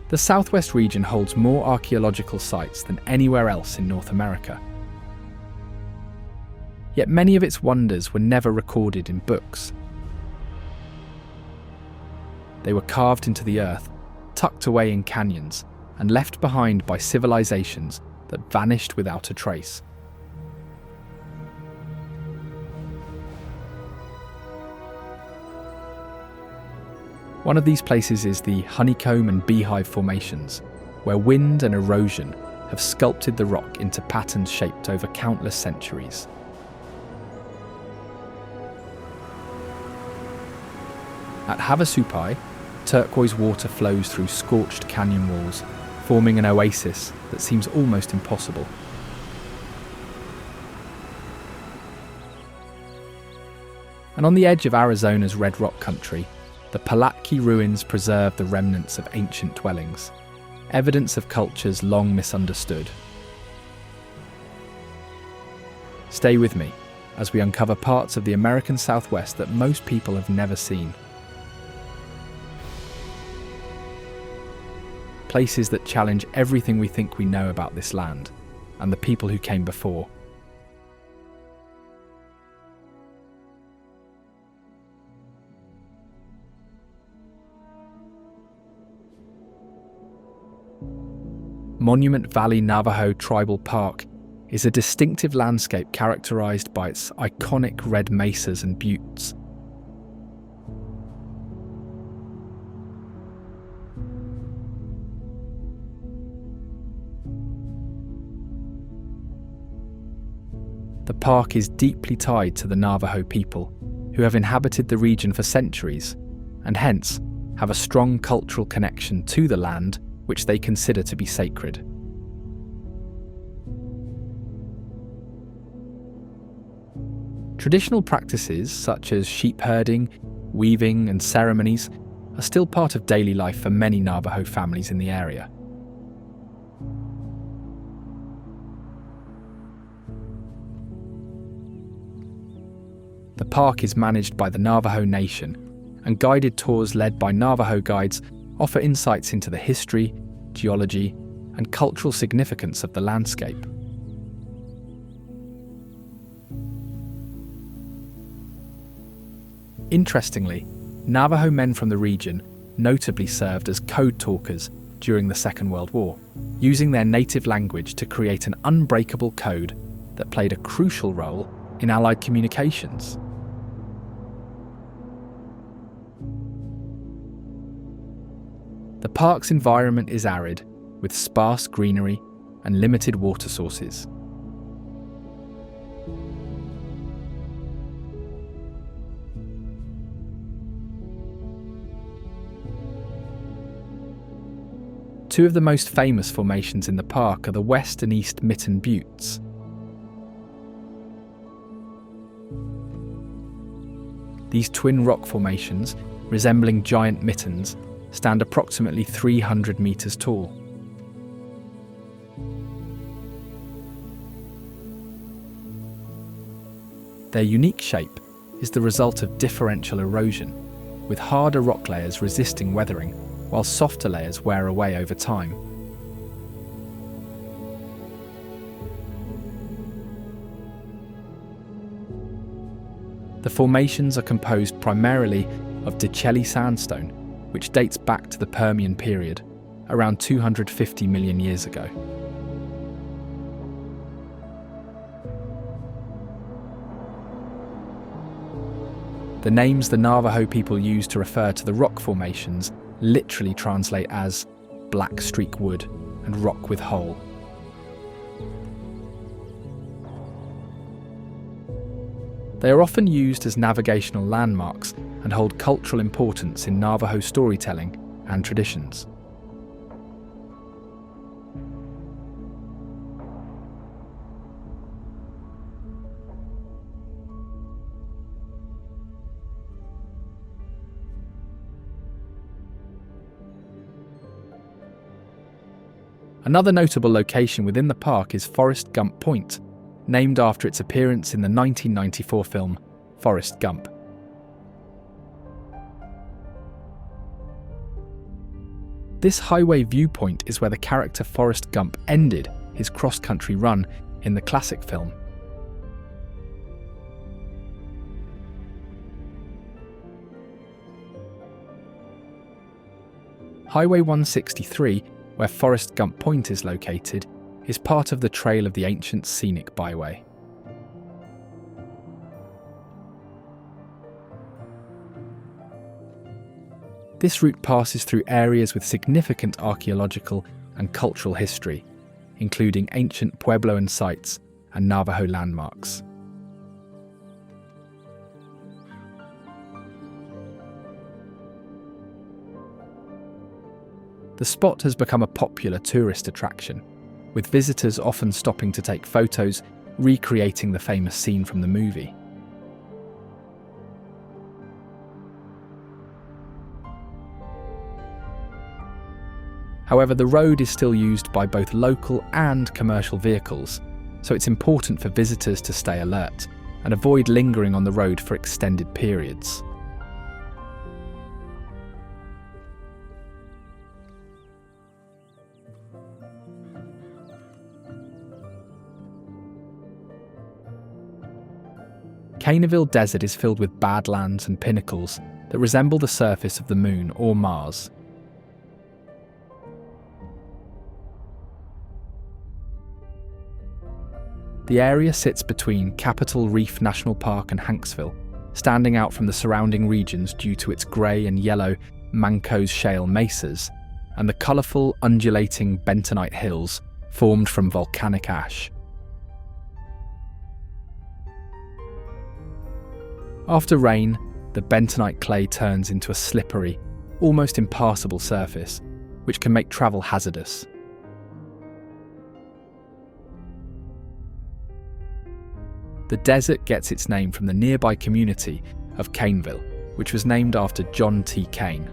The Southwest region holds more archaeological sites than anywhere else in North America. Yet many of its wonders were never recorded in books. They were carved into the earth, tucked away in canyons, and left behind by civilizations that vanished without a trace. One of these places is the honeycomb and beehive formations, where wind and erosion have sculpted the rock into patterns shaped over countless centuries. At Havasupai, turquoise water flows through scorched canyon walls, forming an oasis that seems almost impossible. And on the edge of Arizona's Red Rock country, the Palatka ruins preserve the remnants of ancient dwellings, evidence of cultures long misunderstood. Stay with me as we uncover parts of the American Southwest that most people have never seen. Places that challenge everything we think we know about this land and the people who came before. Monument Valley Navajo Tribal Park is a distinctive landscape characterized by its iconic red mesas and buttes. The park is deeply tied to the Navajo people, who have inhabited the region for centuries, and hence have a strong cultural connection to the land which they consider to be sacred. Traditional practices such as sheep herding, weaving, and ceremonies are still part of daily life for many Navajo families in the area. The park is managed by the Navajo Nation, and guided tours led by Navajo guides offer insights into the history, geology, and cultural significance of the landscape. Interestingly, Navajo men from the region notably served as code talkers during the Second World War, using their native language to create an unbreakable code that played a crucial role in Allied communications. The park's environment is arid, with sparse greenery and limited water sources. Two of the most famous formations in the park are the West and East Mitten Buttes. These twin rock formations, resembling giant mittens, stand approximately 300 meters tall. Their unique shape is the result of differential erosion, with harder rock layers resisting weathering, while softer layers wear away over time. The formations are composed primarily of Dechelli sandstone, which dates back to the Permian period, around 250 million years ago. The names the Navajo people use to refer to the rock formations literally translate as black streak wood and rock with hole. They are often used as navigational landmarks and hold cultural importance in Navajo storytelling and traditions. Another notable location within the park is Forrest Gump Point, named after its appearance in the 1994 film Forrest Gump. This highway viewpoint is where the character Forrest Gump ended his cross-country run in the classic film. Highway 163, where Forrest Gump Point is located, is part of the Trail of the Ancient Scenic Byway. This route passes through areas with significant archaeological and cultural history, including ancient Puebloan sites and Navajo landmarks. The spot has become a popular tourist attraction, with visitors often stopping to take photos, recreating the famous scene from the movie. However, the road is still used by both local and commercial vehicles, so it's important for visitors to stay alert and avoid lingering on the road for extended periods. Caneville Desert is filled with badlands and pinnacles that resemble the surface of the Moon or Mars. The area sits between Capitol Reef National Park and Hanksville, standing out from the surrounding regions due to its grey and yellow Mancos Shale mesas and the colourful, undulating bentonite hills formed from volcanic ash. After rain, the bentonite clay turns into a slippery, almost impassable surface, which can make travel hazardous. The desert gets its name from the nearby community of Caneville, which was named after John T. Kane.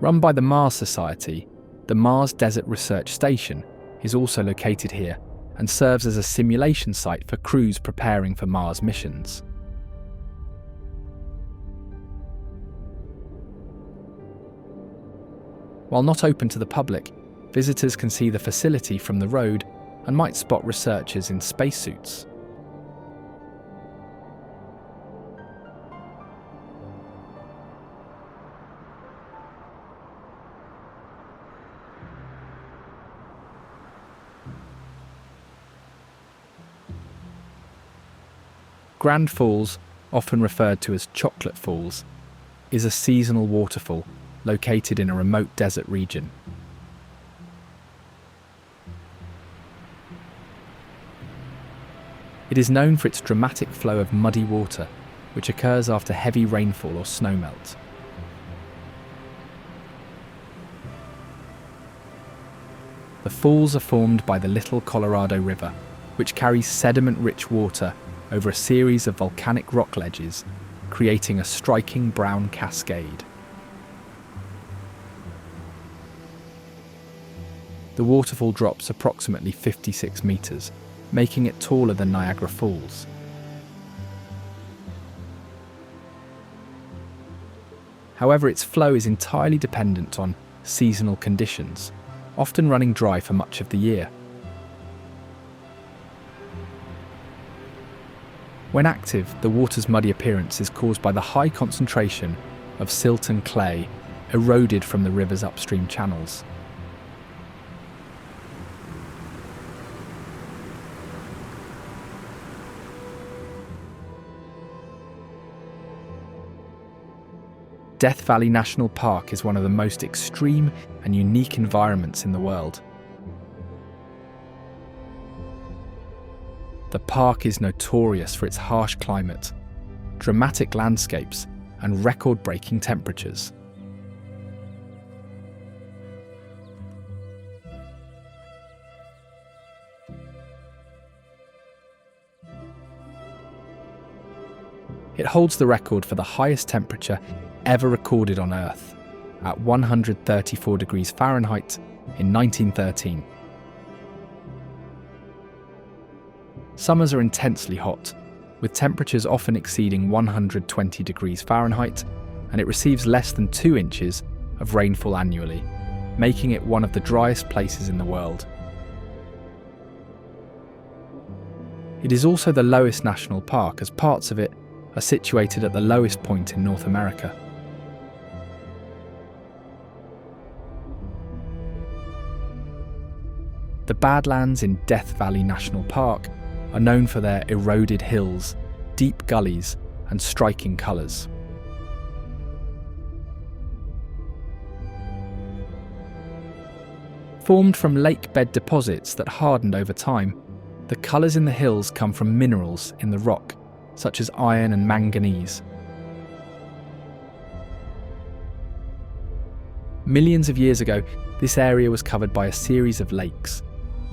Run by the Mars Society, the Mars Desert Research Station is also located here and serves as a simulation site for crews preparing for Mars missions. While not open to the public, visitors can see the facility from the road and might spot researchers in spacesuits. Grand Falls, often referred to as Chocolate Falls, is a seasonal waterfall located in a remote desert region. It is known for its dramatic flow of muddy water, which occurs after heavy rainfall or snowmelt. The falls are formed by the Little Colorado River, which carries sediment-rich water over a series of volcanic rock ledges, creating a striking brown cascade. The waterfall drops approximately 56 metres, making it taller than Niagara Falls. However, its flow is entirely dependent on seasonal conditions, often running dry for much of the year. When active, the water's muddy appearance is caused by the high concentration of silt and clay eroded from the river's upstream channels. Death Valley National Park is one of the most extreme and unique environments in the world. The park is notorious for its harsh climate, dramatic landscapes, and record-breaking temperatures. It holds the record for the highest temperature ever recorded on Earth, at 134 degrees Fahrenheit in 1913. Summers are intensely hot, with temperatures often exceeding 120 degrees Fahrenheit, and it receives less than 2 inches of rainfall annually, making it one of the driest places in the world. It is also the lowest national park, as parts of it are situated at the lowest point in North America. The Badlands in Death Valley National Park are known for their eroded hills, deep gullies, and striking colours. Formed from lake bed deposits that hardened over time, the colours in the hills come from minerals in the rock, such as iron and manganese. Millions of years ago, this area was covered by a series of lakes.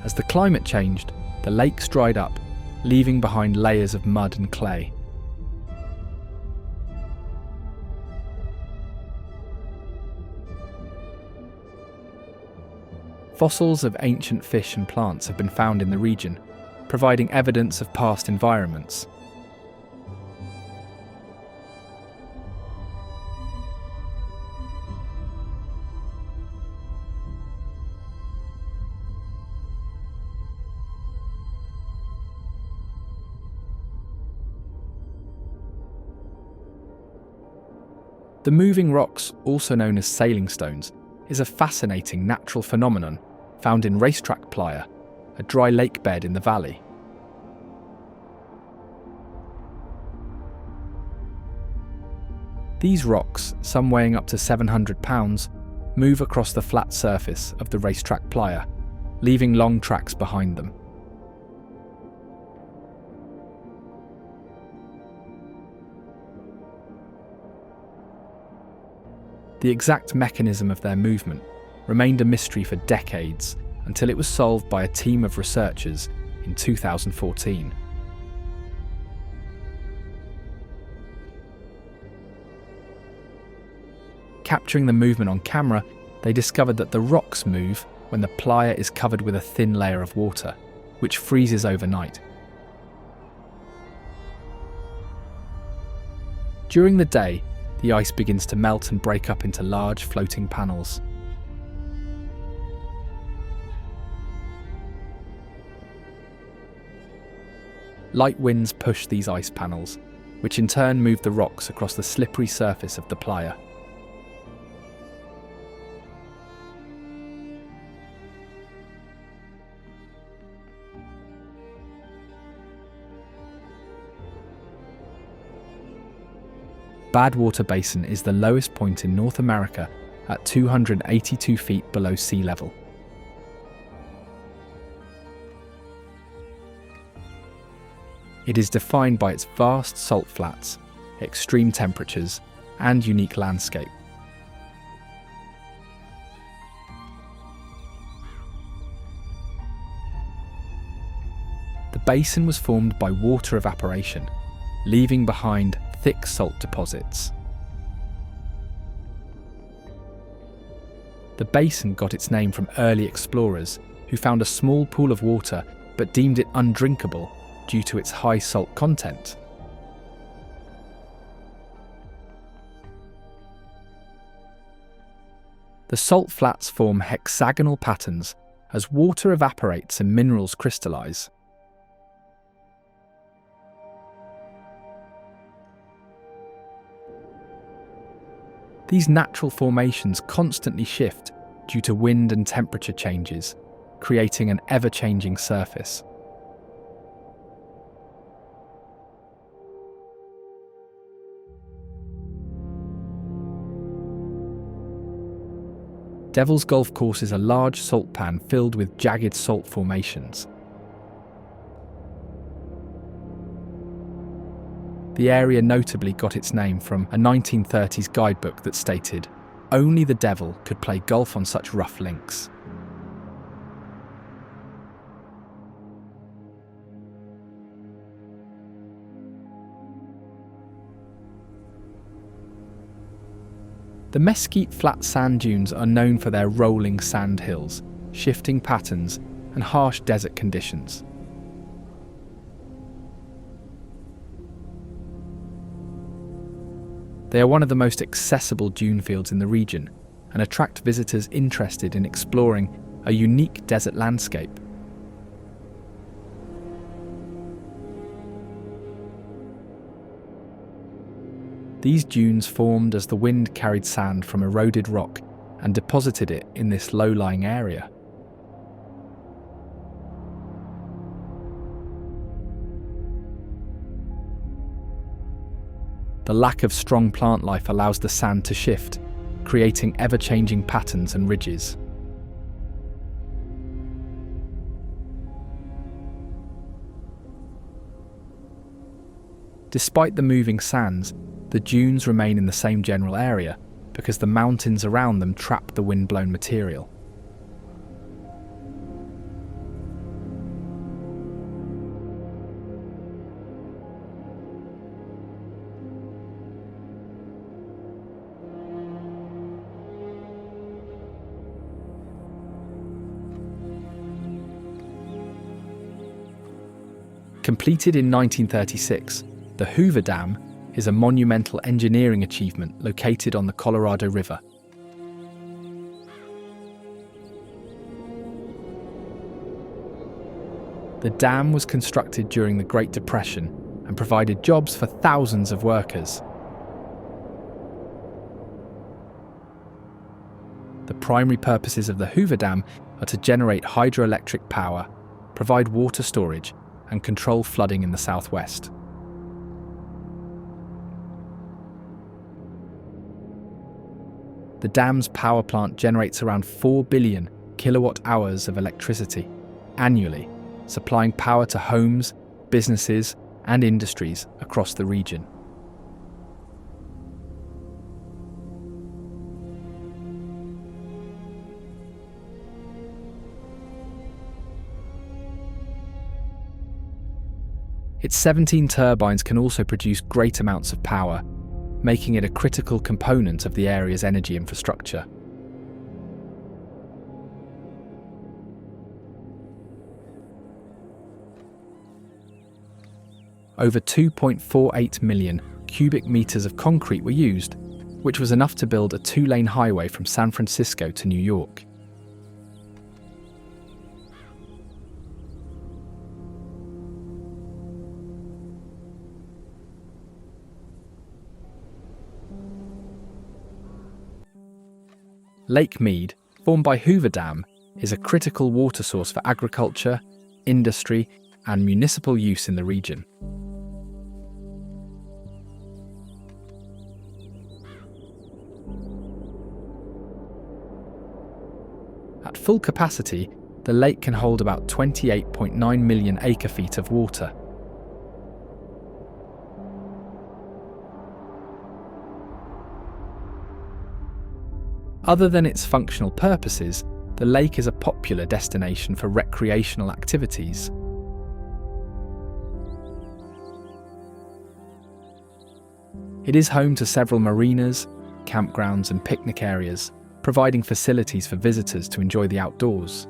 As the climate changed, the lakes dried up, leaving behind layers of mud and clay. Fossils of ancient fish and plants have been found in the region, providing evidence of past environments. The moving rocks, also known as sailing stones, is a fascinating natural phenomenon found in Racetrack Playa, a dry lake bed in the valley. These rocks, some weighing up to 700 pounds, move across the flat surface of the Racetrack Playa, leaving long tracks behind them. The exact mechanism of their movement remained a mystery for decades until it was solved by a team of researchers in 2014. Capturing the movement on camera, they discovered that the rocks move when the playa is covered with a thin layer of water, which freezes overnight. During the day, the ice begins to melt and break up into large floating panels. Light winds push these ice panels, which in turn move the rocks across the slippery surface of the playa. Badwater Basin is the lowest point in North America at 282 feet below sea level. It is defined by its vast salt flats, extreme temperatures, and unique landscape. The basin was formed by water evaporation, leaving behind thick salt deposits. The basin got its name from early explorers who found a small pool of water but deemed it undrinkable due to its high salt content. The salt flats form hexagonal patterns as water evaporates and minerals crystallize. These natural formations constantly shift due to wind and temperature changes, creating an ever-changing surface. Devil's Golf Course is a large salt pan filled with jagged salt formations. The area notably got its name from a 1930s guidebook that stated, "Only the devil could play golf on such rough links." The Mesquite Flat sand dunes are known for their rolling sand hills, shifting patterns, and harsh desert conditions. They are one of the most accessible dune fields in the region and attract visitors interested in exploring a unique desert landscape. These dunes formed as the wind carried sand from eroded rock and deposited it in this low-lying area. The lack of strong plant life allows the sand to shift, creating ever-changing patterns and ridges. Despite the moving sands, the dunes remain in the same general area because the mountains around them trap the wind-blown material. Completed in 1936, the Hoover Dam is a monumental engineering achievement located on the Colorado River. The dam was constructed during the Great Depression and provided jobs for thousands of workers. The primary purposes of the Hoover Dam are to generate hydroelectric power, provide water storage, and control flooding in the southwest. The dam's power plant generates around 4 billion kilowatt hours of electricity annually, supplying power to homes, businesses, and industries across the region. Its 17 turbines can also produce great amounts of power, making it a critical component of the area's energy infrastructure. Over 2.48 million cubic meters of concrete were used, which was enough to build a 2-lane highway from San Francisco to New York. Lake Mead, formed by Hoover Dam, is a critical water source for agriculture, industry, and municipal use in the region. At full capacity, the lake can hold about 28.9 million acre-feet of water. Other than its functional purposes, the lake is a popular destination for recreational activities. It is home to several marinas, campgrounds, and picnic areas, providing facilities for visitors to enjoy the outdoors.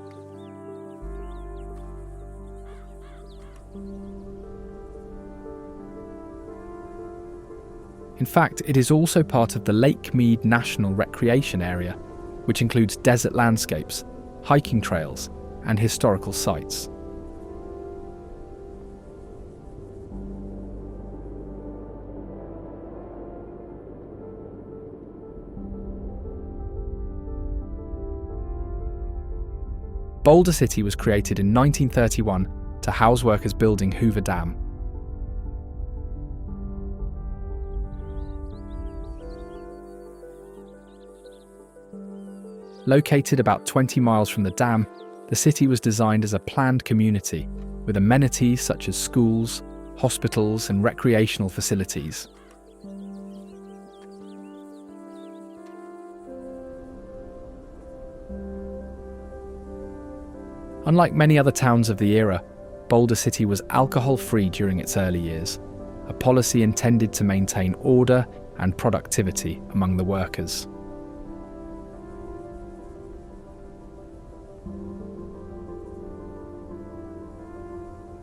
In fact, it is also part of the Lake Mead National Recreation Area, which includes desert landscapes, hiking trails, and historical sites. Boulder City was created in 1931 to house workers building Hoover Dam. Located about 20 miles from the dam, the city was designed as a planned community with amenities such as schools, hospitals, and recreational facilities. Unlike many other towns of the era, Boulder City was alcohol-free during its early years, a policy intended to maintain order and productivity among the workers.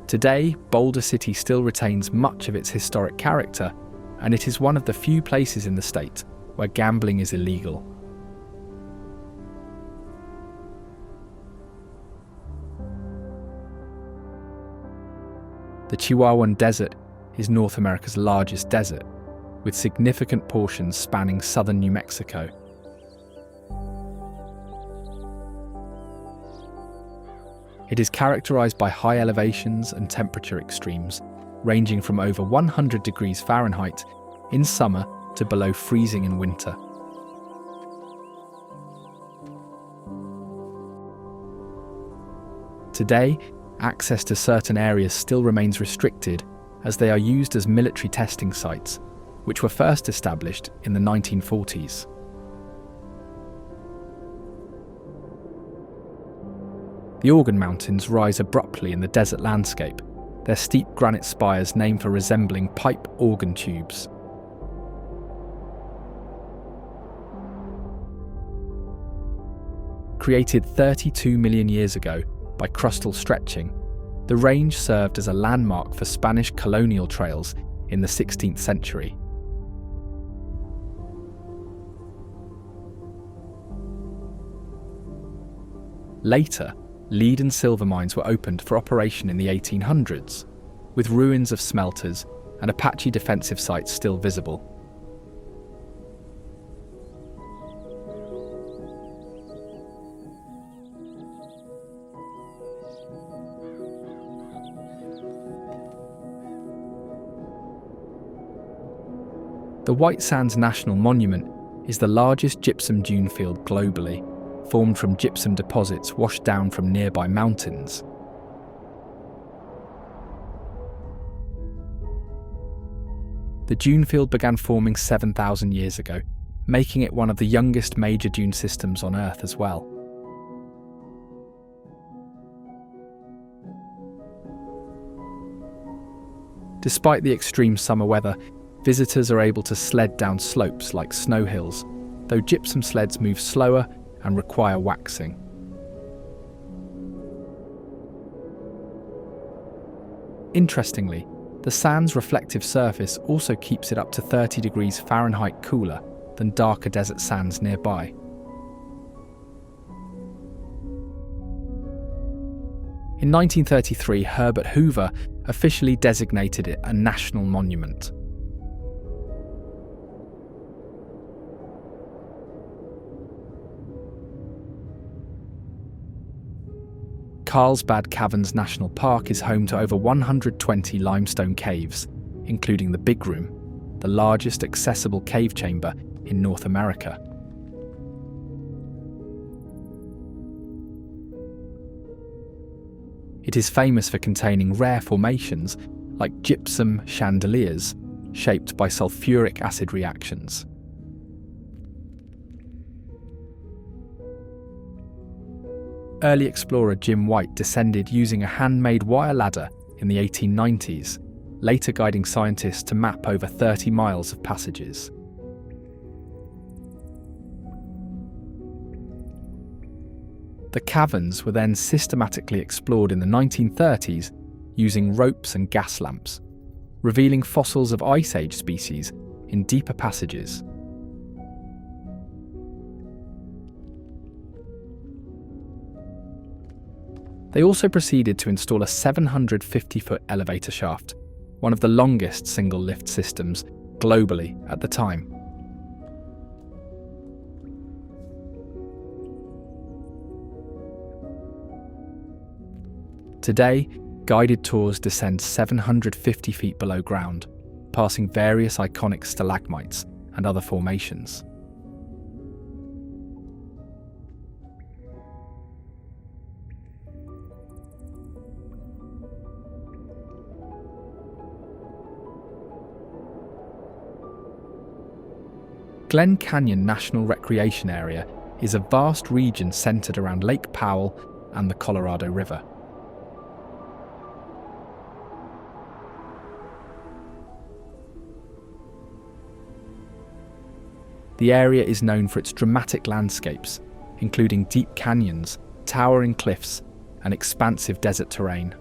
Today, Boulder City still retains much of its historic character, and it is one of the few places in the state where gambling is illegal. The Chihuahuan Desert is North America's largest desert, with significant portions spanning southern New Mexico. It is characterized by high elevations and temperature extremes, ranging from over 100 degrees Fahrenheit in summer to below freezing in winter. Today, access to certain areas still remains restricted as they are used as military testing sites, which were first established in the 1940s. The Organ Mountains rise abruptly in the desert landscape, their steep granite spires named for resembling pipe organ tubes. Created 32 million years ago by crustal stretching, the range served as a landmark for Spanish colonial trails in the 16th century. Later, lead and silver mines were opened for operation in the 1800s, with ruins of smelters and Apache defensive sites still visible. The White Sands National Monument is the largest gypsum dune field globally, formed from gypsum deposits washed down from nearby mountains. The dune field began forming 7,000 years ago, making it one of the youngest major dune systems on Earth as well. Despite the extreme summer weather, visitors are able to sled down slopes like snow hills, though gypsum sleds move slower and require waxing. Interestingly, the sand's reflective surface also keeps it up to 30 degrees Fahrenheit cooler than darker desert sands nearby. In 1933, Herbert Hoover officially designated it a national monument. Carlsbad Caverns National Park is home to over 120 limestone caves, including the Big Room, the largest accessible cave chamber in North America. It is famous for containing rare formations like gypsum chandeliers shaped by sulfuric acid reactions. Early explorer Jim White descended using a handmade wire ladder in the 1890s, later guiding scientists to map over 30 miles of passages. The caverns were then systematically explored in the 1930s using ropes and gas lamps, revealing fossils of Ice Age species in deeper passages. They also proceeded to install a 750-foot elevator shaft, one of the longest single-lift systems globally at the time. Today, guided tours descend 750 feet below ground, passing various iconic stalagmites and other formations. Glen Canyon National Recreation Area is a vast region centered around Lake Powell and the Colorado River. The area is known for its dramatic landscapes, including deep canyons, towering cliffs, and expansive desert terrain.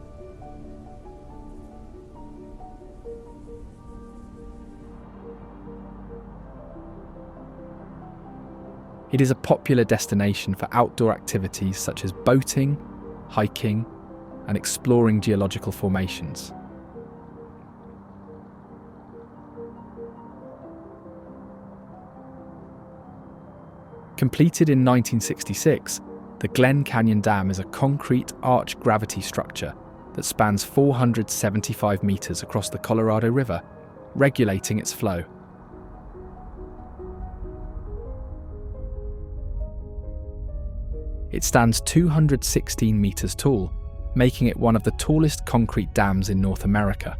It is a popular destination for outdoor activities such as boating, hiking, and exploring geological formations. Completed in 1966, the Glen Canyon Dam is a concrete arch gravity structure that spans 475 meters across the Colorado River, regulating its flow. It stands 216 meters tall, making it one of the tallest concrete dams in North America.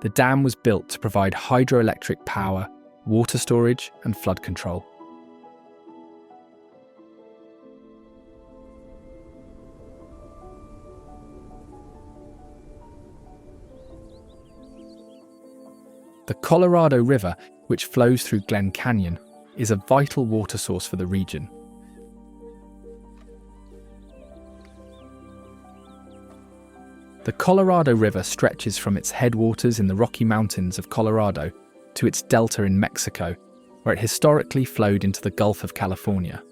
The dam was built to provide hydroelectric power, water storage, and flood control. The Colorado River, which flows through Glen Canyon, is a vital water source for the region. The Colorado River stretches from its headwaters in the Rocky Mountains of Colorado to its delta in Mexico, where it historically flowed into the Gulf of California.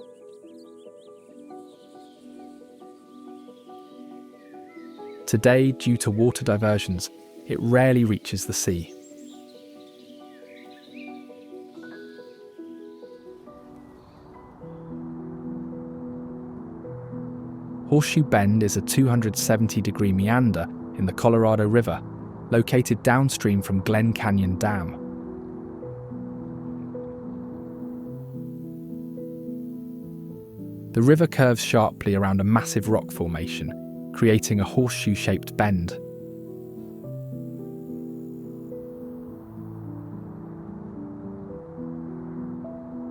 Today, due to water diversions, it rarely reaches the sea. Horseshoe Bend is a 270-degree meander in the Colorado River, located downstream from Glen Canyon Dam. The river curves sharply around a massive rock formation, creating a horseshoe-shaped bend.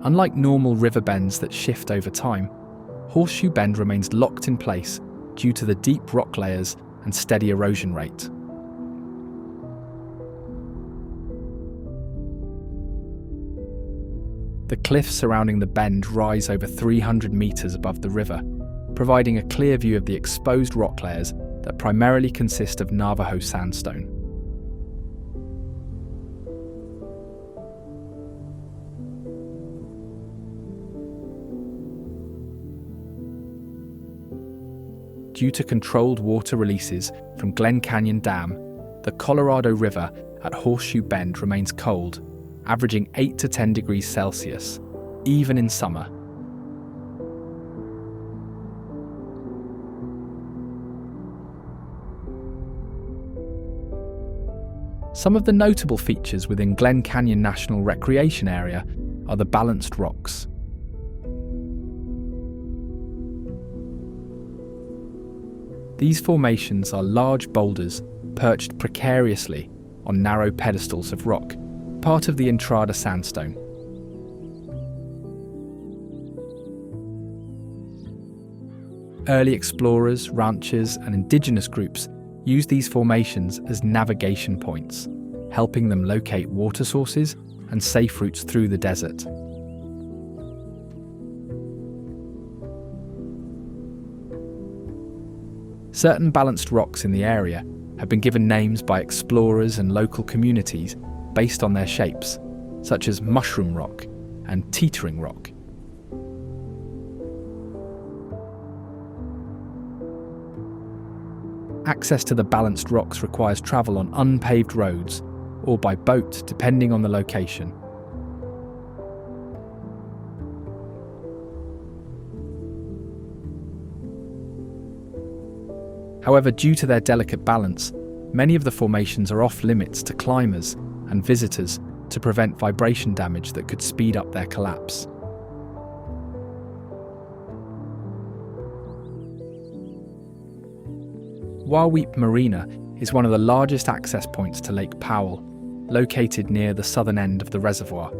Unlike normal river bends that shift over time, Horseshoe Bend remains locked in place due to the deep rock layers and steady erosion rate. The cliffs surrounding the bend rise over 300 meters above the river, providing a clear view of the exposed rock layers that primarily consist of Navajo sandstone. Due to controlled water releases from Glen Canyon Dam, the Colorado River at Horseshoe Bend remains cold, averaging 8 to 10 degrees Celsius, even in summer. Some of the notable features within Glen Canyon National Recreation Area are the balanced rocks. These formations are large boulders perched precariously on narrow pedestals of rock, part of the Entrada sandstone. Early explorers, ranchers, and indigenous groups used these formations as navigation points, helping them locate water sources and safe routes through the desert. Certain balanced rocks in the area have been given names by explorers and local communities based on their shapes, such as Mushroom Rock and Teetering Rock. Access to the balanced rocks requires travel on unpaved roads or by boat, depending on the location. However, due to their delicate balance, many of the formations are off limits to climbers and visitors to prevent vibration damage that could speed up their collapse. Wahweap Marina is one of the largest access points to Lake Powell, located near the southern end of the reservoir.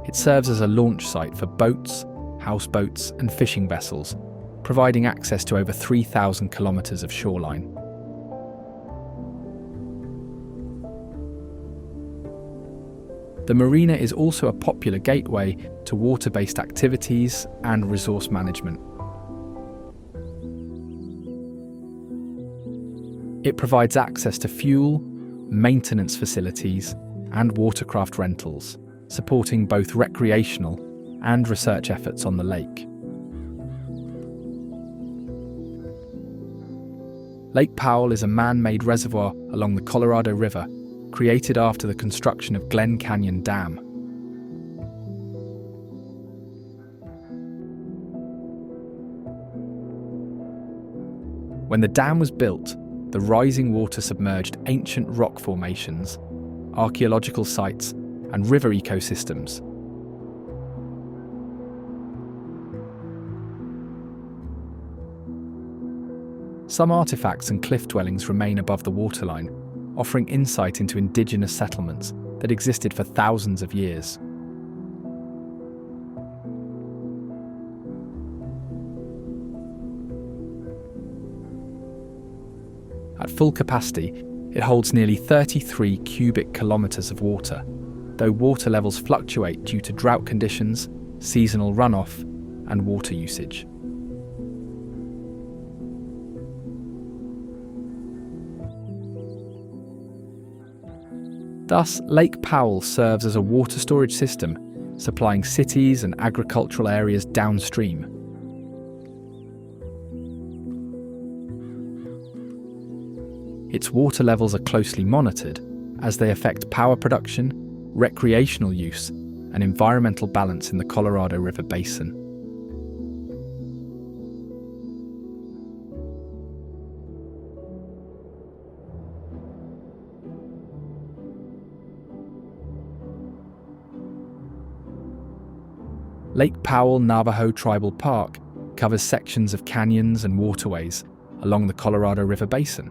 It serves as a launch site for boats, houseboats, and fishing vessels, providing access to over 3,000 kilometers of shoreline. The marina is also a popular gateway to water-based activities and resource management. It provides access to fuel, maintenance facilities, and watercraft rentals, supporting both recreational and research efforts on the lake. Lake Powell is a man-made reservoir along the Colorado River, created after the construction of Glen Canyon Dam. When the dam was built, the rising water submerged ancient rock formations, archaeological sites, and river ecosystems. Some artifacts and cliff dwellings remain above the waterline, offering insight into indigenous settlements that existed for thousands of years. At full capacity, it holds nearly 33 cubic kilometres of water, though water levels fluctuate due to drought conditions, seasonal runoff, and water usage. Thus, Lake Powell serves as a water storage system, supplying cities and agricultural areas downstream. Its water levels are closely monitored, as they affect power production, recreational use, and environmental balance in the Colorado River basin. Lake Powell Navajo Tribal Park covers sections of canyons and waterways along the Colorado River basin.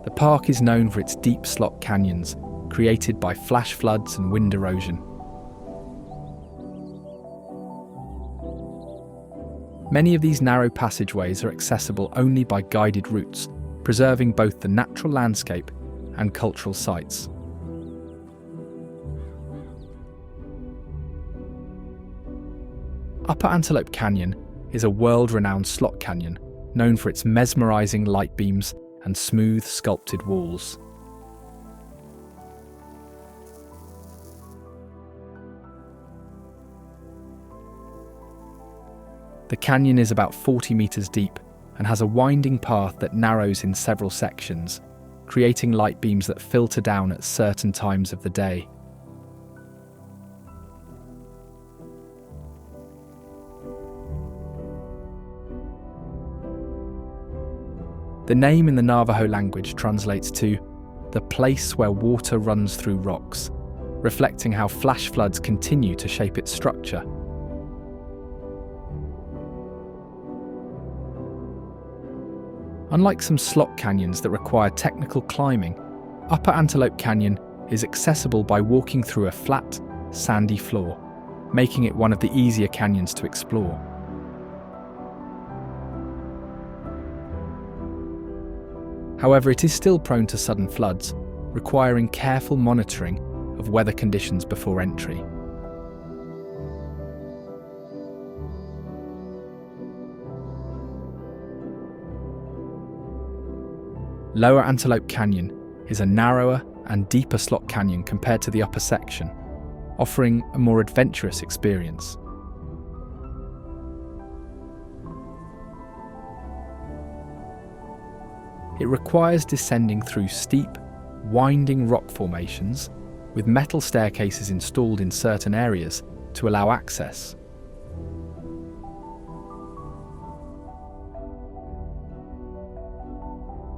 The park is known for its deep slot canyons, created by flash floods and wind erosion. Many of these narrow passageways are accessible only by guided routes, preserving both the natural landscape and cultural sites. Upper Antelope Canyon is a world-renowned slot canyon, known for its mesmerizing light beams and smooth, sculpted walls. The canyon is about 40 meters deep and has a winding path that narrows in several sections, creating light beams that filter down at certain times of the day. The name in the Navajo language translates to "the place where water runs through rocks," reflecting how flash floods continue to shape its structure. Unlike some slot canyons that require technical climbing, Upper Antelope Canyon is accessible by walking through a flat, sandy floor, making it one of the easier canyons to explore. However, it is still prone to sudden floods, requiring careful monitoring of weather conditions before entry. Lower Antelope Canyon is a narrower and deeper slot canyon compared to the upper section, offering a more adventurous experience. It requires descending through steep, winding rock formations with metal staircases installed in certain areas to allow access.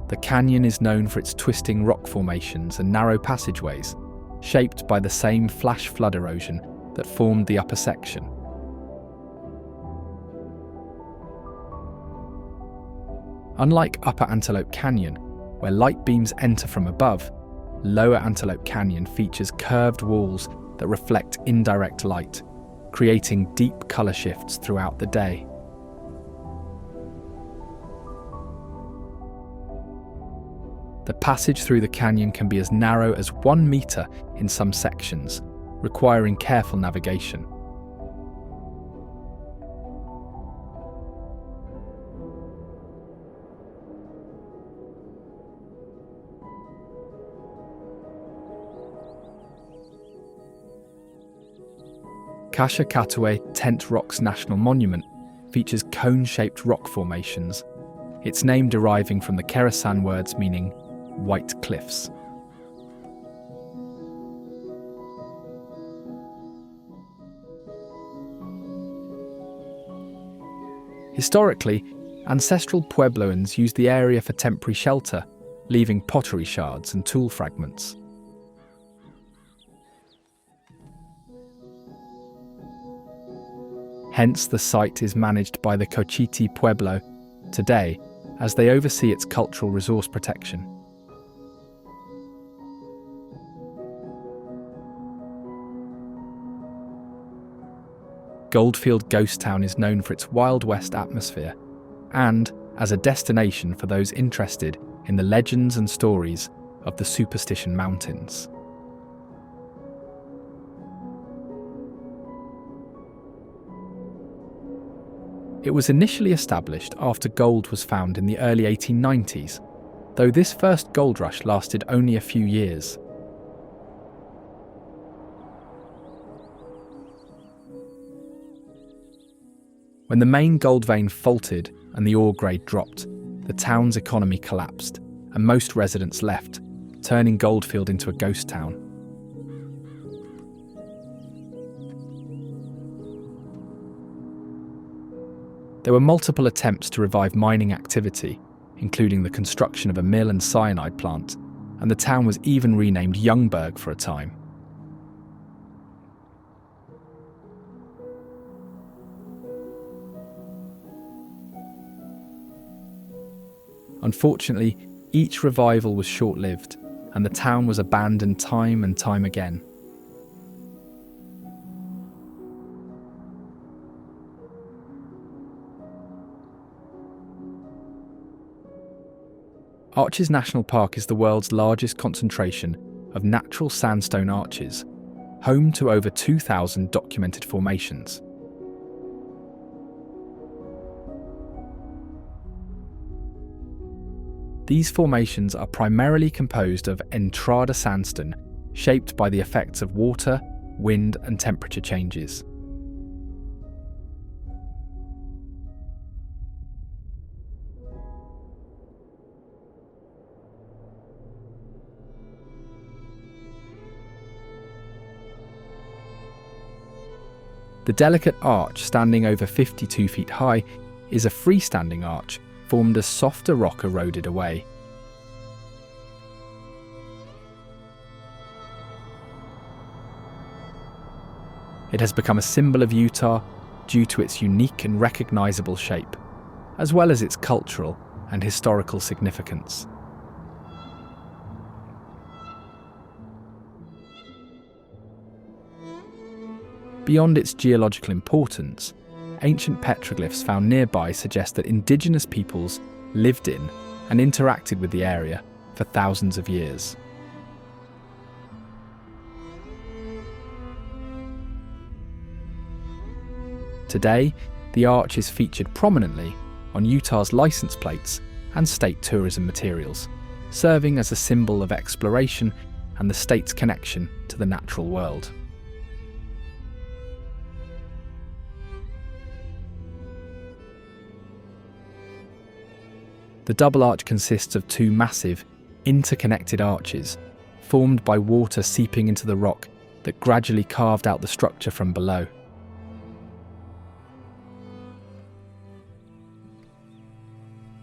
The canyon is known for its twisting rock formations and narrow passageways, shaped by the same flash flood erosion that formed the upper section. Unlike Upper Antelope Canyon, where light beams enter from above, Lower Antelope Canyon features curved walls that reflect indirect light, creating deep colour shifts throughout the day. The passage through the canyon can be as narrow as 1 metre in some sections, requiring careful navigation. Kashakatwe Tent Rocks National Monument features cone-shaped rock formations, its name deriving from the Khorasan words meaning white cliffs. Historically, ancestral Puebloans used the area for temporary shelter, leaving pottery shards and tool fragments. Hence, the site is managed by the Cochiti Pueblo today, as they oversee its cultural resource protection. Goldfield Ghost Town is known for its Wild West atmosphere and as a destination for those interested in the legends and stories of the Superstition Mountains. It was initially established after gold was found in the early 1890s, though this first gold rush lasted only a few years. When the main gold vein faulted and the ore grade dropped, the town's economy collapsed and most residents left, turning Goldfield into a ghost town. There were multiple attempts to revive mining activity, including the construction of a mill and cyanide plant, and the town was even renamed Youngberg for a time. Unfortunately, each revival was short-lived, and the town was abandoned time and time again. Arches National Park is the world's largest concentration of natural sandstone arches, home to over 2,000 documented formations. These formations are primarily composed of entrada sandstone, shaped by the effects of water, wind, and temperature changes. The delicate arch, standing over 52 feet high, is a freestanding arch formed as softer rock eroded away. It has become a symbol of Utah due to its unique and recognizable shape, as well as its cultural and historical significance. Beyond its geological importance, ancient petroglyphs found nearby suggest that indigenous peoples lived in and interacted with the area for thousands of years. Today, the arch is featured prominently on Utah's license plates and state tourism materials, serving as a symbol of exploration and the state's connection to the natural world. The double arch consists of two massive, interconnected arches, formed by water seeping into the rock that gradually carved out the structure from below.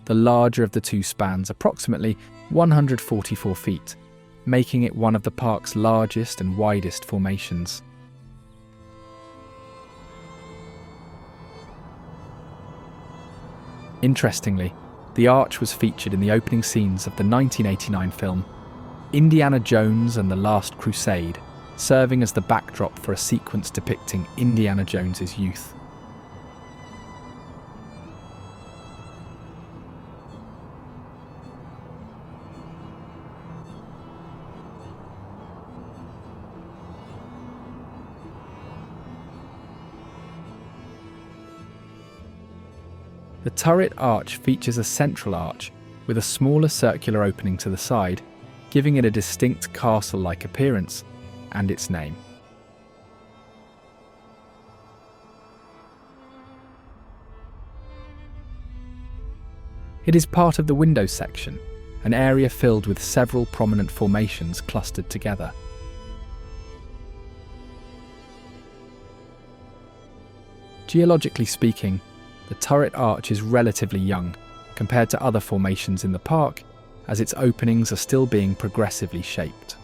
The larger of the two spans approximately 144 feet, making it one of the park's largest and widest formations. Interestingly, the arch was featured in the opening scenes of the 1989 film Indiana Jones and the Last Crusade, serving as the backdrop for a sequence depicting Indiana Jones's youth. The turret arch features a central arch with a smaller circular opening to the side, giving it a distinct castle-like appearance and its name. It is part of the window section, an area filled with several prominent formations clustered together. Geologically speaking, the turret arch is relatively young compared to other formations in the park, as its openings are still being progressively shaped.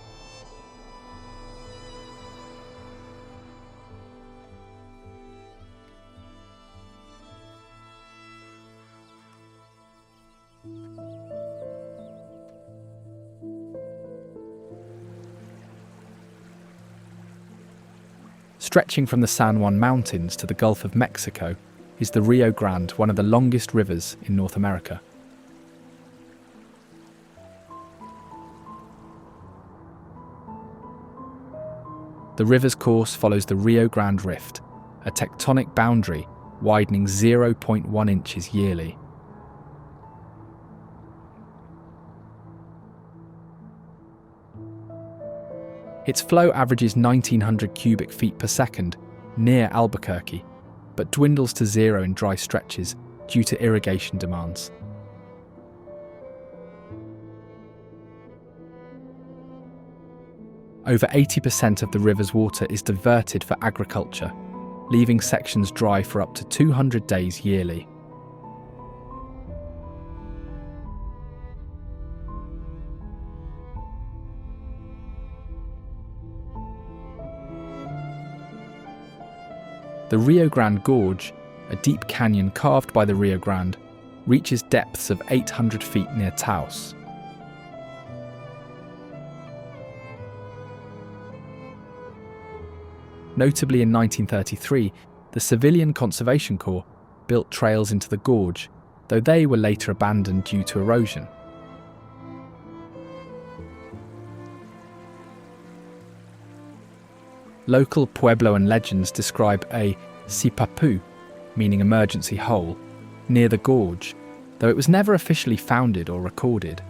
Stretching from the San Juan Mountains to the Gulf of Mexico is the Rio Grande, one of the longest rivers in North America. The river's course follows the Rio Grande Rift, a tectonic boundary widening 0.1 inches yearly. Its flow averages 1,900 cubic feet per second near Albuquerque, but dwindles to zero in dry stretches due to irrigation demands. Over 80% of the river's water is diverted for agriculture, leaving sections dry for up to 200 days yearly. The Rio Grande Gorge, a deep canyon carved by the Rio Grande, reaches depths of 800 feet near Taos. Notably, in 1933, the Civilian Conservation Corps built trails into the gorge, though they were later abandoned due to erosion. Local Puebloan legends describe a sipapu, meaning emergency hole, near the gorge, though it was never officially founded or recorded.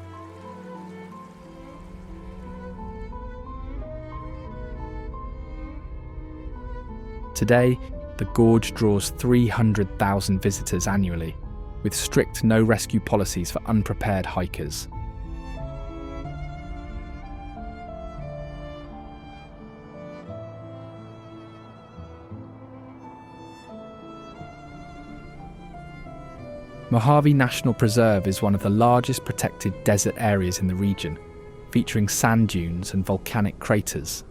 Today, the gorge draws 300,000 visitors annually, with strict no-rescue policies for unprepared hikers. Mojave National Preserve is one of the largest protected desert areas in the region, featuring sand dunes and volcanic craters.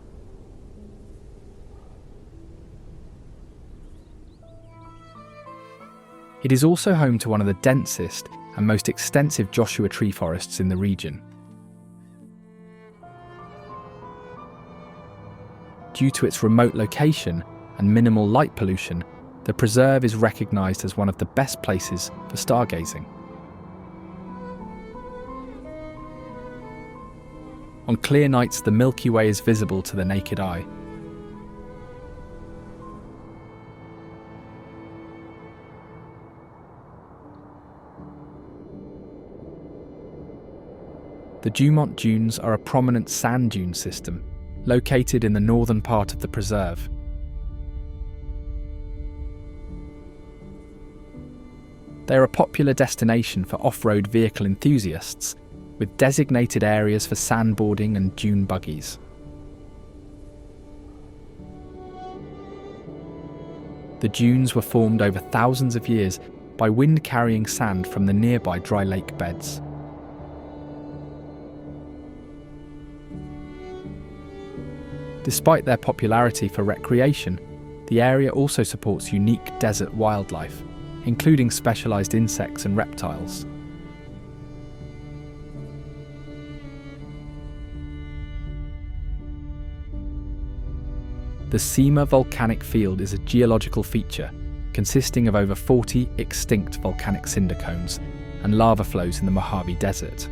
It is also home to one of the densest and most extensive Joshua tree forests in the region. Due to its remote location and minimal light pollution, the preserve is recognised as one of the best places for stargazing. On clear nights, the Milky Way is visible to the naked eye. The Dumont Dunes are a prominent sand dune system located in the northern part of the preserve. They are a popular destination for off-road vehicle enthusiasts, with designated areas for sandboarding and dune buggies. The dunes were formed over thousands of years by wind carrying sand from the nearby dry lake beds. Despite their popularity for recreation, the area also supports unique desert wildlife, including specialised insects and reptiles. The Cima volcanic field is a geological feature consisting of over 40 extinct volcanic cinder cones and lava flows in the Mojave Desert.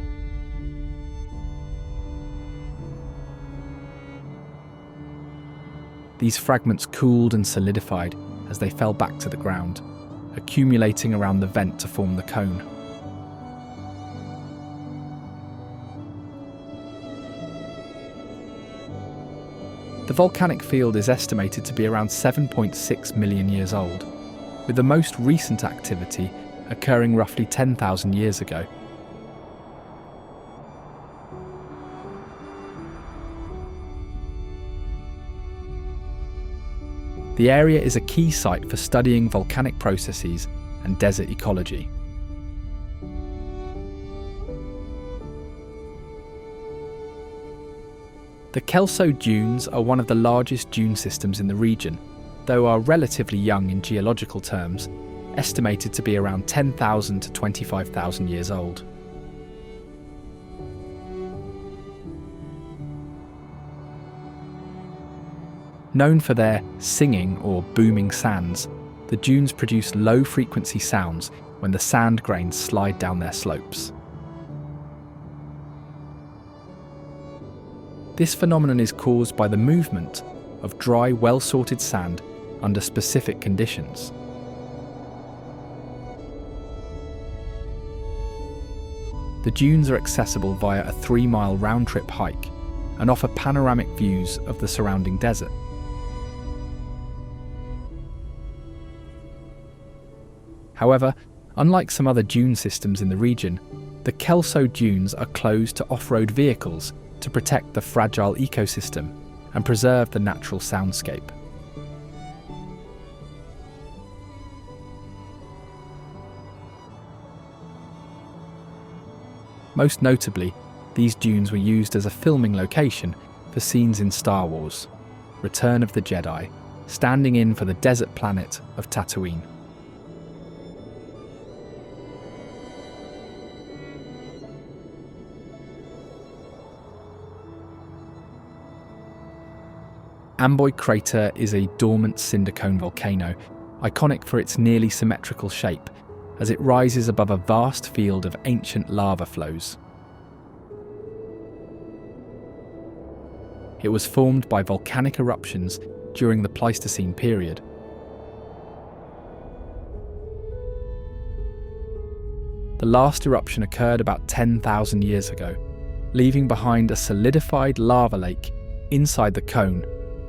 These fragments cooled and solidified as they fell back to the ground, accumulating around the vent to form the cone. The volcanic field is estimated to be around 7.6 million years old, with the most recent activity occurring roughly 10,000 years ago. The area is a key site for studying volcanic processes and desert ecology. The Kelso Dunes are one of the largest dune systems in the region, though are relatively young in geological terms, estimated to be around 10,000 to 25,000 years old. Known for their singing or booming sands, the dunes produce low-frequency sounds when the sand grains slide down their slopes. This phenomenon is caused by the movement of dry, well-sorted sand under specific conditions. The dunes are accessible via a 3-mile round-trip hike and offer panoramic views of the surrounding desert. However, unlike some other dune systems in the region, the Kelso Dunes are closed to off-road vehicles to protect the fragile ecosystem and preserve the natural soundscape. Most notably, these dunes were used as a filming location for scenes in Star Wars: Return of the Jedi, standing in for the desert planet of Tatooine. Amboy Crater is a dormant cinder cone volcano, iconic for its nearly symmetrical shape, as it rises above a vast field of ancient lava flows. It was formed by volcanic eruptions during the Pleistocene period. The last eruption occurred about 10,000 years ago, leaving behind a solidified lava lake inside the cone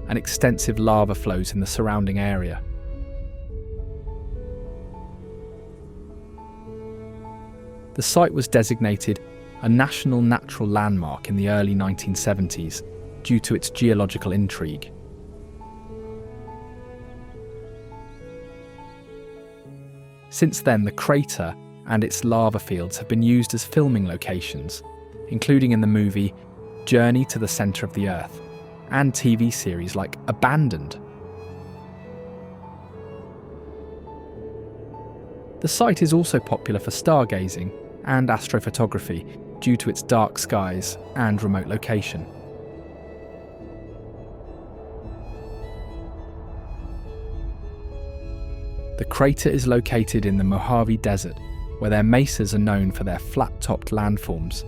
and extensive lava flows in the surrounding area. The site was designated a National Natural Landmark in the early 1970s due to its geological intrigue. Since then, the crater and its lava fields have been used as filming locations, including in the movie Journey to the Center of the Earth, and TV series like Abandoned. The site is also popular for stargazing and astrophotography due to its dark skies and remote location. The crater is located in the Mojave Desert, where their mesas are known for their flat-topped landforms.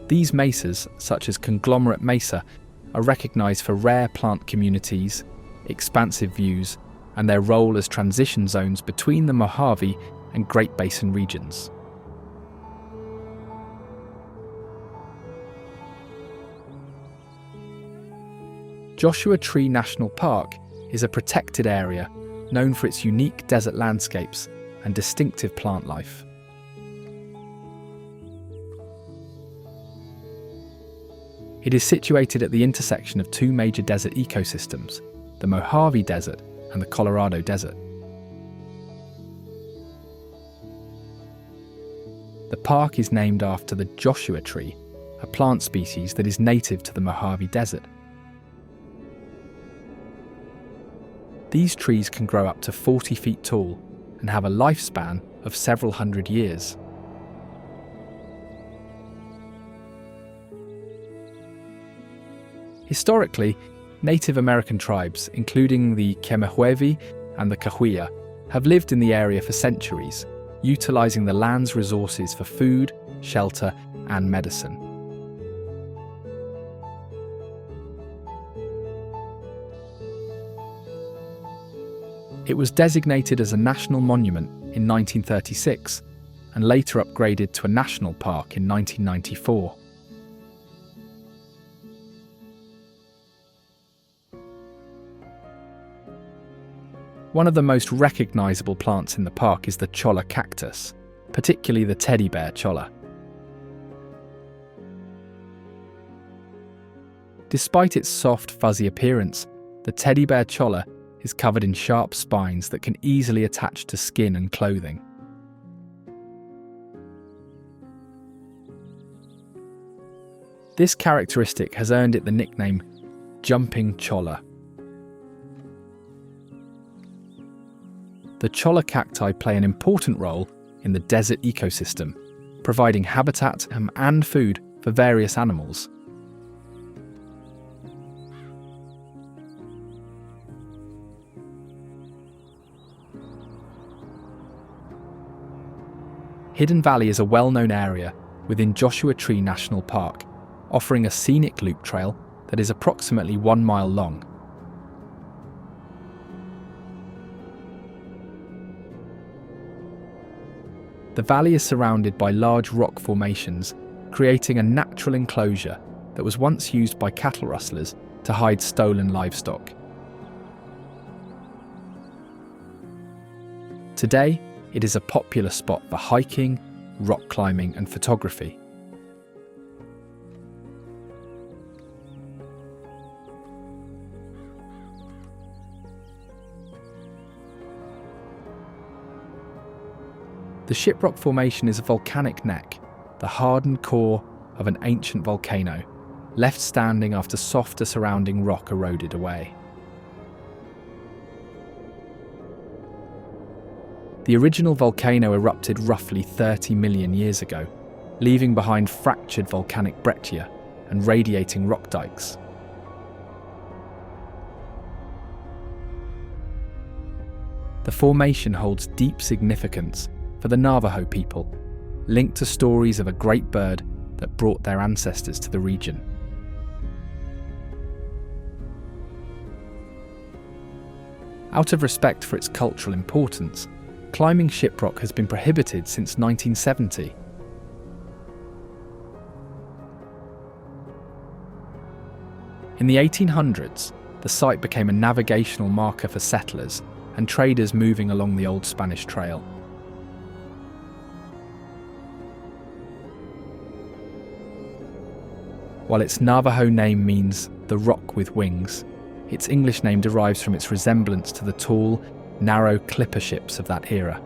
These mesas, such as Conglomerate Mesa, are recognised for rare plant communities, expansive views, and their role as transition zones between the Mojave and Great Basin regions. Joshua Tree National Park is a protected area known for its unique desert landscapes and distinctive plant life. It is situated at the intersection of two major desert ecosystems, the Mojave Desert and the Colorado Desert. The park is named after the Joshua tree, a plant species that is native to the Mojave Desert. These trees can grow up to 40 feet tall and have a lifespan of several hundred years. Historically, Native American tribes, including the Chemehuevi and the Cahuilla, have lived in the area for centuries, utilising the land's resources for food, shelter, and medicine. It was designated as a national monument in 1936 and later upgraded to a national park in 1994. One of the most recognizable plants in the park is the cholla cactus, particularly the teddy bear cholla. Despite its soft, fuzzy appearance, the teddy bear cholla is covered in sharp spines that can easily attach to skin and clothing. This characteristic has earned it the nickname jumping cholla. The cholla cacti play an important role in the desert ecosystem, providing habitat and food for various animals. Hidden Valley is a well-known area within Joshua Tree National Park, offering a scenic loop trail that is approximately 1 mile long. The valley is surrounded by large rock formations, creating a natural enclosure that was once used by cattle rustlers to hide stolen livestock. Today, it is a popular spot for hiking, rock climbing, and photography. The Shiprock Formation is a volcanic neck, the hardened core of an ancient volcano, left standing after softer surrounding rock eroded away. The original volcano erupted roughly 30 million years ago, leaving behind fractured volcanic breccia and radiating rock dikes. The formation holds deep significance for the Navajo people, linked to stories of a great bird that brought their ancestors to the region. Out of respect for its cultural importance, climbing Shiprock has been prohibited since 1970. In the 1800s, the site became a navigational marker for settlers and traders moving along the Old Spanish Trail. While its Navajo name means the rock with wings, its English name derives from its resemblance to the tall, narrow clipper ships of that era.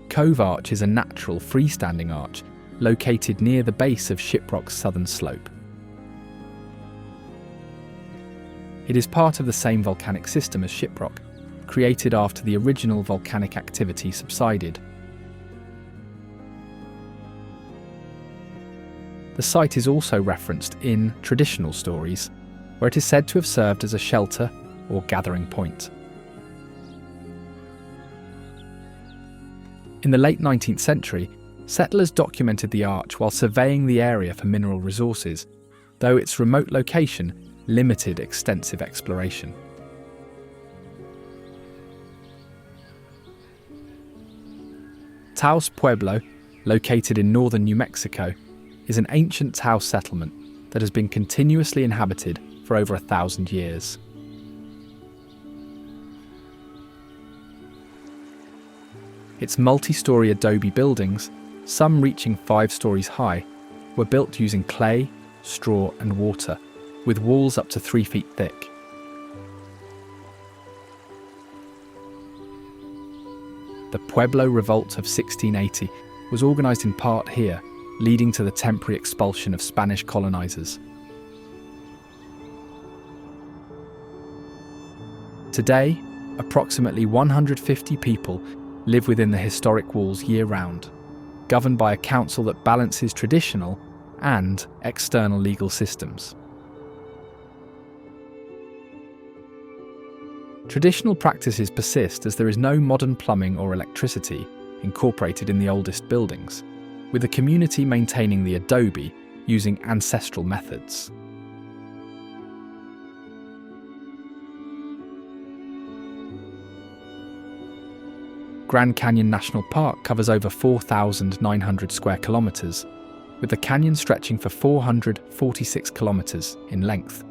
Cove Arch is a natural freestanding arch located near the base of Shiprock's southern slope. It is part of the same volcanic system as Shiprock, created after the original volcanic activity subsided. The site is also referenced in traditional stories, where it is said to have served as a shelter or gathering point. In the late 19th century, settlers documented the arch while surveying the area for mineral resources, though its remote location limited extensive exploration. Taos Pueblo, located in northern New Mexico, is an ancient Taos settlement that has been continuously inhabited for over 1,000 years. Its multi-storey adobe buildings, some reaching 5 stories high, were built using clay, straw and water, with walls up to 3 feet thick. The Pueblo Revolt of 1680 was organised in part here, leading to the temporary expulsion of Spanish colonisers. Today, approximately 150 people live within the historic walls year-round, governed by a council that balances traditional and external legal systems. Traditional practices persist as there is no modern plumbing or electricity incorporated in the oldest buildings, with the community maintaining the adobe using ancestral methods. Grand Canyon National Park covers over 4,900 square kilometres, with the canyon stretching for 446 kilometers in length.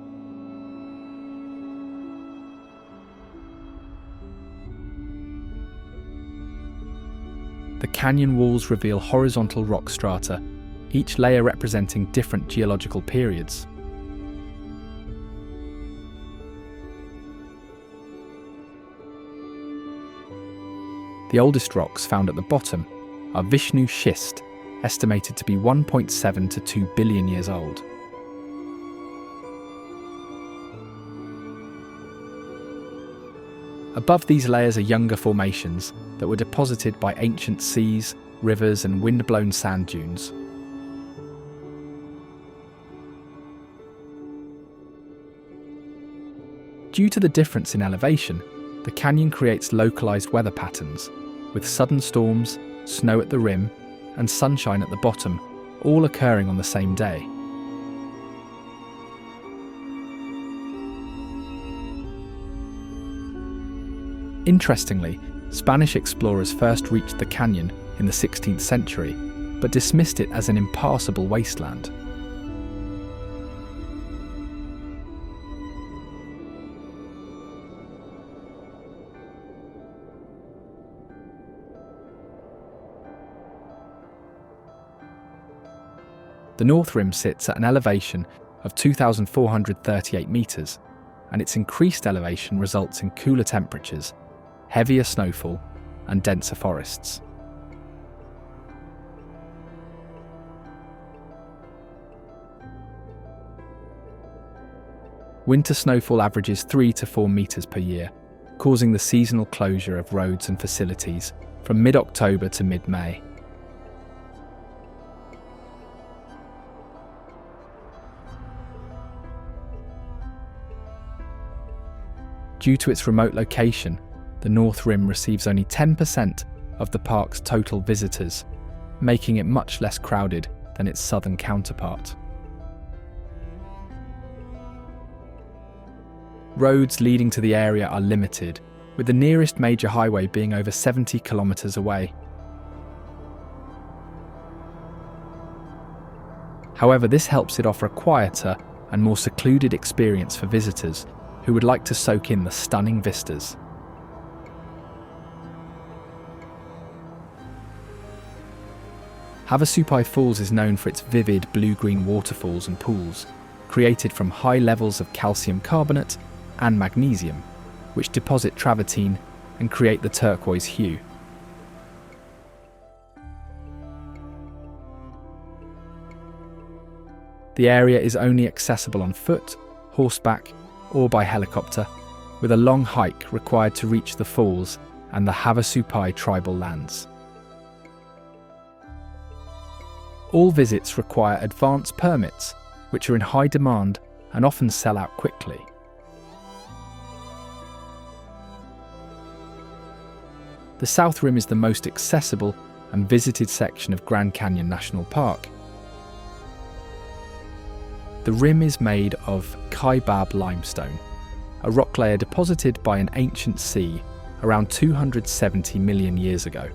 The canyon walls reveal horizontal rock strata, each layer representing different geological periods. The oldest rocks found at the bottom are Vishnu schist, estimated to be 1.7 to 2 billion years old. Above these layers are younger formations that were deposited by ancient seas, rivers, and wind-blown sand dunes. Due to the difference in elevation, the canyon creates localized weather patterns, with sudden storms, snow at the rim, and sunshine at the bottom, all occurring on the same day. Interestingly, Spanish explorers first reached the canyon in the 16th century, but dismissed it as an impassable wasteland. The North Rim sits at an elevation of 2,438 metres, and its increased elevation results in cooler temperatures, heavier snowfall, and denser forests. Winter snowfall averages 3 to 4 metres per year, causing the seasonal closure of roads and facilities from mid-October to mid-May. Due to its remote location, the North Rim receives only 10% of the park's total visitors, making it much less crowded than its southern counterpart. Roads leading to the area are limited, with the nearest major highway being over 70 kilometers away. However, this helps it offer a quieter and more secluded experience for visitors who would like to soak in the stunning vistas. Havasupai Falls is known for its vivid blue-green waterfalls and pools, created from high levels of calcium carbonate and magnesium, which deposit travertine and create the turquoise hue. The area is only accessible on foot, horseback, or by helicopter, with a long hike required to reach the falls and the Havasupai tribal lands. All visits require advance permits, which are in high demand and often sell out quickly. The South Rim is the most accessible and visited section of Grand Canyon National Park. The rim is made of Kaibab limestone, a rock layer deposited by an ancient sea around 270 million years ago.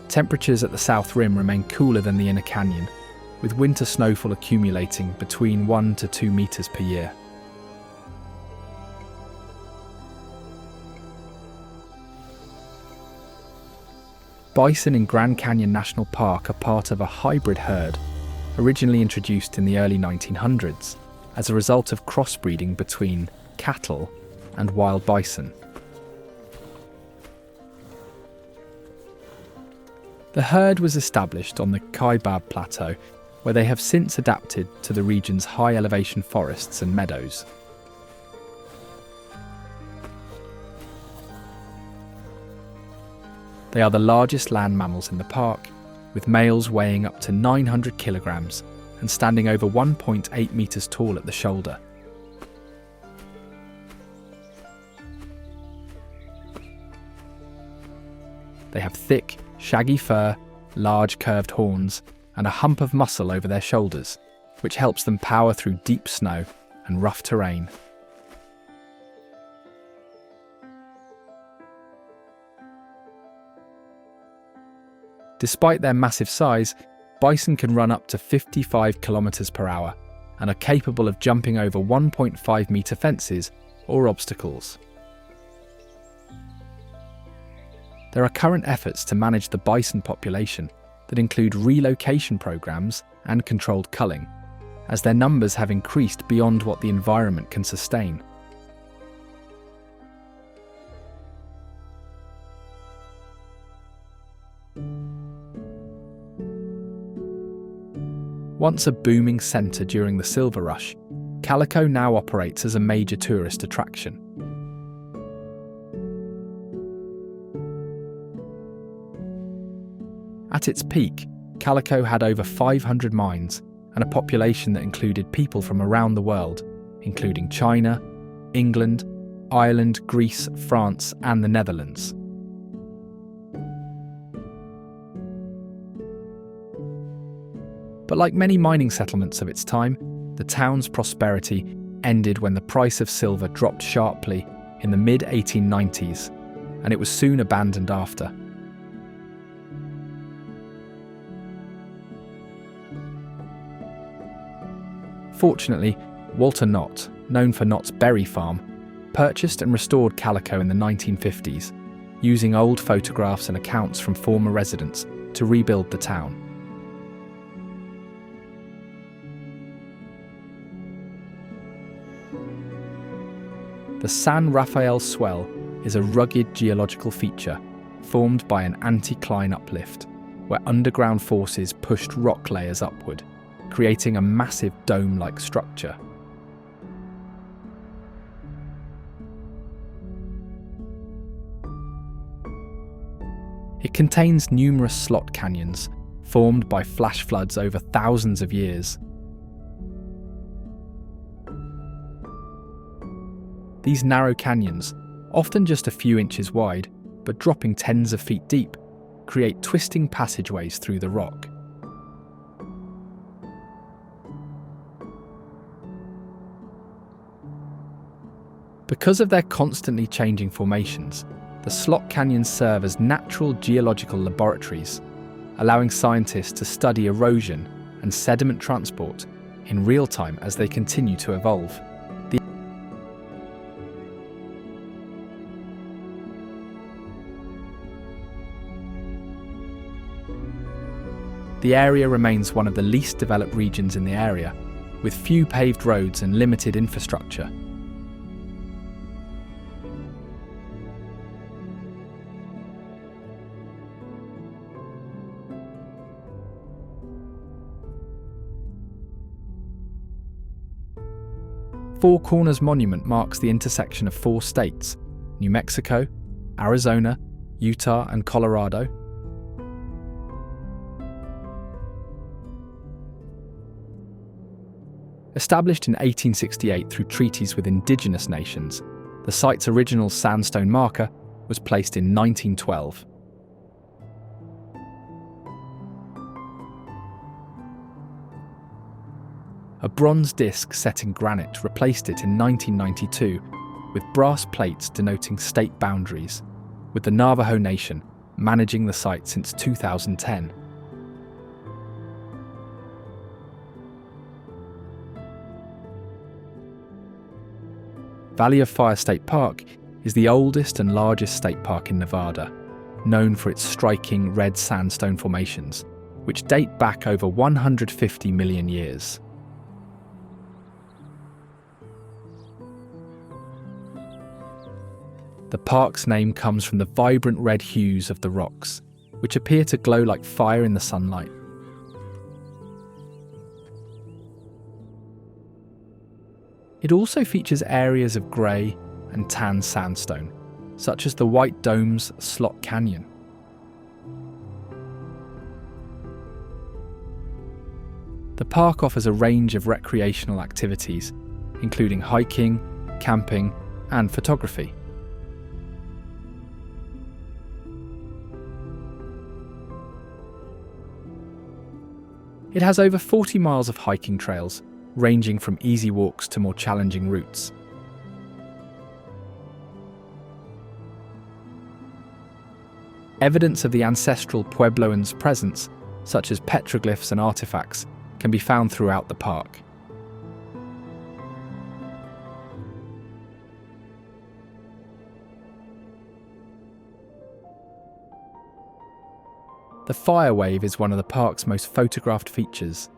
Temperatures at the South Rim remain cooler than the inner canyon, with winter snowfall accumulating between 1 to 2 metres per year. Bison in Grand Canyon National Park are part of a hybrid herd originally introduced in the early 1900s as a result of crossbreeding between cattle and wild bison. The herd was established on the Kaibab Plateau, where they have since adapted to the region's high elevation forests and meadows. They are the largest land mammals in the park, with males weighing up to 900 kilograms and standing over 1.8 meters tall at the shoulder. They have thick, shaggy fur, large curved horns, and a hump of muscle over their shoulders, which helps them power through deep snow and rough terrain. Despite their massive size, bison can run up to 55 kilometers per hour and are capable of jumping over 1.5-meter fences or obstacles. There are current efforts to manage the bison population that include relocation programs and controlled culling, as their numbers have increased beyond what the environment can sustain. Once a booming centre during the Silver Rush, Calico now operates as a major tourist attraction. At its peak, Calico had over 500 mines and a population that included people from around the world, including China, England, Ireland, Greece, France, and the Netherlands. But like many mining settlements of its time, the town's prosperity ended when the price of silver dropped sharply in the mid-1890s, and it was soon abandoned after. Fortunately, Walter Knott, known for Knott's Berry Farm, purchased and restored Calico in the 1950s, using old photographs and accounts from former residents to rebuild the town. The San Rafael Swell is a rugged geological feature formed by an anticline uplift, where underground forces pushed rock layers upward, creating a massive dome-like structure. It contains numerous slot canyons formed by flash floods over thousands of years. These narrow canyons, often just a few inches wide, but dropping tens of feet deep, create twisting passageways through the rock. Because of their constantly changing formations, the slot canyons serve as natural geological laboratories, allowing scientists to study erosion and sediment transport in real time as they continue to evolve. The area remains one of the least developed regions in the area, with few paved roads and limited infrastructure. Four Corners Monument marks the intersection of 4 states: New Mexico, Arizona, Utah, and Colorado. Established in 1868 through treaties with indigenous nations, the site's original sandstone marker was placed in 1912. A bronze disc set in granite replaced it in 1992, with brass plates denoting state boundaries, with the Navajo Nation managing the site since 2010. Valley of Fire State Park is the oldest and largest state park in Nevada, known for its striking red sandstone formations, which date back over 150 million years. The park's name comes from the vibrant red hues of the rocks, which appear to glow like fire in the sunlight. It also features areas of grey and tan sandstone, such as the White Dome's Slot Canyon. The park offers a range of recreational activities, including hiking, camping, and photography. It has over 40 miles of hiking trails, ranging from easy walks to more challenging routes. Evidence of the ancestral Puebloans' presence, such as petroglyphs and artifacts, can be found throughout the park. The fire wave is one of the park's most photographed features.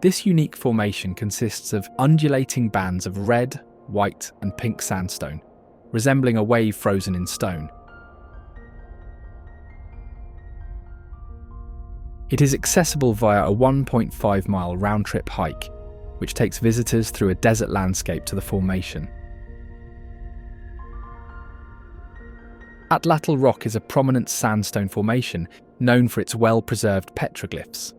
This unique formation consists of undulating bands of red, white, and pink sandstone, resembling a wave frozen in stone. It is accessible via a 1.5-mile round-trip hike, which takes visitors through a desert landscape to the formation. Atlatl Rock is a prominent sandstone formation known for its well-preserved petroglyphs.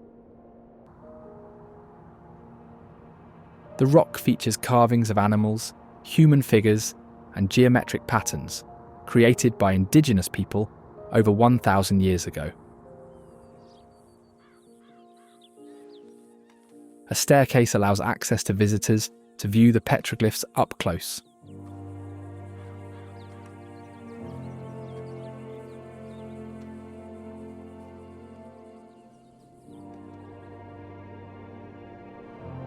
The rock features carvings of animals, human figures, and geometric patterns created by indigenous people over 1,000 years ago. A staircase allows access to visitors to view the petroglyphs up close.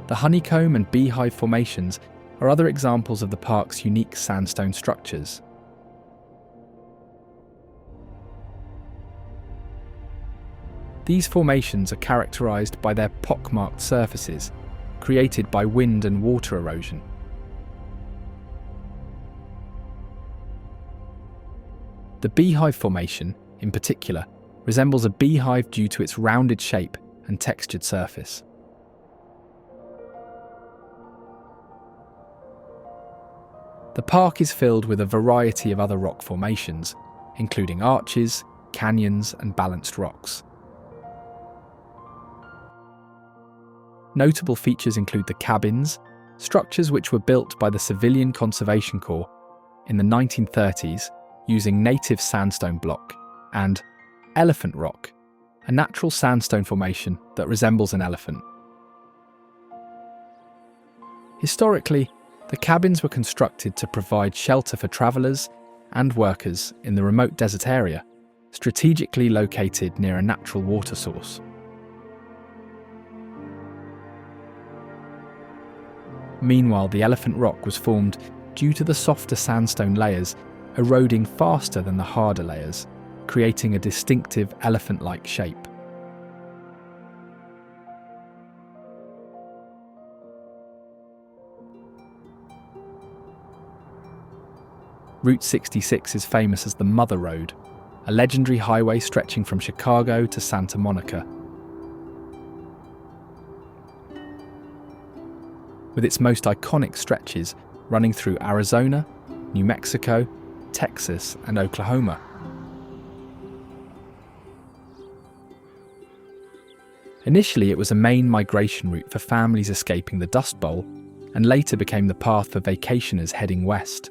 The honeycomb and beehive formations are other examples of the park's unique sandstone structures. These formations are characterized by their pockmarked surfaces, created by wind and water erosion. The beehive formation, in particular, resembles a beehive due to its rounded shape and textured surface. The park is filled with a variety of other rock formations, including arches, canyons, and balanced rocks. Notable features include the cabins, structures which were built by the Civilian Conservation Corps in the 1930s using native sandstone block, and Elephant Rock, a natural sandstone formation that resembles an elephant. Historically, the cabins were constructed to provide shelter for travellers and workers in the remote desert area, strategically located near a natural water source. Meanwhile, the Elephant Rock was formed due to the softer sandstone layers eroding faster than the harder layers, creating a distinctive elephant-like shape. Route 66 is famous as the Mother Road, a legendary highway stretching from Chicago to Santa Monica. With its most iconic stretches running through Arizona, New Mexico, Texas, and Oklahoma. Initially, it was a main migration route for families escaping the Dust Bowl, and later became the path for vacationers heading west.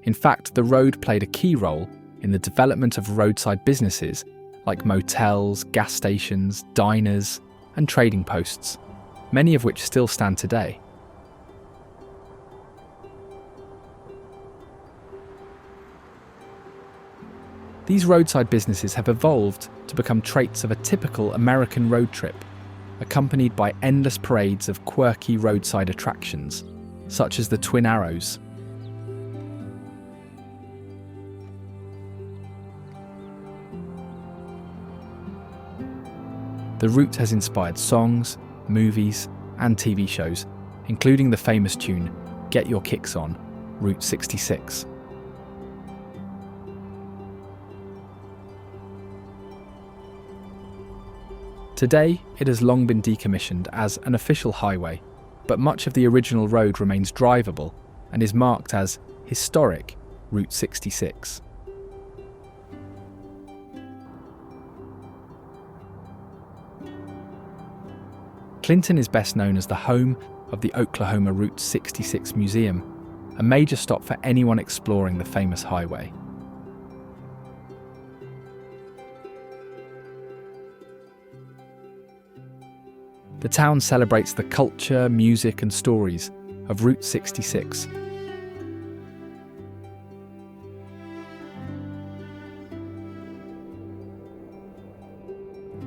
In fact, the road played a key role in the development of roadside businesses like motels, gas stations, diners, and trading posts, many of which still stand today. These roadside businesses have evolved to become traits of a typical American road trip, accompanied by endless parades of quirky roadside attractions, such as the Twin Arrows. The route has inspired songs, movies, and TV shows, including the famous tune Get Your Kicks On, Route 66. Today, it has long been decommissioned as an official highway, but much of the original road remains drivable and is marked as Historic Route 66. Clinton is best known as the home of the Oklahoma Route 66 Museum, a major stop for anyone exploring the famous highway. The town celebrates the culture, music, and stories of Route 66.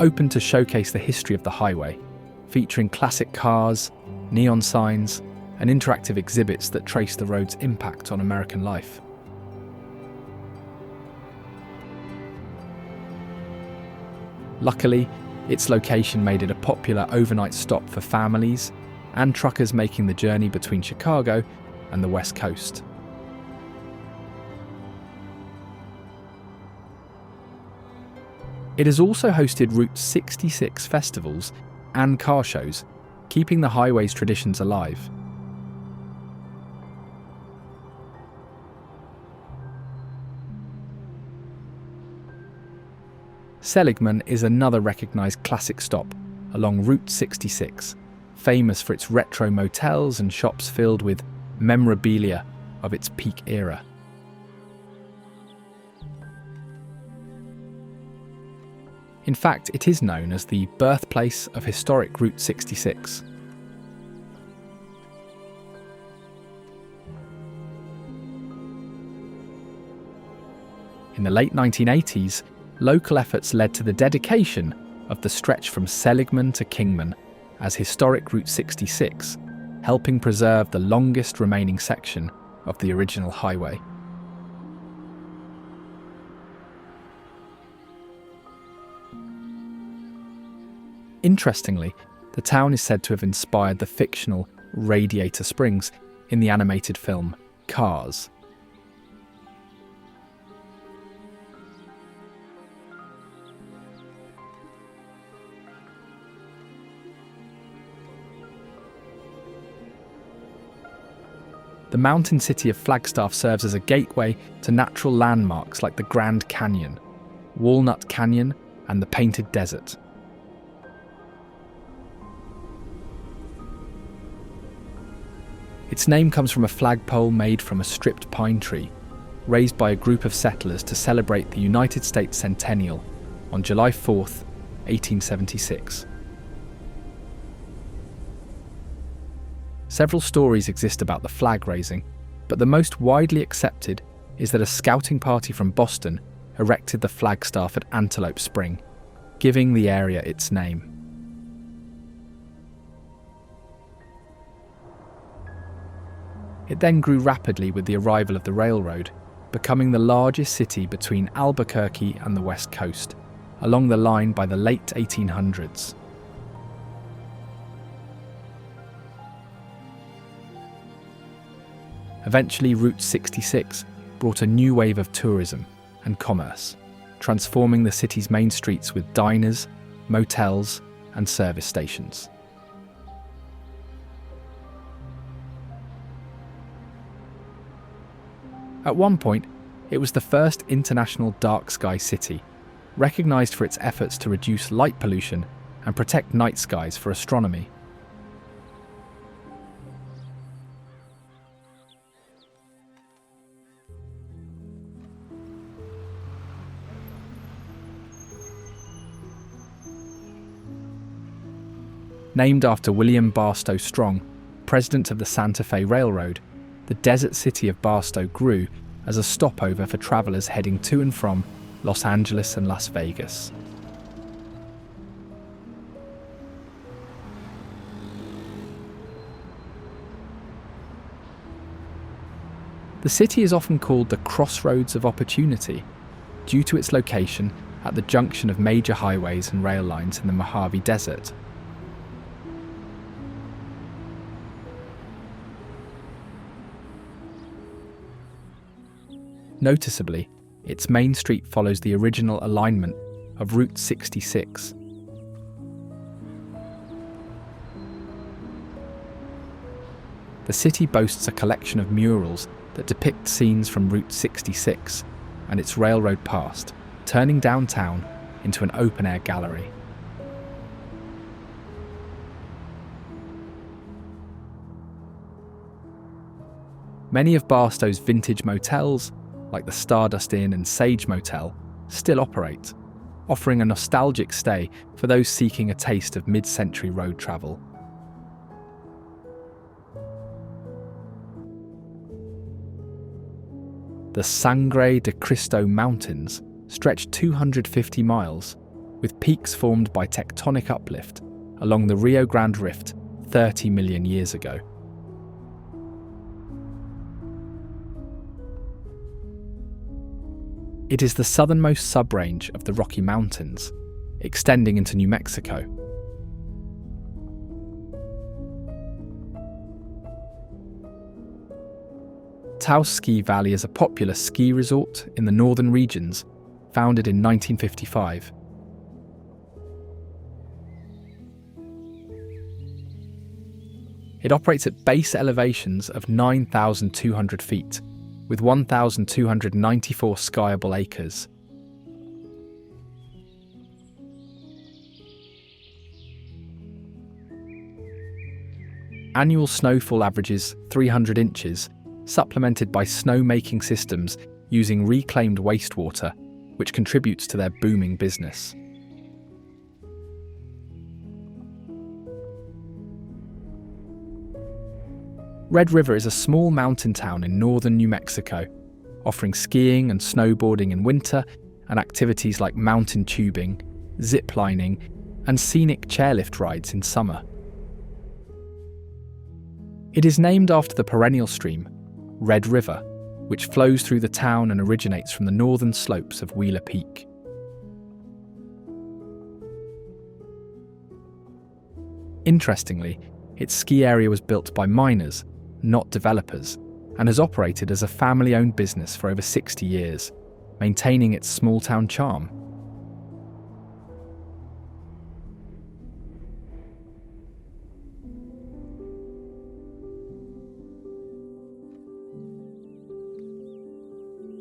Open to showcase the history of the highway, featuring classic cars, neon signs, and interactive exhibits that trace the road's impact on American life. Luckily, its location made it a popular overnight stop for families and truckers making the journey between Chicago and the West Coast. It has also hosted Route 66 festivals and car shows, keeping the highway's traditions alive. Seligman is another recognised classic stop along Route 66, famous for its retro motels and shops filled with memorabilia of its peak era. In fact, it is known as the birthplace of historic Route 66. In the late 1980s, local efforts led to the dedication of the stretch from Seligman to Kingman as historic Route 66, helping preserve the longest remaining section of the original highway. Interestingly, the town is said to have inspired the fictional Radiator Springs in the animated film Cars. The mountain city of Flagstaff serves as a gateway to natural landmarks like the Grand Canyon, Walnut Canyon, and the Painted Desert. Its name comes from a flagpole made from a stripped pine tree, raised by a group of settlers to celebrate the United States centennial on July 4th, 1876. Several stories exist about the flag raising, but the most widely accepted is that a scouting party from Boston erected the flagstaff at Antelope Spring, giving the area its name. It then grew rapidly with the arrival of the railroad, becoming the largest city between Albuquerque and the West Coast, along the line by the late 1800s. Eventually, Route 66 brought a new wave of tourism and commerce, transforming the city's main streets with diners, motels, and service stations. At one point, it was the first international dark sky city, recognised for its efforts to reduce light pollution and protect night skies for astronomy. Named after William Barstow Strong, president of the Santa Fe Railroad, the desert city of Barstow grew as a stopover for travellers heading to and from Los Angeles and Las Vegas. The city is often called the Crossroads of Opportunity due to its location at the junction of major highways and rail lines in the Mojave Desert. Noticeably, its main street follows the original alignment of Route 66. The city boasts a collection of murals that depict scenes from Route 66 and its railroad past, turning downtown into an open-air gallery. Many of Barstow's vintage motels, like the Stardust Inn and Sage Motel, still operate, offering a nostalgic stay for those seeking a taste of mid-century road travel. The Sangre de Cristo Mountains stretch 250 miles, with peaks formed by tectonic uplift along the Rio Grande Rift 30 million years ago. It is the southernmost subrange of the Rocky Mountains, extending into New Mexico. Taos Ski Valley is a popular ski resort in the northern regions, founded in 1955. It operates at base elevations of 9,200 feet, with 1,294 skiable acres. Annual snowfall averages 300 inches, supplemented by snow-making systems using reclaimed wastewater, which contributes to their booming business. Red River is a small mountain town in northern New Mexico, offering skiing and snowboarding in winter and activities like mountain tubing, zip lining, and scenic chairlift rides in summer. It is named after the perennial stream, Red River, which flows through the town and originates from the northern slopes of Wheeler Peak. Interestingly, its ski area was built by miners, not developers, and has operated as a family-owned business for over 60 years, maintaining its small-town charm.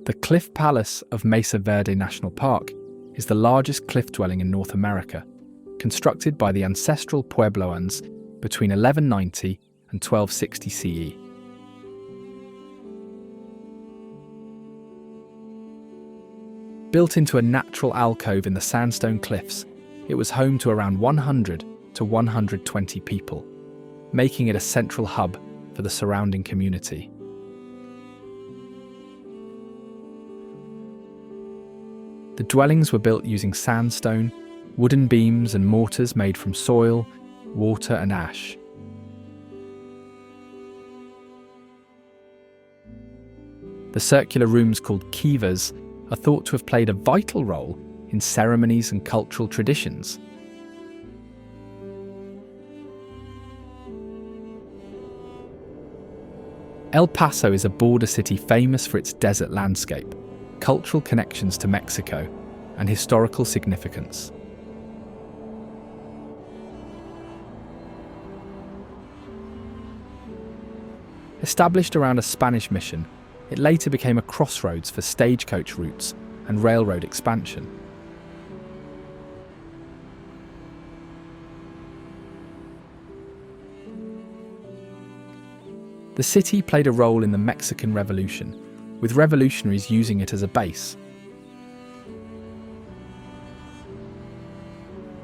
The Cliff Palace of Mesa Verde National Park is the largest cliff dwelling in North America, constructed by the ancestral Puebloans between 1190 and 1260 CE. Built into a natural alcove in the sandstone cliffs, it was home to around 100 to 120 people, making it a central hub for the surrounding community. The dwellings were built using sandstone, wooden beams and mortars made from soil, water and ash. The circular rooms called kivas are thought to have played a vital role in ceremonies and cultural traditions. El Paso is a border city famous for its desert landscape, cultural connections to Mexico, and historical significance. Established around a Spanish mission, it later became a crossroads for stagecoach routes and railroad expansion. The city played a role in the Mexican Revolution, with revolutionaries using it as a base.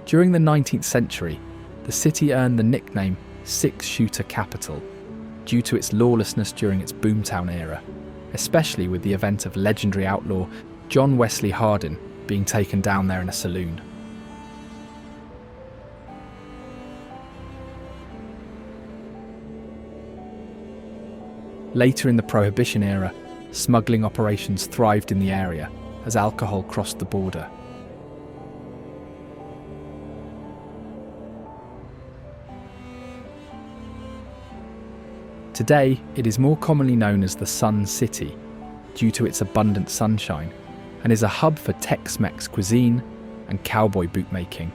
During the 19th century, the city earned the nickname Six-Shooter Capital due to its lawlessness during its boomtown era, especially with the event of legendary outlaw John Wesley Hardin being taken down there in a saloon. Later in the Prohibition era, smuggling operations thrived in the area as alcohol crossed the border. Today, it is more commonly known as the Sun City due to its abundant sunshine, and is a hub for Tex-Mex cuisine and cowboy bootmaking.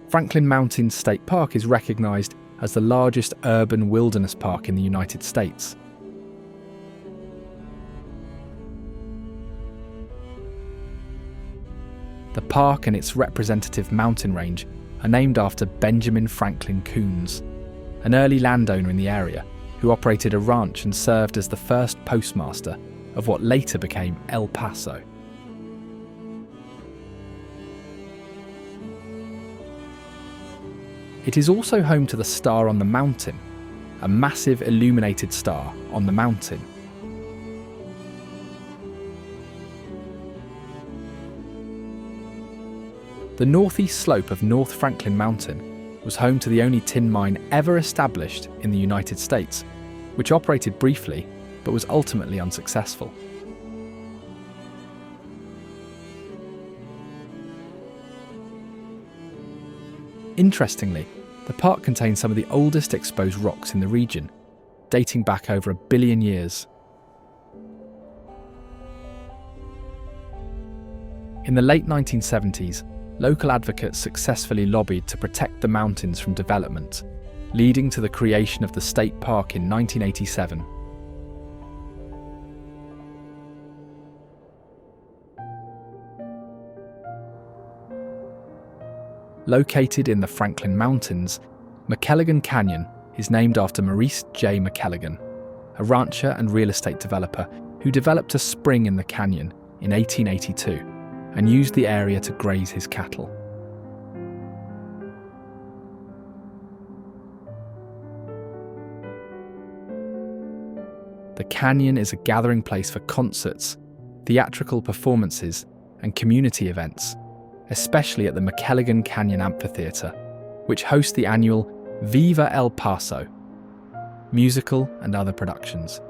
Franklin Mountain State Park is recognized as the largest urban wilderness park in the United States. The park and its representative mountain range are named after Benjamin Franklin Coons, an early landowner in the area who operated a ranch and served as the first postmaster of what later became El Paso. It is also home to the Star on the Mountain, a massive illuminated star on the mountain. The northeast slope of North Franklin Mountain was home to the only tin mine ever established in the United States, which operated briefly but was ultimately unsuccessful. Interestingly, the park contains some of the oldest exposed rocks in the region, dating back over 1 billion years. In the late 1970s, local advocates successfully lobbied to protect the mountains from development, leading to the creation of the state park in 1987. Located in the Franklin Mountains, McElligott Canyon is named after Maurice J. McElligott, a rancher and real estate developer who developed a spring in the canyon in 1882 and used the area to graze his cattle. The canyon is a gathering place for concerts, theatrical performances, and community events, especially at the McElligott Canyon Amphitheatre, which hosts the annual Viva El Paso musical and other productions.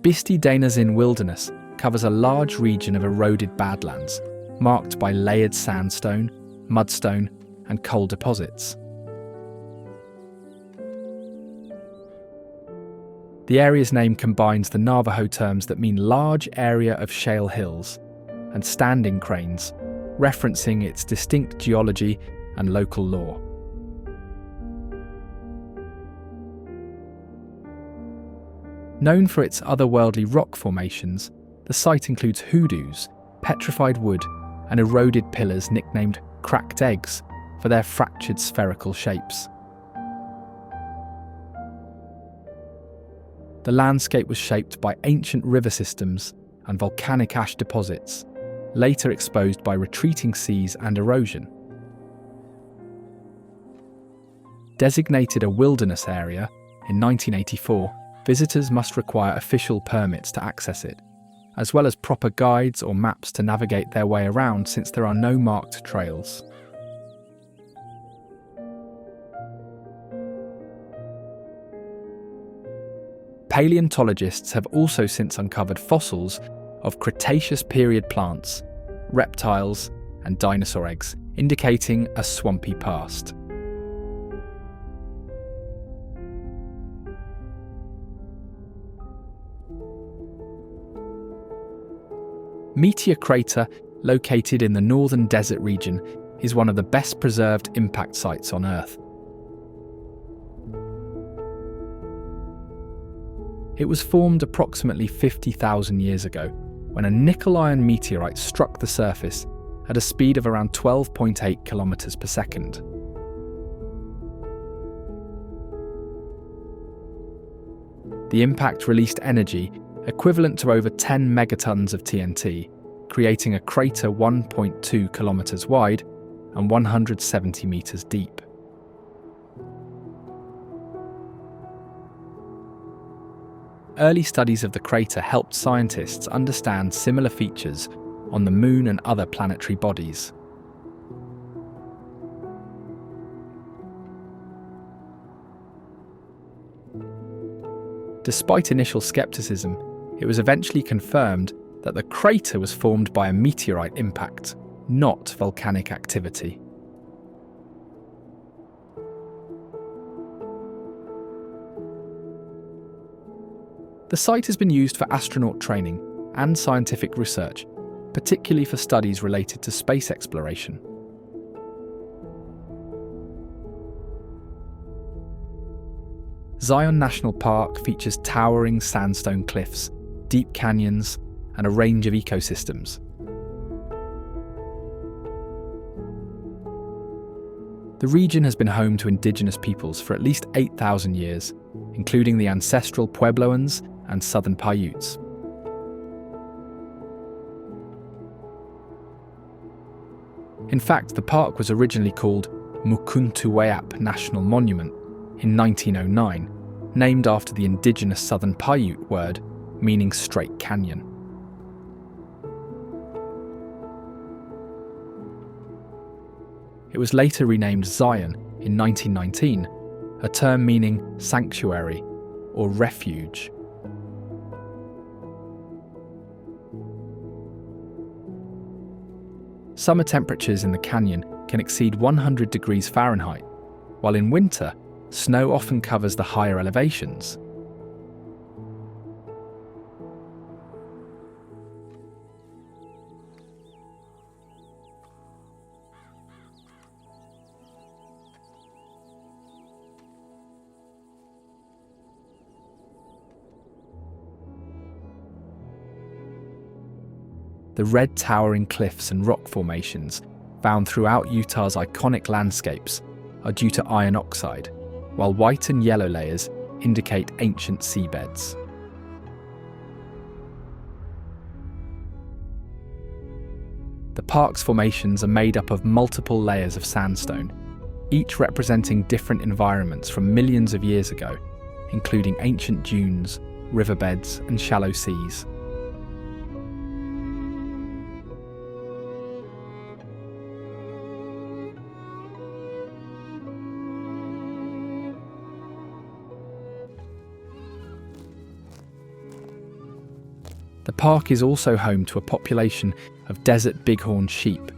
Bisti Danazin Wilderness covers a large region of eroded badlands, marked by layered sandstone, mudstone, and coal deposits. The area's name combines the Navajo terms that mean large area of shale hills and standing cranes, referencing its distinct geology and local lore. Known for its otherworldly rock formations, the site includes hoodoos, petrified wood, and eroded pillars nicknamed cracked eggs for their fractured spherical shapes. The landscape was shaped by ancient river systems and volcanic ash deposits, later exposed by retreating seas and erosion. Designated a wilderness area in 1984, visitors must require official permits to access it, as well as proper guides or maps to navigate their way around since there are no marked trails. Paleontologists have also since uncovered fossils of Cretaceous period plants, reptiles, and dinosaur eggs, indicating a swampy past. Meteor Crater, located in the northern desert region, is one of the best preserved impact sites on Earth. It was formed approximately 50,000 years ago, when a nickel-iron meteorite struck the surface at a speed of around 12.8 kilometers per second. The impact released energy equivalent to over 10 megatons of TNT, creating a crater 1.2 kilometers wide and 170 meters deep. Early studies of the crater helped scientists understand similar features on the Moon and other planetary bodies. Despite initial skepticism, it was eventually confirmed that the crater was formed by a meteorite impact, not volcanic activity. The site has been used for astronaut training and scientific research, particularly for studies related to space exploration. Zion National Park features towering sandstone cliffs, deep canyons, and a range of ecosystems. The region has been home to indigenous peoples for at least 8,000 years, including the ancestral Puebloans and Southern Paiutes. In fact, the park was originally called Mukuntuweap National Monument in 1909, named after the indigenous Southern Paiute word meaning straight canyon. It was later renamed Zion in 1919, a term meaning sanctuary or refuge. Summer temperatures in the canyon can exceed 100 degrees Fahrenheit, while in winter, snow often covers the higher elevations. The red towering cliffs and rock formations found throughout Utah's iconic landscapes are due to iron oxide, while white and yellow layers indicate ancient seabeds. The park's formations are made up of multiple layers of sandstone, each representing different environments from millions of years ago, including ancient dunes, riverbeds, and shallow seas. The park is also home to a population of desert bighorn sheep,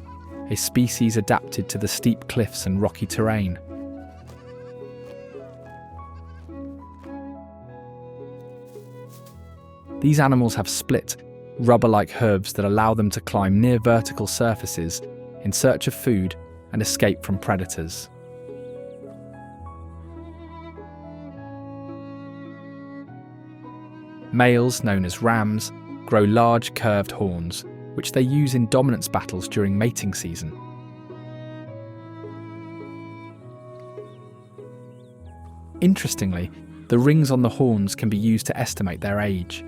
a species adapted to the steep cliffs and rocky terrain. These animals have split, rubber-like hooves that allow them to climb near vertical surfaces in search of food and escape from predators. Males, known as rams, grow large curved horns, which they use in dominance battles during mating season. Interestingly, the rings on the horns can be used to estimate their age.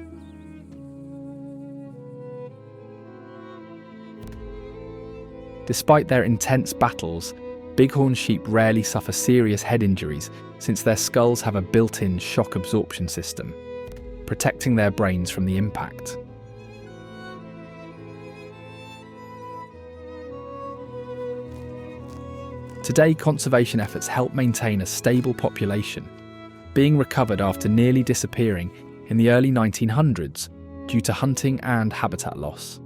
Despite their intense battles, bighorn sheep rarely suffer serious head injuries since their skulls have a built-in shock absorption system, protecting their brains from the impact. Today, conservation efforts help maintain a stable population, being recovered after nearly disappearing in the early 1900s due to hunting and habitat loss.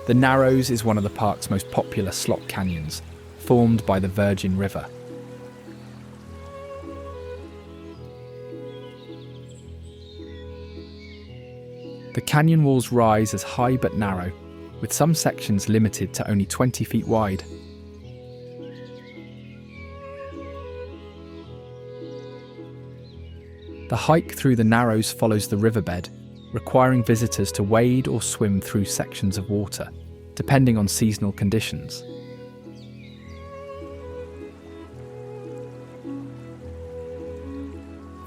The Narrows is one of the park's most popular slot canyons, formed by the Virgin River. The canyon walls rise as high but narrow, with some sections limited to only 20 feet wide. The hike through the Narrows follows the riverbed, requiring visitors to wade or swim through sections of water, depending on seasonal conditions.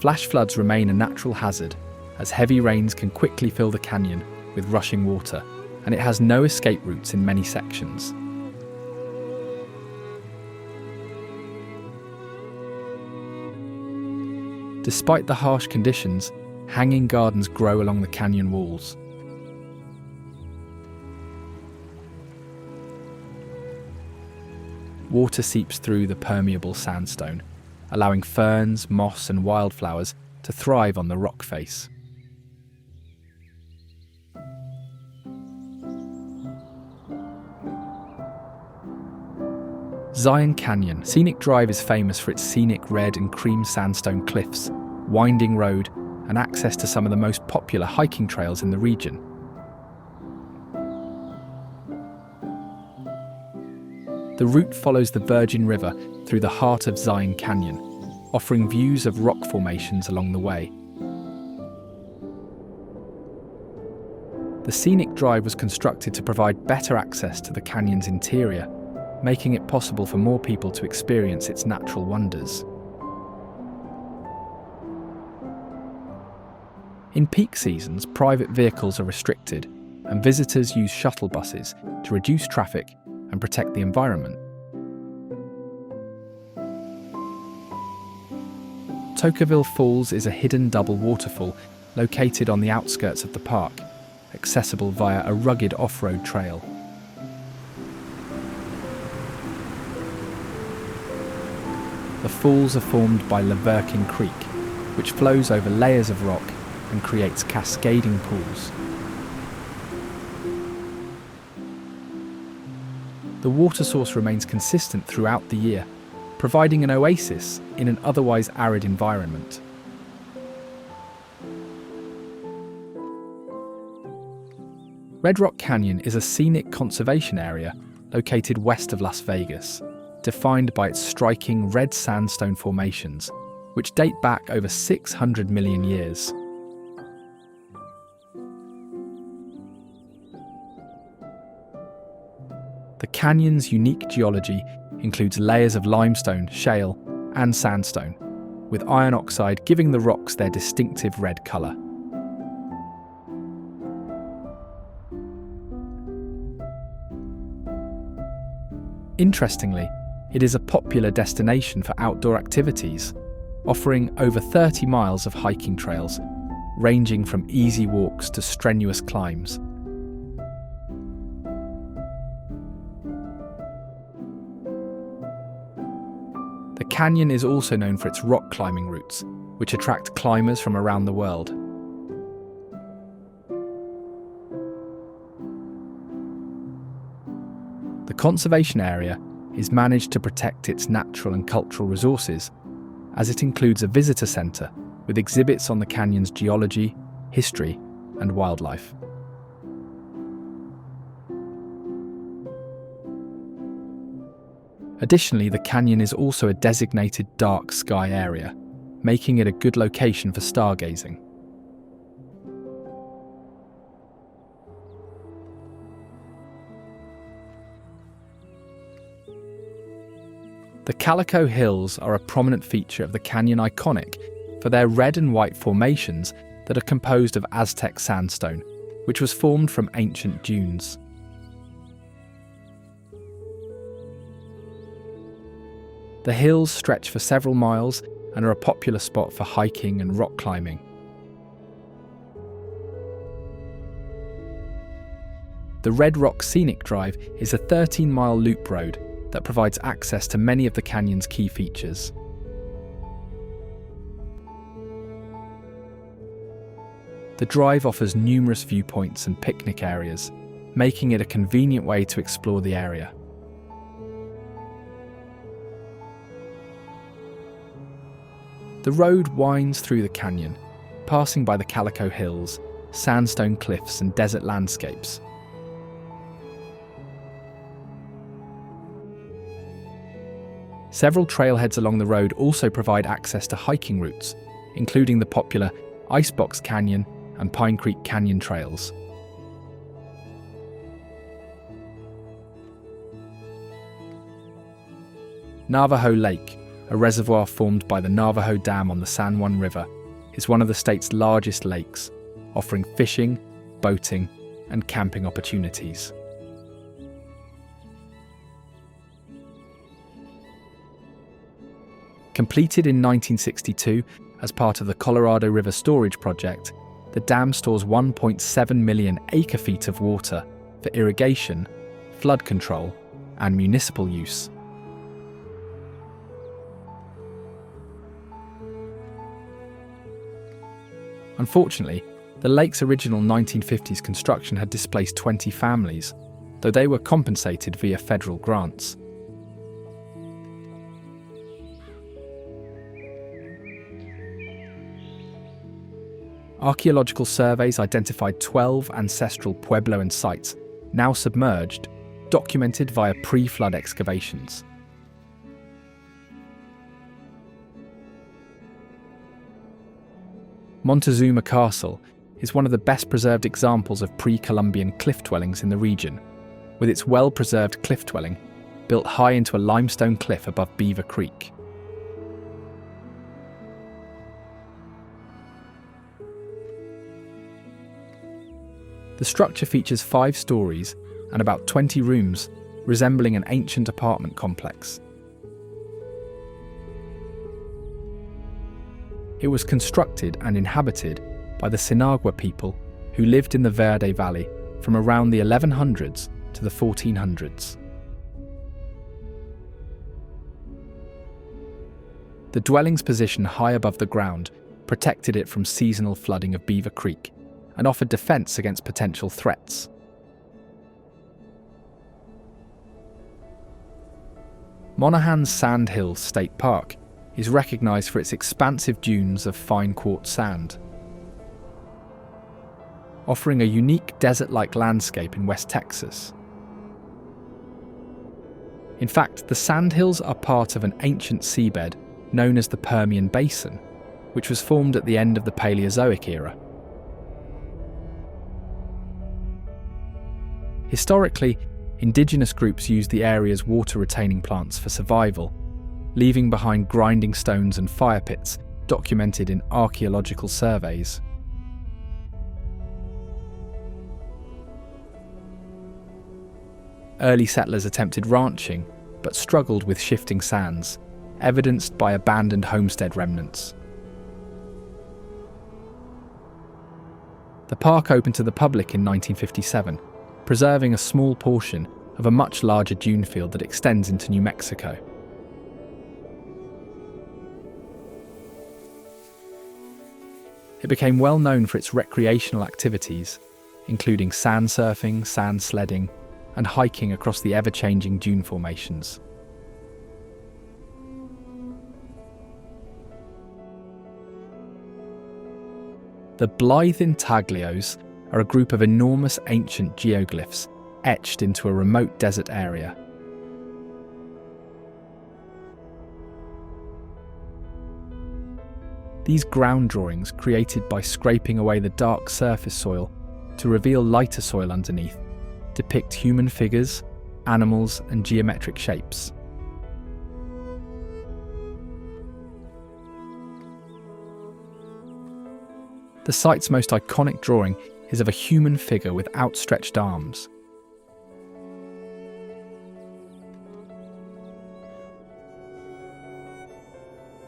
Flash floods remain a natural hazard, as heavy rains can quickly fill the canyon with rushing water, and it has no escape routes in many sections. Despite the harsh conditions, hanging gardens grow along the canyon walls. Water seeps through the permeable sandstone, allowing ferns, moss, and wildflowers to thrive on the rock face. Zion Canyon Scenic Drive is famous for its scenic red and cream sandstone cliffs, winding road, and access to some of the most popular hiking trails in the region. The route follows the Virgin River through the heart of Zion Canyon, offering views of rock formations along the way. The scenic drive was constructed to provide better access to the canyon's interior, making it possible for more people to experience its natural wonders. In peak seasons, private vehicles are restricted, and visitors use shuttle buses to reduce traffic and protect the environment. Tocqueville Falls is a hidden double waterfall located on the outskirts of the park, accessible via a rugged off-road trail. The falls are formed by Laverkin Creek, which flows over layers of rock and creates cascading pools. The water source remains consistent throughout the year, providing an oasis in an otherwise arid environment. Red Rock Canyon is a scenic conservation area located west of Las Vegas, defined by its striking red sandstone formations, which date back over 600 million years. The canyon's unique geology includes layers of limestone, shale, and sandstone, with iron oxide giving the rocks their distinctive red colour. Interestingly, it is a popular destination for outdoor activities, offering over 30 miles of hiking trails, ranging from easy walks to strenuous climbs. The canyon is also known for its rock climbing routes, which attract climbers from around the world. The conservation area is managed to protect its natural and cultural resources, as it includes a visitor centre with exhibits on the canyon's geology, history, and wildlife. Additionally, the canyon is also a designated dark sky area, making it a good location for stargazing. The Calico Hills are a prominent feature of the canyon, iconic for their red and white formations that are composed of Aztec sandstone, which was formed from ancient dunes. The hills stretch for several miles and are a popular spot for hiking and rock climbing. The Red Rock Scenic Drive is a 13-mile loop road that provides access to many of the canyon's key features. The drive offers numerous viewpoints and picnic areas, making it a convenient way to explore the area. The road winds through the canyon, passing by the Calico Hills, sandstone cliffs, and desert landscapes. Several trailheads along the road also provide access to hiking routes, including the popular Icebox Canyon and Pine Creek Canyon trails. Navajo Lake, a reservoir formed by the Navajo Dam on the San Juan River, is one of the state's largest lakes, offering fishing, boating, and camping opportunities. Completed in 1962 as part of the Colorado River Storage Project, the dam stores 1.7 million acre-feet of water for irrigation, flood control, and municipal use. Unfortunately, the lake's original 1950s construction had displaced 20 families, though they were compensated via federal grants. Archaeological surveys identified 12 ancestral Puebloan sites, now submerged, documented via pre-flood excavations. Montezuma Castle is one of the best preserved examples of pre-Columbian cliff dwellings in the region, with its well-preserved cliff dwelling built high into a limestone cliff above Beaver Creek. The structure features 5 stories and about 20 rooms, resembling an ancient apartment complex. It was constructed and inhabited by the Sinagua people who lived in the Verde Valley from around the 1100s to the 1400s. The dwelling's position high above the ground protected it from seasonal flooding of Beaver Creek and offered defence against potential threats. Monaghan's Sand Hills State Park is recognised for its expansive dunes of fine quartz sand, offering a unique desert-like landscape in West Texas. In fact, the Sandhills are part of an ancient seabed known as the Permian Basin, which was formed at the end of the Paleozoic era. Historically, indigenous groups used the area's water-retaining plants for survival, leaving behind grinding stones and fire pits documented in archaeological surveys. Early settlers attempted ranching, but struggled with shifting sands, evidenced by abandoned homestead remnants. The park opened to the public in 1957, preserving a small portion of a much larger dune field that extends into New Mexico. It became well known for its recreational activities, including sand surfing, sand sledding, and hiking across the ever-changing dune formations. The Blythe intaglios are a group of enormous ancient geoglyphs etched into a remote desert area. These ground drawings, created by scraping away the dark surface soil to reveal lighter soil underneath, depict human figures, animals, and geometric shapes. The site's most iconic drawing is of a human figure with outstretched arms.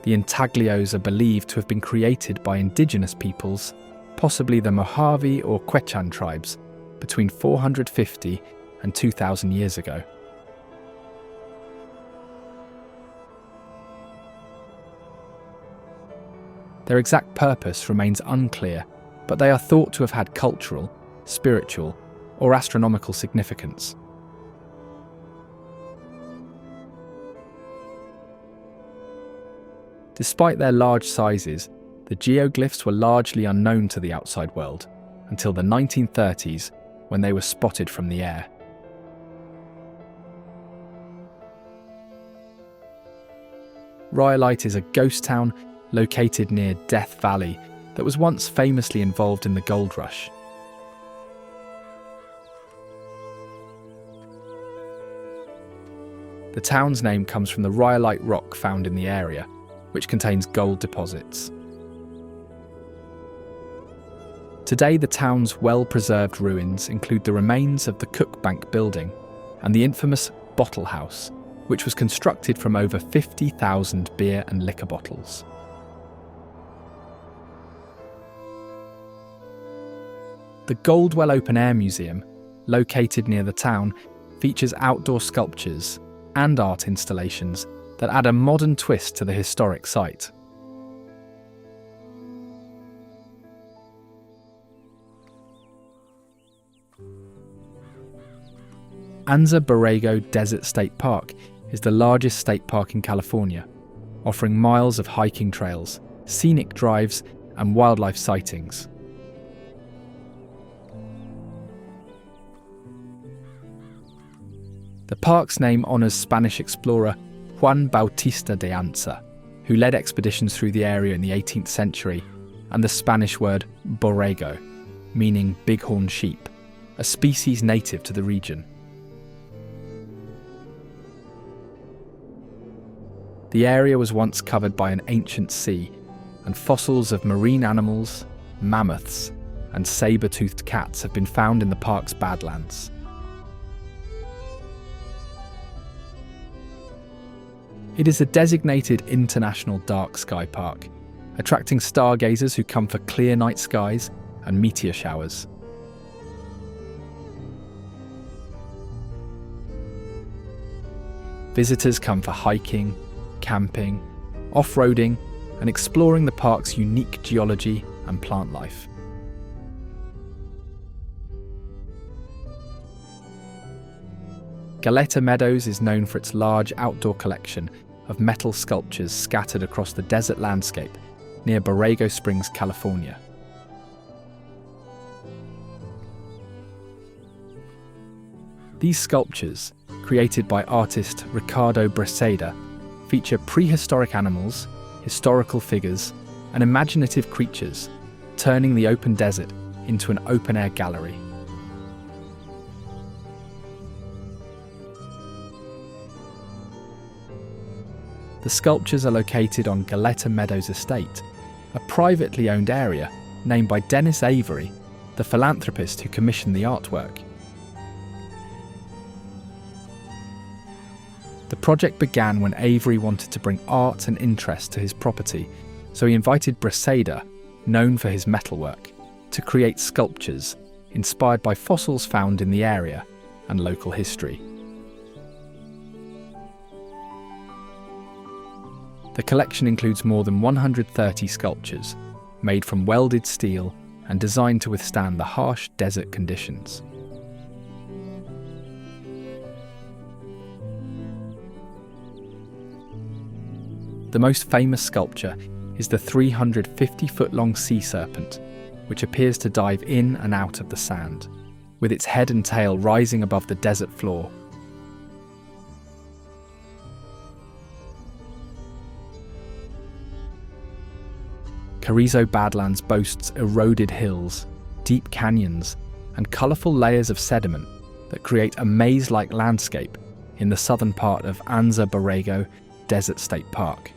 The intaglios are believed to have been created by indigenous peoples, possibly the Mojave or Quechan tribes, between 450 and 2,000 years ago. Their exact purpose remains unclear, but they are thought to have had cultural, spiritual, or astronomical significance. Despite their large sizes, the geoglyphs were largely unknown to the outside world until the 1930s, when they were spotted from the air. Rhyolite is a ghost town located near Death Valley that was once famously involved in the gold rush. The town's name comes from the rhyolite rock found in the area, which contains gold deposits. Today, the town's well-preserved ruins include the remains of the Cook Bank building and the infamous Bottle House, which was constructed from over 50,000 beer and liquor bottles. The Goldwell Open Air Museum, located near the town, features outdoor sculptures and art installations that add a modern twist to the historic site. Anza Borrego Desert State Park is the largest state park in California, offering miles of hiking trails, scenic drives, and wildlife sightings. The park's name honours Spanish explorer Juan Bautista de Anza, who led expeditions through the area in the 18th century, and the Spanish word borrego, meaning bighorn sheep, a species native to the region. The area was once covered by an ancient sea, and fossils of marine animals, mammoths, and saber-toothed cats have been found in the park's badlands. It is a designated international dark sky park, attracting stargazers who come for clear night skies and meteor showers. Visitors come for hiking, camping, off-roading, and exploring the park's unique geology and plant life. Galeta Meadows is known for its large outdoor collection of metal sculptures scattered across the desert landscape near Borrego Springs, California. These sculptures, created by artist Ricardo Breceda, feature prehistoric animals, historical figures, and imaginative creatures, turning the open desert into an open-air gallery. The sculptures are located on Galeta Meadows Estate, a privately owned area named by Dennis Avery, the philanthropist who commissioned the artwork. The project began when Avery wanted to bring art and interest to his property, so he invited Breceda, known for his metalwork, to create sculptures inspired by fossils found in the area and local history. The collection includes more than 130 sculptures, made from welded steel and designed to withstand the harsh desert conditions. The most famous sculpture is the 350-foot-long sea serpent, which appears to dive in and out of the sand, with its head and tail rising above the desert floor. Carrizo Badlands boasts eroded hills, deep canyons, and colourful layers of sediment that create a maze-like landscape in the southern part of Anza Borrego Desert State Park.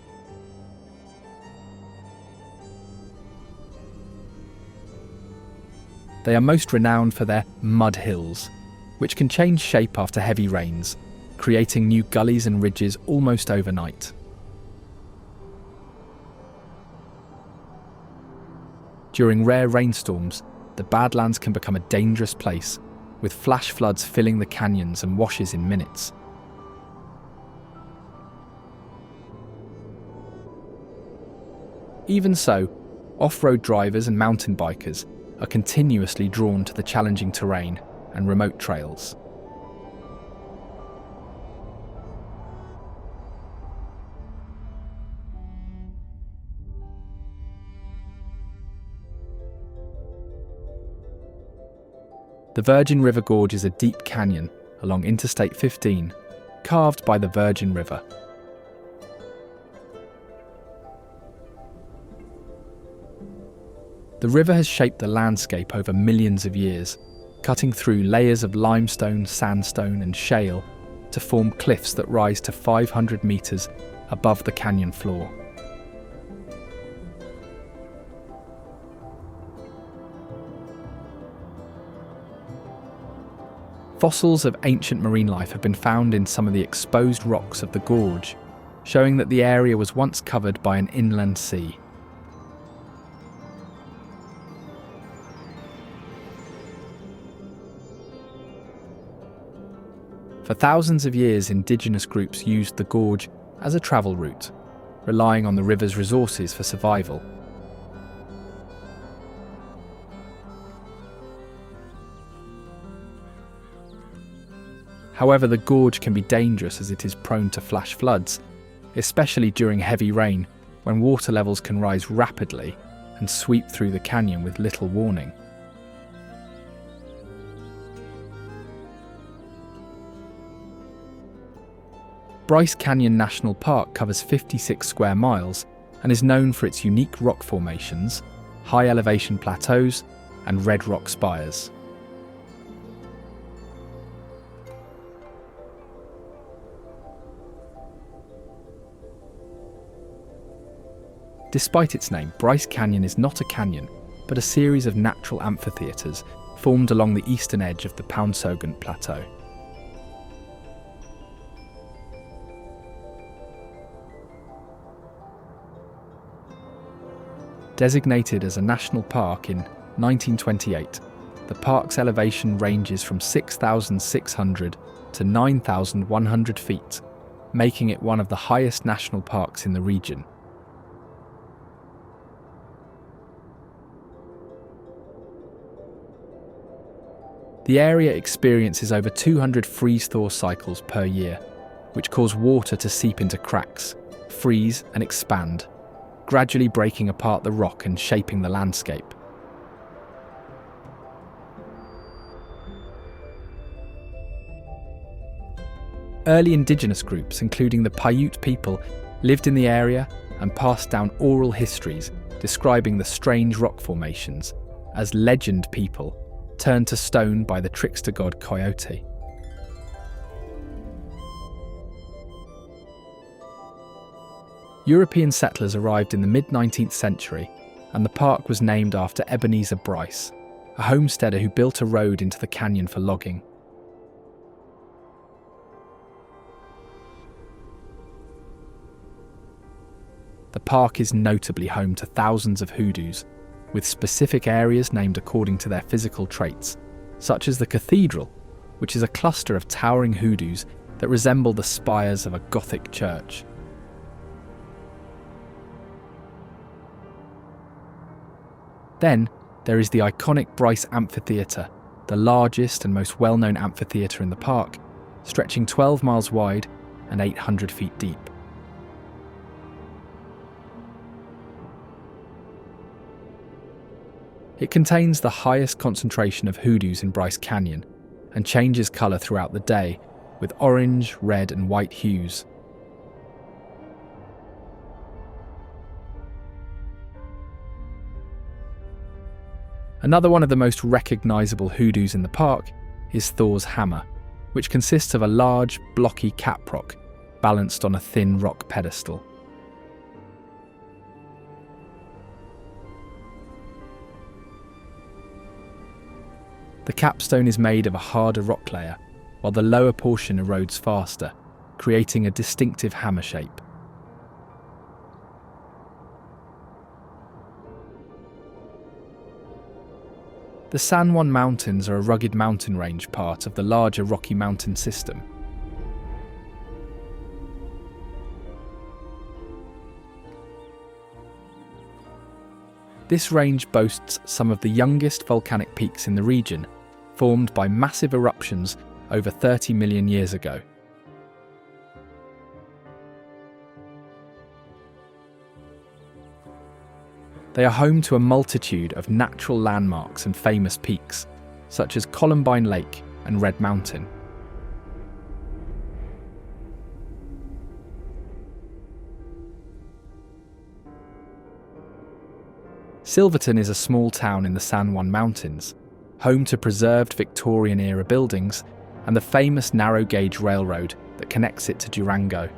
They are most renowned for their mud hills, which can change shape after heavy rains, creating new gullies and ridges almost overnight. During rare rainstorms, the Badlands can become a dangerous place, with flash floods filling the canyons and washes in minutes. Even so, off-road drivers and mountain bikers are continuously drawn to the challenging terrain and remote trails. The Virgin River Gorge is a deep canyon along Interstate 15, carved by the Virgin River. The river has shaped the landscape over millions of years, cutting through layers of limestone, sandstone, and shale to form cliffs that rise to 500 metres above the canyon floor. Fossils of ancient marine life have been found in some of the exposed rocks of the gorge, showing that the area was once covered by an inland sea. For thousands of years, indigenous groups used the gorge as a travel route, relying on the river's resources for survival. However, the gorge can be dangerous as it is prone to flash floods, especially during heavy rain when water levels can rise rapidly and sweep through the canyon with little warning. Bryce Canyon National Park covers 56 square miles and is known for its unique rock formations, high elevation plateaus, and red rock spires. Despite its name, Bryce Canyon is not a canyon, but a series of natural amphitheatres formed along the eastern edge of the Paunsaugunt Plateau. Designated as a national park in 1928, the park's elevation ranges from 6,600 to 9,100 feet, making it one of the highest national parks in the region. The area experiences over 200 freeze-thaw cycles per year, which cause water to seep into cracks, freeze and expand, gradually breaking apart the rock and shaping the landscape. Early indigenous groups, including the Paiute people, lived in the area and passed down oral histories describing the strange rock formations as legend people turned to stone by the trickster god Coyote. European settlers arrived in the mid-19th century, and the park was named after Ebenezer Bryce, a homesteader who built a road into the canyon for logging. The park is notably home to thousands of hoodoos, with specific areas named according to their physical traits, such as the Cathedral, which is a cluster of towering hoodoos that resemble the spires of a Gothic church. Then, there is the iconic Bryce Amphitheatre, the largest and most well-known amphitheatre in the park, stretching 12 miles wide and 800 feet deep. It contains the highest concentration of hoodoos in Bryce Canyon and changes colour throughout the day with orange, red and white hues. Another one of the most recognisable hoodoos in the park is Thor's Hammer, which consists of a large, blocky caprock balanced on a thin rock pedestal. The capstone is made of a harder rock layer, while the lower portion erodes faster, creating a distinctive hammer shape. The San Juan Mountains are a rugged mountain range part of the larger Rocky Mountain system. This range boasts some of the youngest volcanic peaks in the region, formed by massive eruptions over 30 million years ago. They are home to a multitude of natural landmarks and famous peaks, such as Columbine Lake and Red Mountain. Silverton is a small town in the San Juan Mountains, home to preserved Victorian-era buildings and the famous narrow-gauge railroad that connects it to Durango.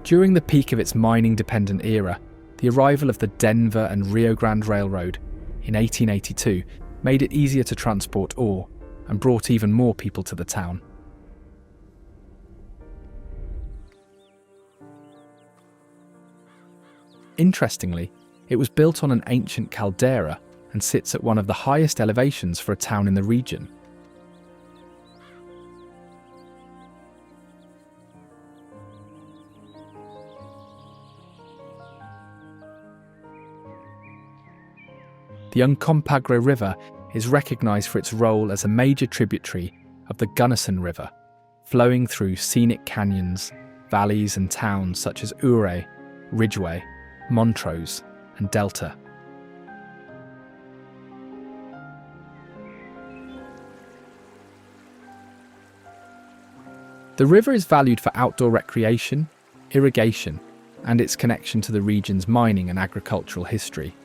During the peak of its mining-dependent era, the arrival of the Denver and Rio Grande Railroad in 1882 made it easier to transport ore and brought even more people to the town. Interestingly, it was built on an ancient caldera and sits at one of the highest elevations for a town in the region. The Uncompahgre River is recognised for its role as a major tributary of the Gunnison River, flowing through scenic canyons, valleys and towns such as Ouray, Ridgway, Montrose and Delta. The river is valued for outdoor recreation, irrigation, and its connection to the region's mining and agricultural history.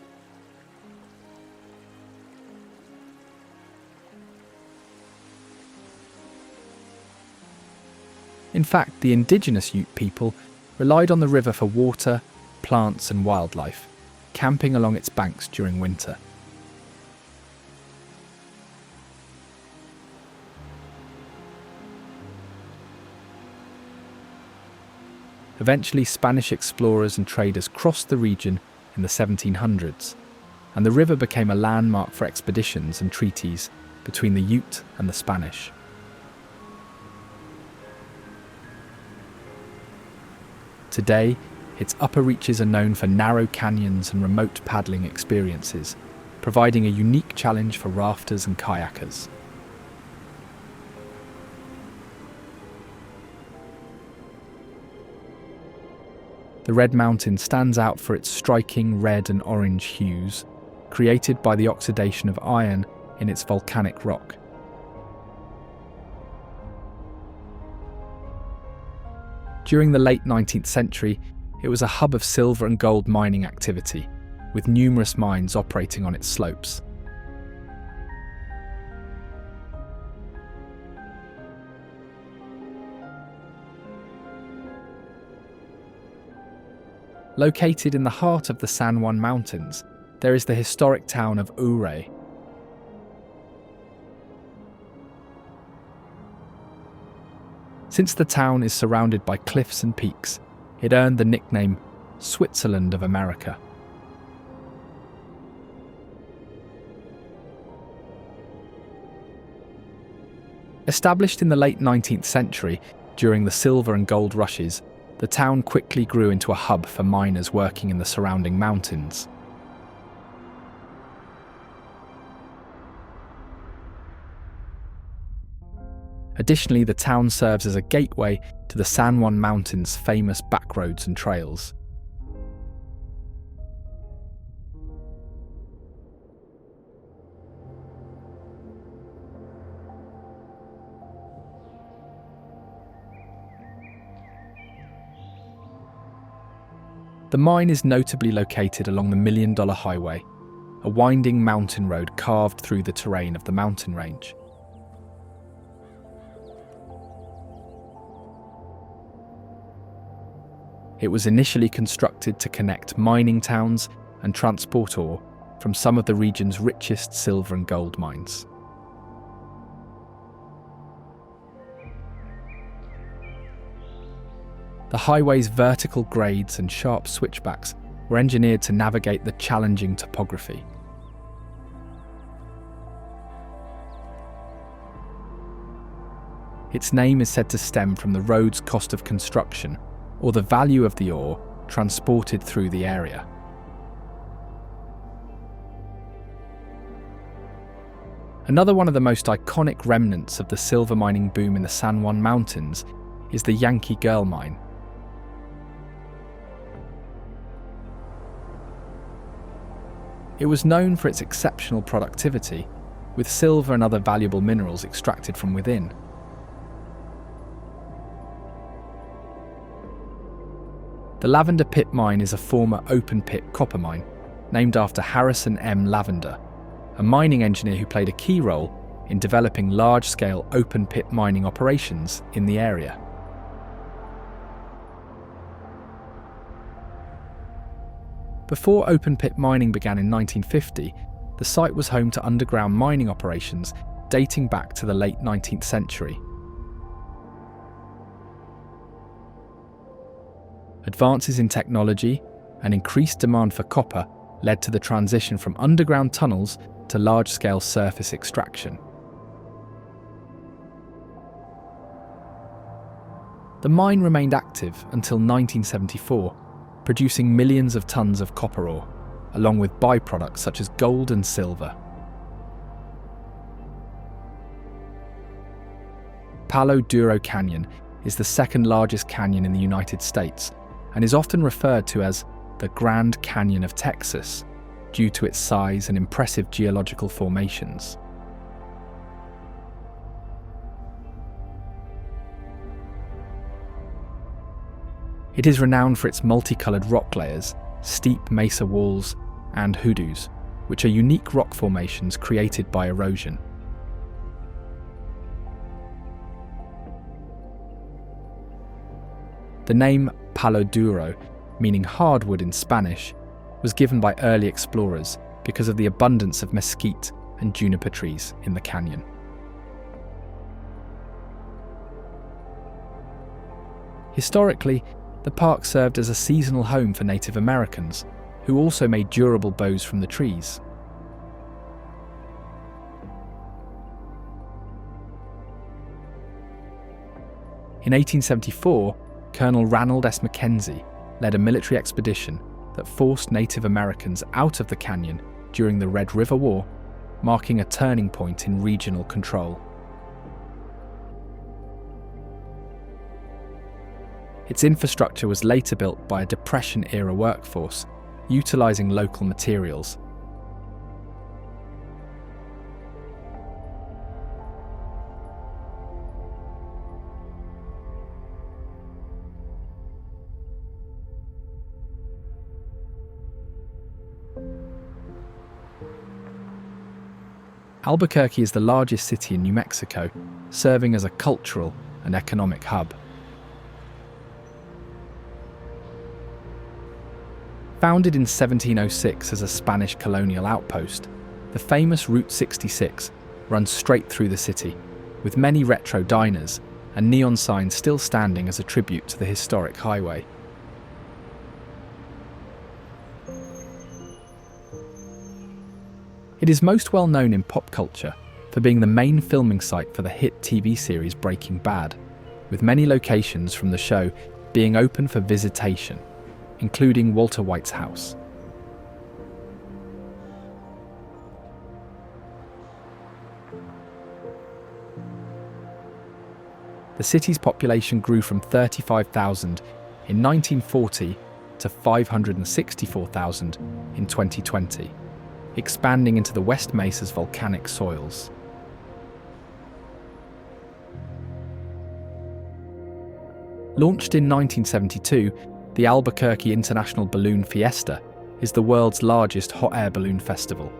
In fact, the indigenous Ute people relied on the river for water, plants and wildlife, camping along its banks during winter. Eventually, Spanish explorers and traders crossed the region in the 1700s, and the river became a landmark for expeditions and treaties between the Ute and the Spanish. Today, its upper reaches are known for narrow canyons and remote paddling experiences, providing a unique challenge for rafters and kayakers. The Red Mountain stands out for its striking red and orange hues, created by the oxidation of iron in its volcanic rock. During the late 19th century, it was a hub of silver and gold mining activity, with numerous mines operating on its slopes. Located in the heart of the San Juan Mountains, there is the historic town of Ouray. Since the town is surrounded by cliffs and peaks, it earned the nickname Switzerland of America. Established in the late 19th century during the silver and gold rushes, the town quickly grew into a hub for miners working in the surrounding mountains. Additionally, the town serves as a gateway to the San Juan Mountains' famous backroads and trails. The mine is notably located along the $1 Million Highway, a winding mountain road carved through the terrain of the mountain range. It was initially constructed to connect mining towns and transport ore from some of the region's richest silver and gold mines. The highway's vertical grades and sharp switchbacks were engineered to navigate the challenging topography. Its name is said to stem from the road's cost of construction, or the value of the ore transported through the area. Another one of the most iconic remnants of the silver mining boom in the San Juan Mountains is the Yankee Girl mine. It was known for its exceptional productivity, with silver and other valuable minerals extracted from within. The Lavender Pit mine is a former open-pit copper mine, named after Harrison M. Lavender, a mining engineer who played a key role in developing large-scale open-pit mining operations in the area. Before open-pit mining began in 1950, the site was home to underground mining operations dating back to the late 19th century. Advances in technology and increased demand for copper led to the transition from underground tunnels to large-scale surface extraction. The mine remained active until 1974, producing millions of tons of copper ore, along with byproducts such as gold and silver. Palo Duro Canyon is the second largest canyon in the United States and is often referred to as the Grand Canyon of Texas due to its size and impressive geological formations. It is renowned for its multicolored rock layers, steep mesa walls, and hoodoos, which are unique rock formations created by erosion. The name Palo Duro, meaning hardwood in Spanish, was given by early explorers because of the abundance of mesquite and juniper trees in the canyon. Historically, the park served as a seasonal home for Native Americans, who also made durable bows from the trees. In 1874, Colonel Ranald S. Mackenzie led a military expedition that forced Native Americans out of the canyon during the Red River War, marking a turning point in regional control. Its infrastructure was later built by a Depression-era workforce, utilizing local materials. Albuquerque is the largest city in New Mexico, serving as a cultural and economic hub. Founded in 1706 as a Spanish colonial outpost, the famous Route 66 runs straight through the city, with many retro diners and neon signs still standing as a tribute to the historic highway. It is most well known in pop culture for being the main filming site for the hit TV series Breaking Bad, with many locations from the show being open for visitation, including Walter White's house. The city's population grew from 35,000 in 1940 to 564,000 in 2020. Expanding into the West Mesa's volcanic soils. Launched in 1972, the Albuquerque International Balloon Fiesta is the world's largest hot air balloon festival.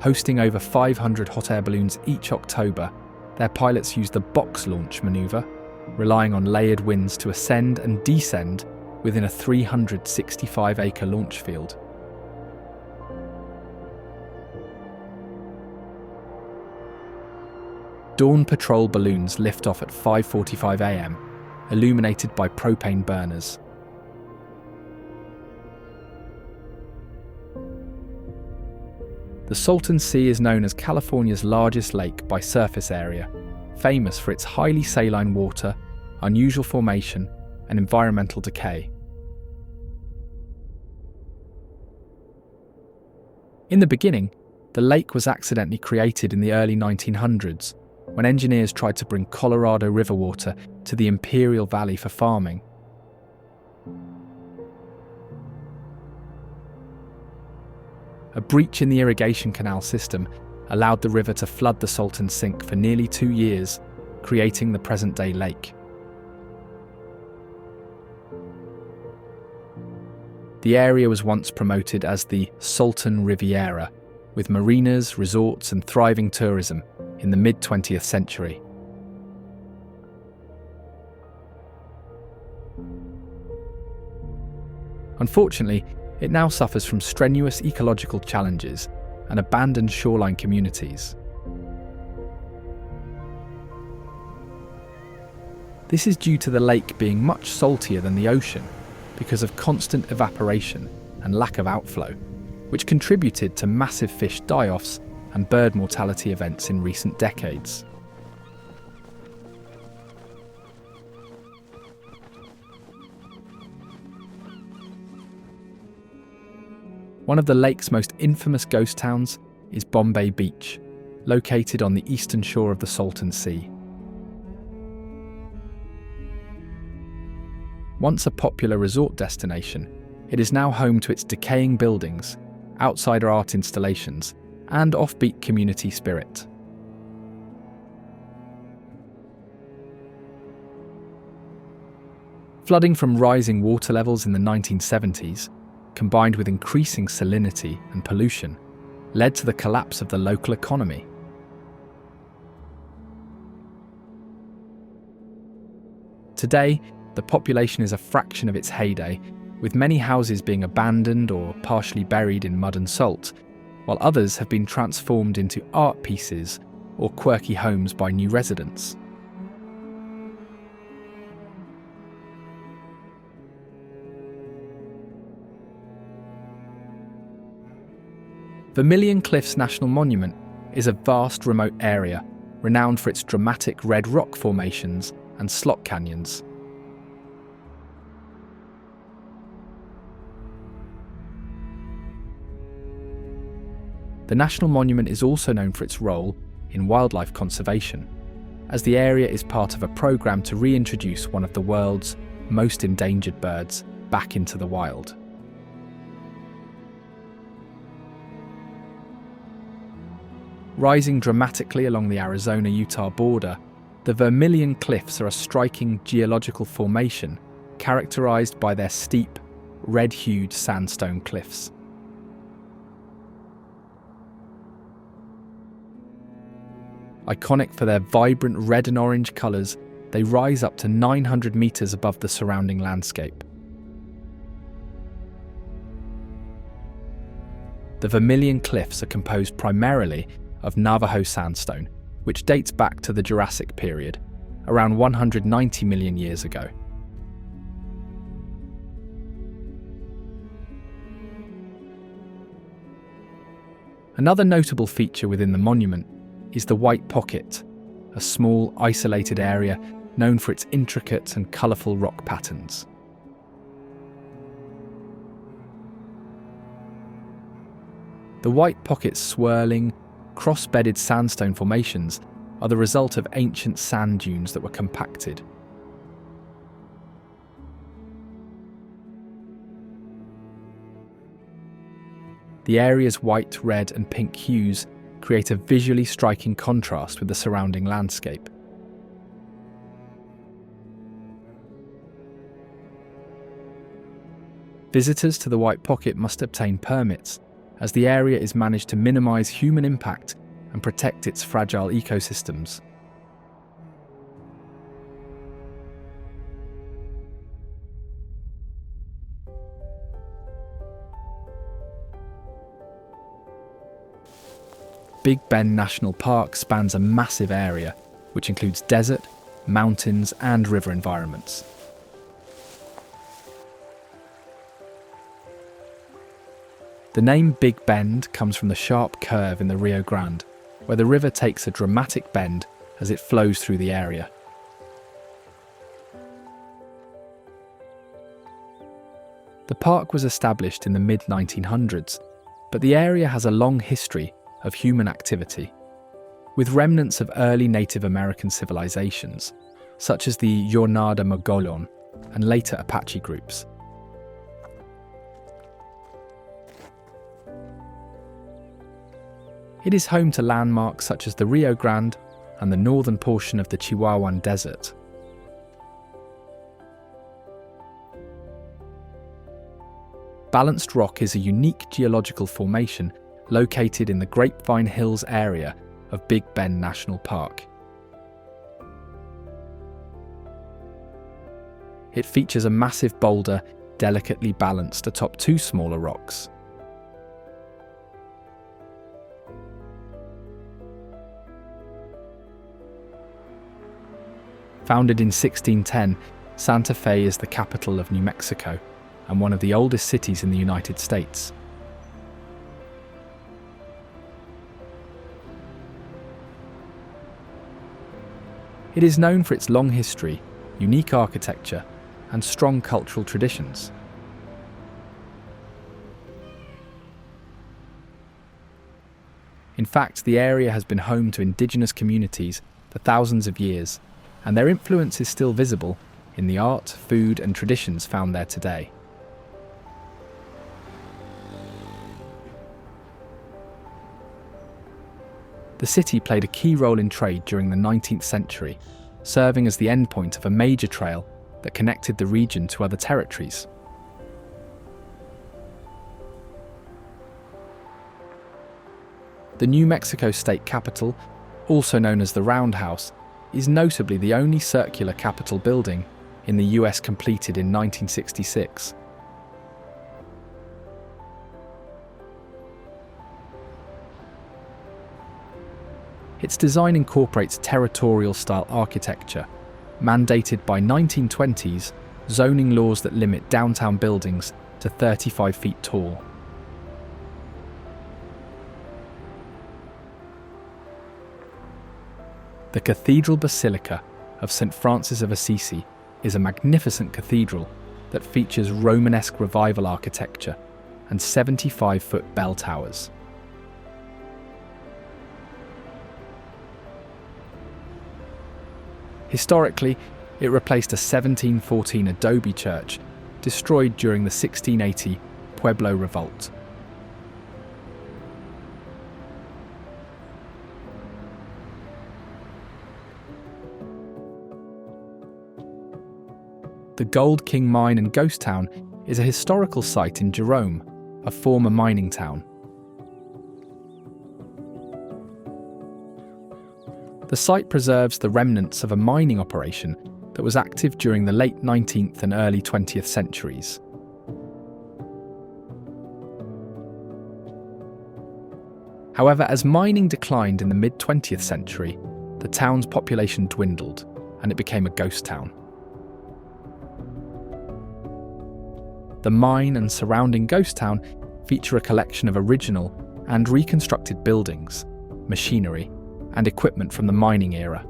Hosting over 500 hot air balloons each October, their pilots use the box launch maneuver, relying on layered wings to ascend and descend within a 365-acre launch field. Dawn patrol balloons lift off at 5:45 a.m., illuminated by propane burners. The Salton Sea is known as California's largest lake by surface area, famous for its highly saline water, unusual formation, and environmental decay. In the beginning, the lake was accidentally created in the early 1900s, when engineers tried to bring Colorado River water to the Imperial Valley for farming. A breach in the irrigation canal system allowed the river to flood the Salton Sink for nearly 2 years, creating the present-day lake. The area was once promoted as the Salton Riviera, with marinas, resorts, and thriving tourism in the mid-20th century. Unfortunately, it now suffers from strenuous ecological challenges and abandoned shoreline communities. This is due to the lake being much saltier than the ocean because of constant evaporation and lack of outflow, which contributed to massive fish die-offs and bird mortality events in recent decades. One of the lake's most infamous ghost towns is Bombay Beach, located on the eastern shore of the Salton Sea. Once a popular resort destination, it is now home to its decaying buildings, outsider art installations, and offbeat community spirit. Flooding from rising water levels in the 1970s, combined with increasing salinity and pollution, led to the collapse of the local economy. Today, the population is a fraction of its heyday, with many houses being abandoned or partially buried in mud and salt, while others have been transformed into art pieces or quirky homes by new residents. Vermilion Cliffs National Monument is a vast remote area renowned for its dramatic red rock formations and slot canyons. The National Monument is also known for its role in wildlife conservation, as the area is part of a program to reintroduce one of the world's most endangered birds back into the wild. Rising dramatically along the Arizona-Utah border, the Vermilion Cliffs are a striking geological formation characterized by their steep, red-hued sandstone cliffs. Iconic for their vibrant red and orange colours, they rise up to 900 metres above the surrounding landscape. The Vermilion Cliffs are composed primarily of Navajo sandstone, which dates back to the Jurassic period, around 190 million years ago. Another notable feature within the monument is the White Pocket, a small, isolated area known for its intricate and colourful rock patterns. The White Pocket's swirling, cross-bedded sandstone formations are the result of ancient sand dunes that were compacted. The area's white, red and pink hues create a visually striking contrast with the surrounding landscape. Visitors to the White Pocket must obtain permits, as the area is managed to minimise human impact and protect its fragile ecosystems. Big Bend National Park spans a massive area, which includes desert, mountains and river environments. The name Big Bend comes from the sharp curve in the Rio Grande, where the river takes a dramatic bend as it flows through the area. The park was established in the mid-1900s, but the area has a long history of human activity, with remnants of early Native American civilizations, such as the Jornada Mogollon and later Apache groups. It is home to landmarks such as the Rio Grande and the northern portion of the Chihuahuan Desert. Balanced Rock is a unique geological formation located in the Grapevine Hills area of Big Bend National Park. It features a massive boulder delicately balanced atop two smaller rocks. Founded in 1610, Santa Fe is the capital of New Mexico and one of the oldest cities in the United States. It is known for its long history, unique architecture, and strong cultural traditions. In fact, the area has been home to indigenous communities for thousands of years, and their influence is still visible in the art, food, and traditions found there today. The city played a key role in trade during the 19th century, serving as the endpoint of a major trail that connected the region to other territories. The New Mexico state capitol, also known as the Roundhouse, is notably the only circular capitol building in the US completed in 1966. Its design incorporates territorial-style architecture, mandated by 1920s zoning laws that limit downtown buildings to 35 feet tall. The Cathedral Basilica of St. Francis of Assisi is a magnificent cathedral that features Romanesque Revival architecture and 75-foot bell towers. Historically, it replaced a 1714 adobe church destroyed during the 1680 Pueblo Revolt. The Gold King Mine and Ghost Town is a historical site in Jerome, a former mining town. The site preserves the remnants of a mining operation that was active during the late 19th and early 20th centuries. However, as mining declined in the mid-20th century, the town's population dwindled and it became a ghost town. The mine and surrounding ghost town feature a collection of original and reconstructed buildings, machinery, and equipment from the mining era.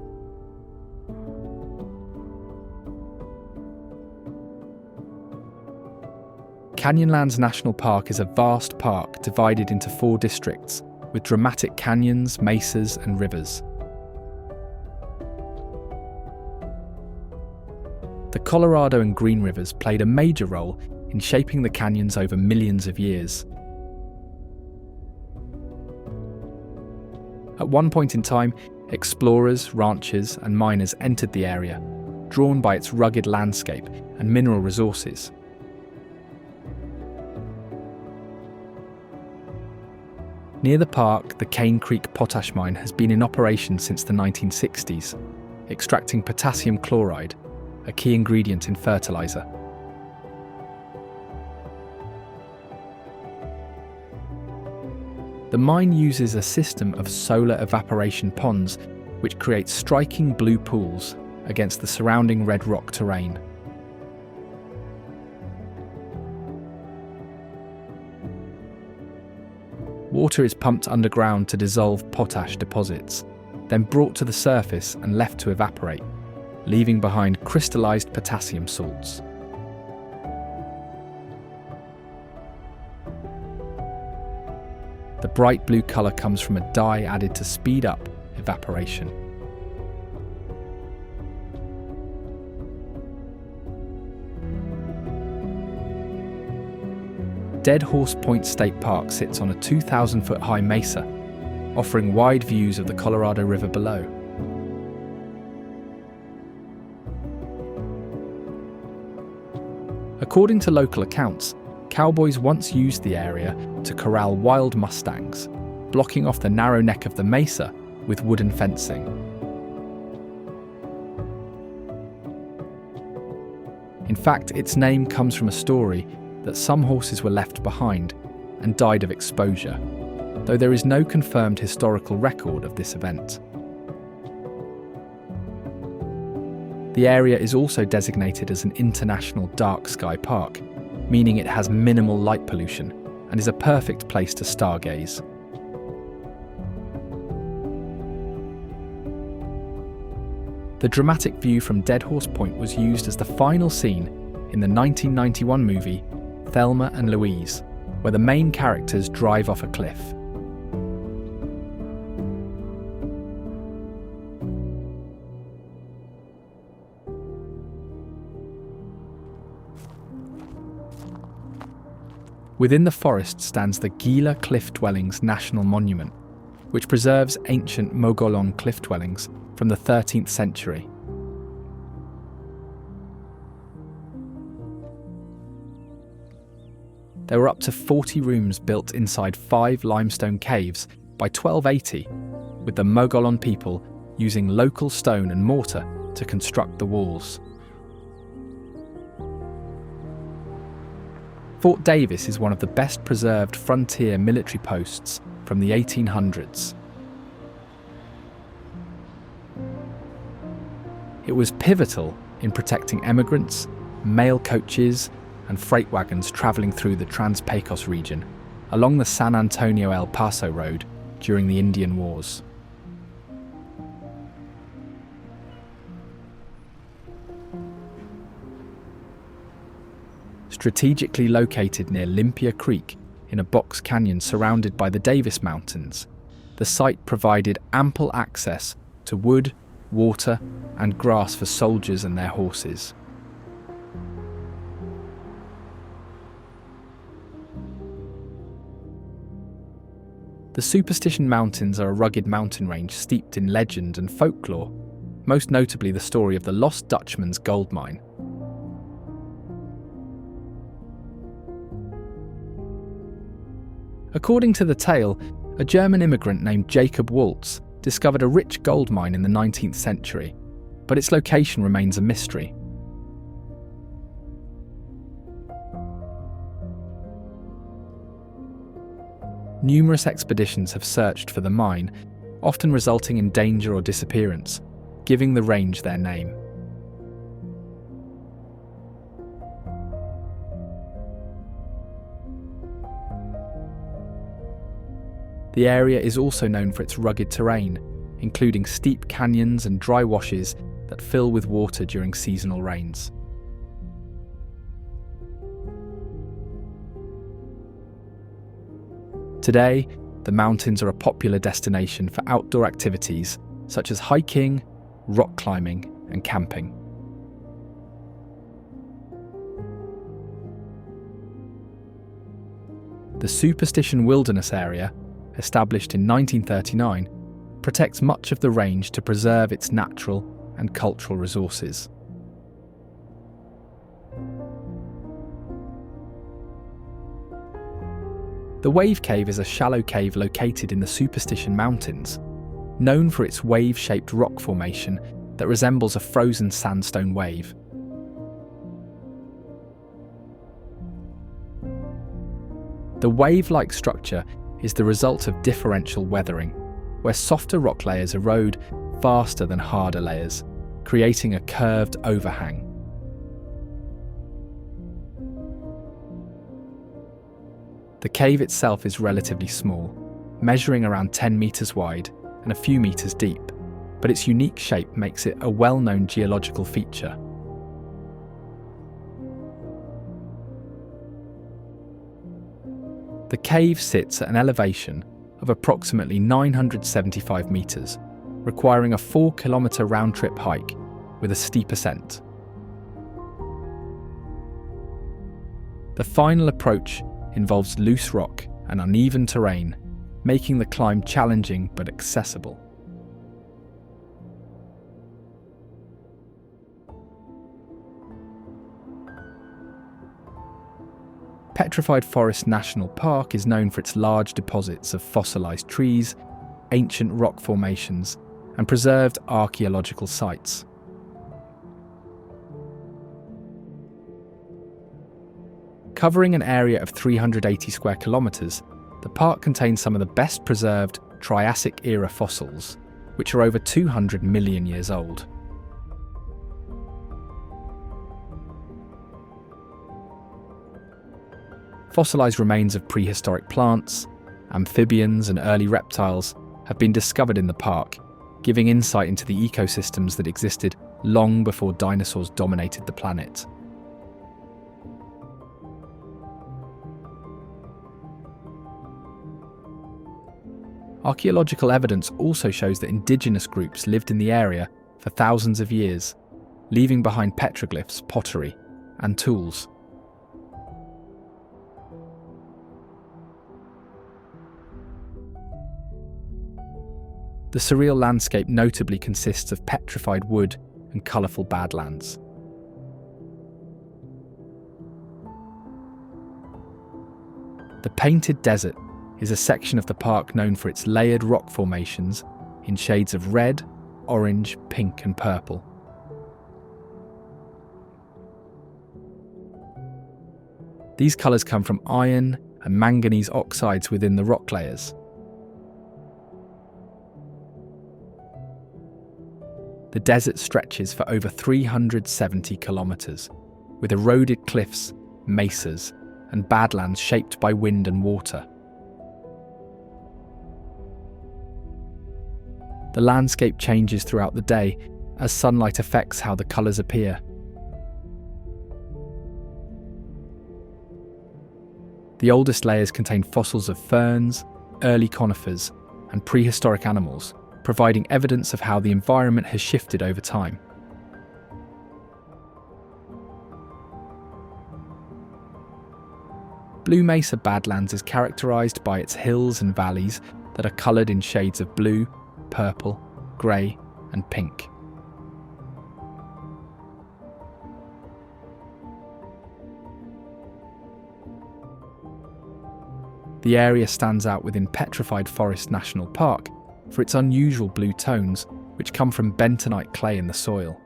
Canyonlands National Park is a vast park divided into 4 districts with dramatic canyons, mesas, and rivers. The Colorado and Green Rivers played a major role in shaping the canyons over millions of years. At one point in time, explorers, ranchers, and miners entered the area, drawn by its rugged landscape and mineral resources. Near the park, the Cane Creek potash mine has been in operation since the 1960s, extracting potassium chloride, a key ingredient in fertilizer. The mine uses a system of solar evaporation ponds which creates striking blue pools against the surrounding red rock terrain. Water is pumped underground to dissolve potash deposits, then brought to the surface and left to evaporate, leaving behind crystallized potassium salts. The bright blue colour comes from a dye added to speed up evaporation. Dead Horse Point State Park sits on a 2,000-foot high mesa, offering wide views of the Colorado River below. According to local accounts, cowboys once used the area to corral wild mustangs, blocking off the narrow neck of the mesa with wooden fencing. In fact, its name comes from a story that some horses were left behind and died of exposure, though there is no confirmed historical record of this event. The area is also designated as an international dark sky park, meaning it has minimal light pollution and is a perfect place to stargaze. The dramatic view from Dead Horse Point was used as the final scene in the 1991 movie Thelma and Louise, where the main characters drive off a cliff. Within the forest stands the Gila Cliff Dwellings National Monument, which preserves ancient Mogollon cliff dwellings from the 13th century. There were up to 40 rooms built inside 5 limestone caves by 1280, with the Mogollon people using local stone and mortar to construct the walls. Fort Davis is one of the best preserved frontier military posts from the 1800s. It was pivotal in protecting emigrants, mail coaches, and freight wagons travelling through the Trans-Pecos region along the San Antonio-El Paso Road during the Indian Wars. Strategically located near Limpia Creek in a box canyon surrounded by the Davis Mountains, the site provided ample access to wood, water, and grass for soldiers and their horses. The Superstition Mountains are a rugged mountain range steeped in legend and folklore, most notably the story of the Lost Dutchman's gold mine. According to the tale, a German immigrant named Jacob Waltz discovered a rich gold mine in the 19th century, but its location remains a mystery. Numerous expeditions have searched for the mine, often resulting in danger or disappearance, giving the range their name. The area is also known for its rugged terrain, including steep canyons and dry washes that fill with water during seasonal rains. Today, the mountains are a popular destination for outdoor activities such as hiking, rock climbing, and camping. The Superstition Wilderness Area, established in 1939, protects much of the range to preserve its natural and cultural resources. The Wave Cave is a shallow cave located in the Superstition Mountains, known for its wave-shaped rock formation that resembles a frozen sandstone wave. The wave-like structure is the result of differential weathering, where softer rock layers erode faster than harder layers, creating a curved overhang. The cave itself is relatively small, measuring around 10 metres wide and a few metres deep, but its unique shape makes it a well-known geological feature. The cave sits at an elevation of approximately 975 metres, requiring a 4-kilometre round-trip hike with a steep ascent. The final approach involves loose rock and uneven terrain, making the climb challenging but accessible. Petrified Forest National Park is known for its large deposits of fossilised trees, ancient rock formations, and preserved archaeological sites. Covering an area of 380 square kilometres, the park contains some of the best preserved Triassic-era fossils, which are over 200 million years old. Fossilised remains of prehistoric plants, amphibians, and early reptiles have been discovered in the park, giving insight into the ecosystems that existed long before dinosaurs dominated the planet. Archaeological evidence also shows that indigenous groups lived in the area for thousands of years, leaving behind petroglyphs, pottery, and tools. The surreal landscape notably consists of petrified wood and colourful badlands. The Painted Desert is a section of the park known for its layered rock formations in shades of red, orange, pink and purple. These colours come from iron and manganese oxides within the rock layers. The desert stretches for over 370 kilometres, with eroded cliffs, mesas, and badlands shaped by wind and water. The landscape changes throughout the day as sunlight affects how the colours appear. The oldest layers contain fossils of ferns, early conifers, and prehistoric animals, providing evidence of how the environment has shifted over time. Blue Mesa Badlands is characterised by its hills and valleys that are coloured in shades of blue, purple, grey, and pink. The area stands out within Petrified Forest National Park for its unusual blue tones, which come from bentonite clay in the soil.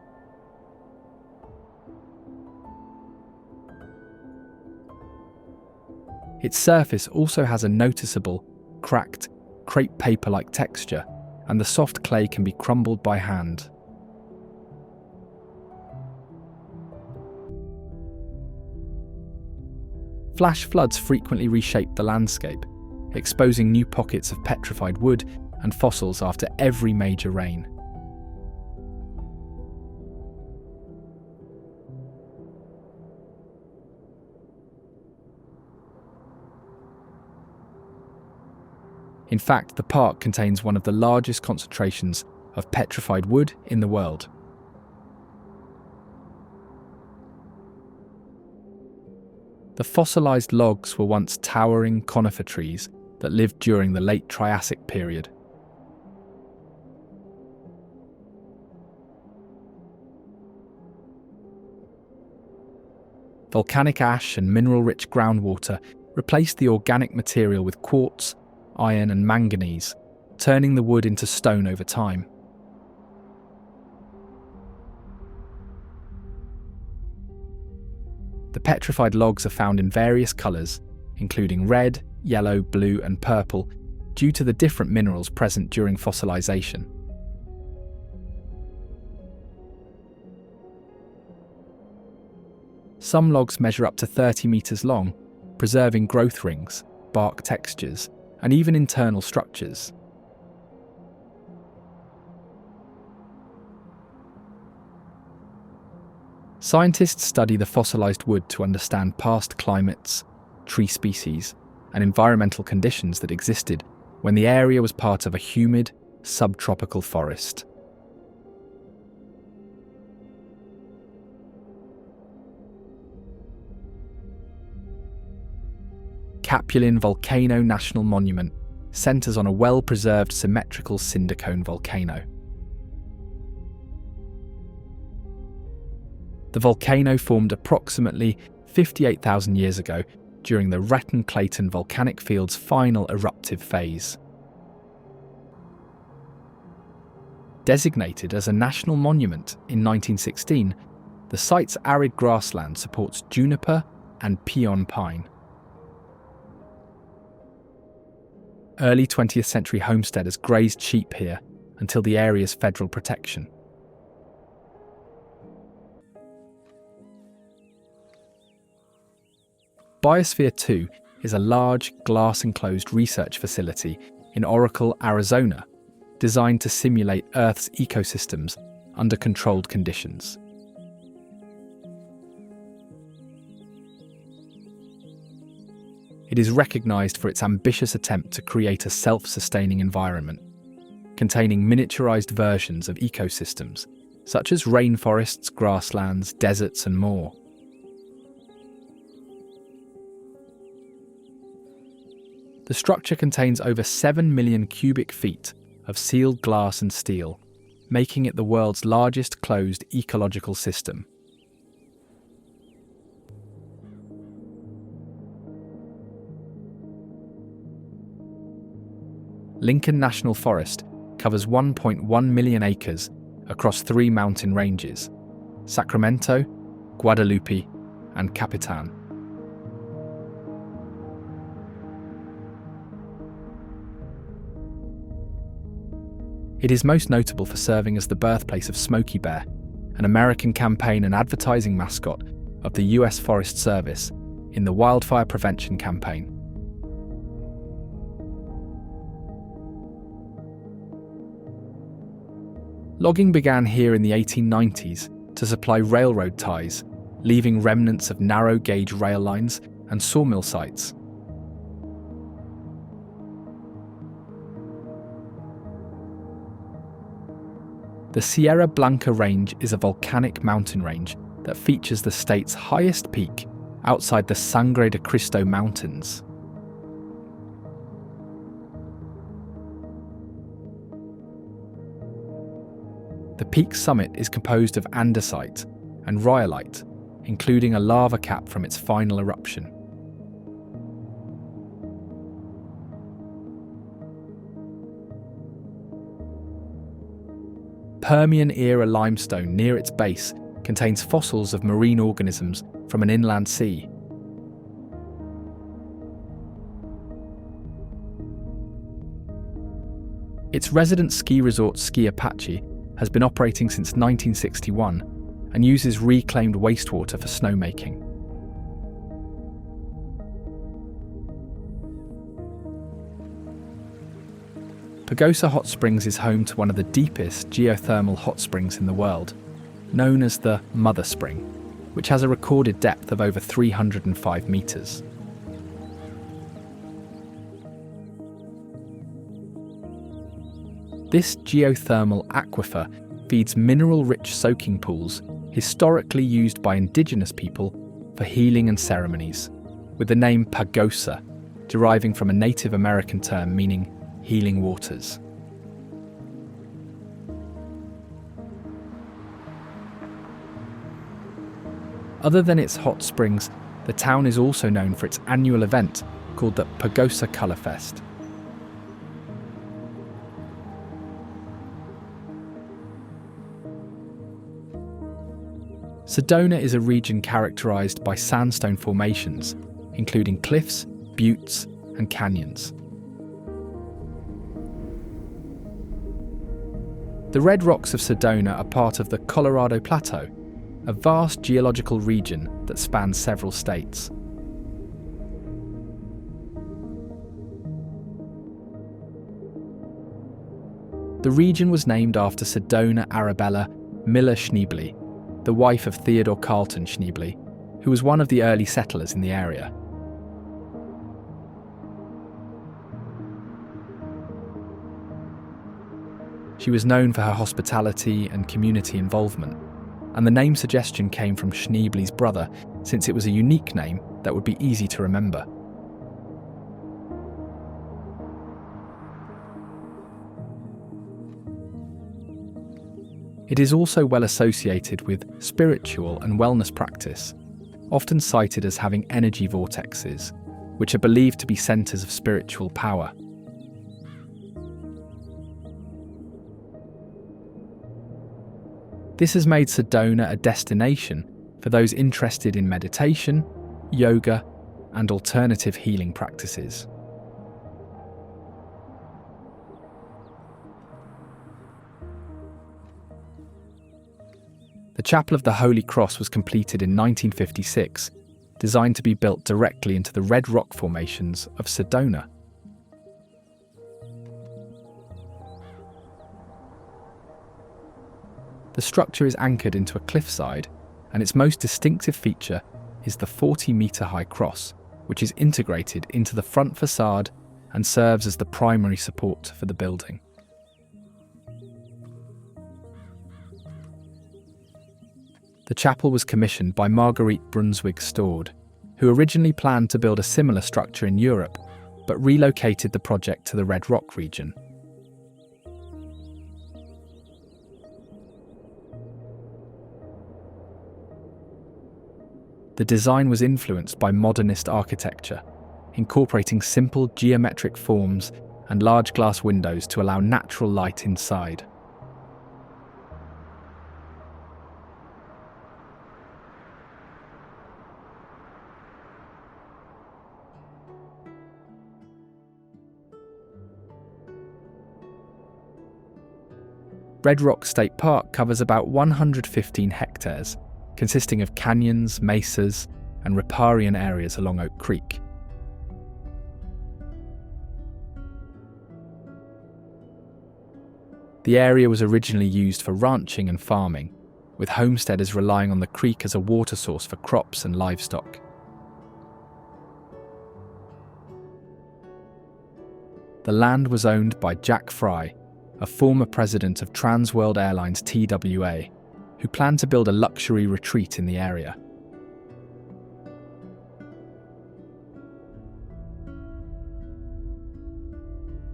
Its surface also has a noticeable, cracked, crepe paper-like texture, and the soft clay can be crumbled by hand. Flash floods frequently reshape the landscape, exposing new pockets of petrified wood and fossils after every major rain. In fact, the park contains one of the largest concentrations of petrified wood in the world. The fossilised logs were once towering conifer trees that lived during the late Triassic period. Volcanic ash and mineral-rich groundwater replaced the organic material with quartz, iron and manganese, turning the wood into stone over time. The petrified logs are found in various colours, including red, yellow, blue and purple, due to the different minerals present during fossilisation. Some logs measure up to 30 metres long, preserving growth rings, bark textures, and even internal structures. Scientists study the fossilised wood to understand past climates, tree species, and environmental conditions that existed when the area was part of a humid, subtropical forest. Capulin Volcano National Monument centres on a well-preserved symmetrical cinder cone volcano. The volcano formed approximately 58,000 years ago during the Retton-Clayton volcanic field's final eruptive phase. Designated as a national monument in 1916, the site's arid grassland supports juniper and peon pine. Early 20th century homesteaders grazed sheep here until the area's federal protection. Biosphere 2 is a large, glass-enclosed research facility in Oracle, Arizona, designed to simulate Earth's ecosystems under controlled conditions. It is recognised for its ambitious attempt to create a self-sustaining environment, containing miniaturised versions of ecosystems, such as rainforests, grasslands, deserts and more. The structure contains over 7 million cubic feet of sealed glass and steel, making it the world's largest closed ecological system. Lincoln National Forest covers 1.1 million acres across 3 mountain ranges: Sacramento, Guadalupe, and Capitan. It is most notable for serving as the birthplace of Smokey Bear, an American campaign and advertising mascot of the US Forest Service in the wildfire prevention campaign. Logging began here in the 1890s to supply railroad ties, leaving remnants of narrow-gauge rail lines and sawmill sites. The Sierra Blanca Range is a volcanic mountain range that features the state's highest peak outside the Sangre de Cristo Mountains. The peak's summit is composed of andesite and rhyolite, including a lava cap from its final eruption. Permian-era limestone near its base contains fossils of marine organisms from an inland sea. Its resident ski resort Ski Apache has been operating since 1961 and uses reclaimed wastewater for snowmaking. Pagosa Hot Springs is home to one of the deepest geothermal hot springs in the world, known as the Mother Spring, which has a recorded depth of over 305 metres. This geothermal aquifer feeds mineral-rich soaking pools historically used by indigenous people for healing and ceremonies, with the name Pagosa deriving from a Native American term meaning healing waters. Other than its hot springs, the town is also known for its annual event called the Pagosa Color Fest. Sedona is a region characterized by sandstone formations, including cliffs, buttes, and canyons. The red rocks of Sedona are part of the Colorado Plateau, a vast geological region that spans several states. The region was named after Sedona Arabella Miller Schneebly, the wife of Theodore Carlton Schneebly, who was one of the early settlers in the area. She was known for her hospitality and community involvement, and the name suggestion came from Schneebly's brother, since it was a unique name that would be easy to remember. It is also well associated with spiritual and wellness practice, often cited as having energy vortexes, which are believed to be centres of spiritual power. This has made Sedona a destination for those interested in meditation, yoga, and alternative healing practices. The Chapel of the Holy Cross was completed in 1956, designed to be built directly into the red rock formations of Sedona. The structure is anchored into a cliffside, and its most distinctive feature is the 40-metre-high cross, which is integrated into the front facade and serves as the primary support for the building. The chapel was commissioned by Marguerite Brunswick Stord, who originally planned to build a similar structure in Europe, but relocated the project to the Red Rock region. The design was influenced by modernist architecture, incorporating simple geometric forms and large glass windows to allow natural light inside. Red Rock State Park covers about 115 hectares, consisting of canyons, mesas, and riparian areas along Oak Creek. The area was originally used for ranching and farming, with homesteaders relying on the creek as a water source for crops and livestock. The land was owned by Jack Fry, a former president of Trans World Airlines TWA, who planned to build a luxury retreat in the area.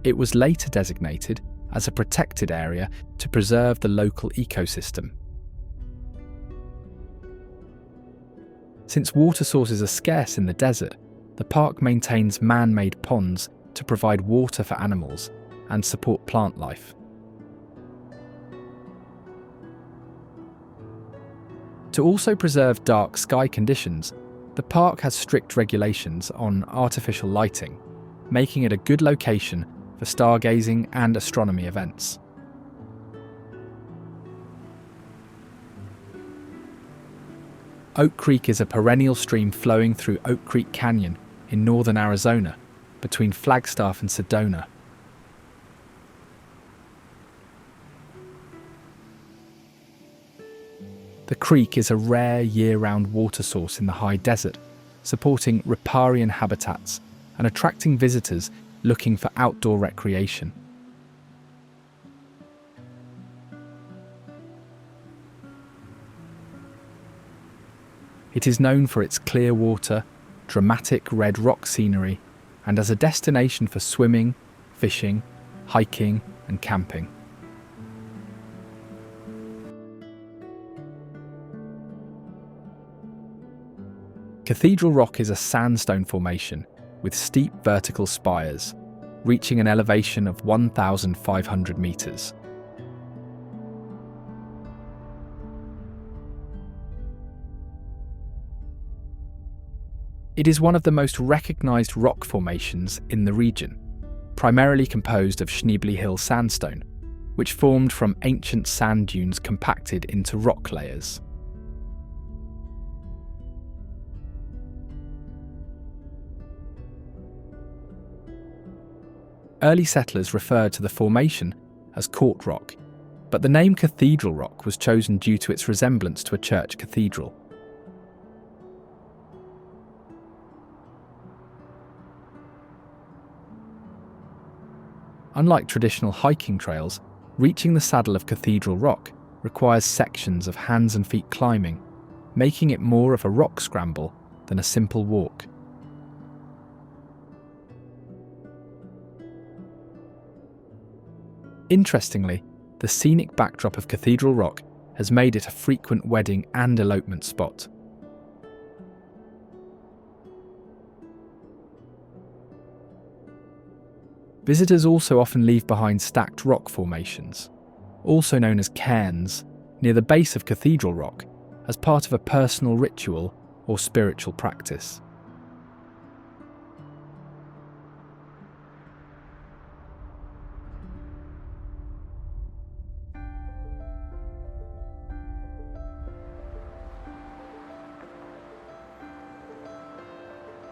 It was later designated as a protected area to preserve the local ecosystem. Since water sources are scarce in the desert, the park maintains man-made ponds to provide water for animals and support plant life. To also preserve dark sky conditions, the park has strict regulations on artificial lighting, making it a good location for stargazing and astronomy events. Oak Creek is a perennial stream flowing through Oak Creek Canyon in northern Arizona, between Flagstaff and Sedona. The creek is a rare year-round water source in the high desert, supporting riparian habitats and attracting visitors looking for outdoor recreation. It is known for its clear water, dramatic red rock scenery, and as a destination for swimming, fishing, hiking, and camping. Cathedral Rock is a sandstone formation with steep vertical spires, reaching an elevation of 1,500 metres. It is one of the most recognised rock formations in the region, primarily composed of Schneebly Hill sandstone, which formed from ancient sand dunes compacted into rock layers. Early settlers referred to the formation as Court Rock, but the name Cathedral Rock was chosen due to its resemblance to a church cathedral. Unlike traditional hiking trails, reaching the saddle of Cathedral Rock requires sections of hands and feet climbing, making it more of a rock scramble than a simple walk. Interestingly, the scenic backdrop of Cathedral Rock has made it a frequent wedding and elopement spot. Visitors also often leave behind stacked rock formations, also known as cairns, near the base of Cathedral Rock, as part of a personal ritual or spiritual practice.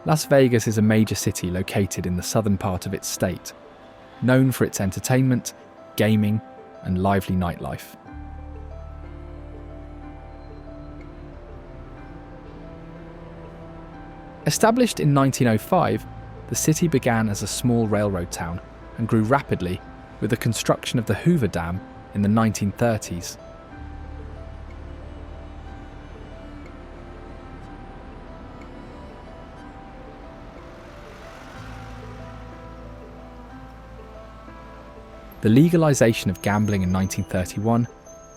Las Vegas is a major city located in the southern part of its state, known for its entertainment, gaming, and lively nightlife. Established in 1905, the city began as a small railroad town and grew rapidly with the construction of the Hoover Dam in the 1930s. The legalization of gambling in 1931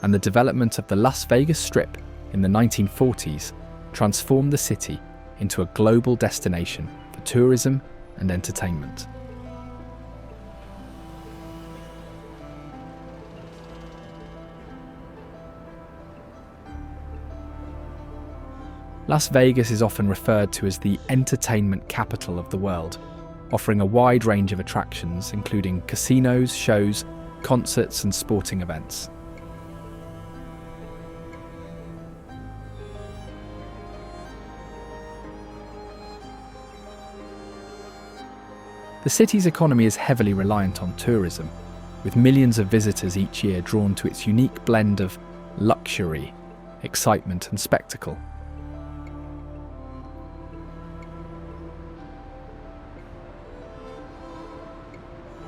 and the development of the Las Vegas Strip in the 1940s transformed the city into a global destination for tourism and entertainment. Las Vegas is often referred to as the entertainment capital of the world, offering a wide range of attractions including casinos, shows, concerts and sporting events. The city's economy is heavily reliant on tourism, with millions of visitors each year drawn to its unique blend of luxury, excitement and spectacle.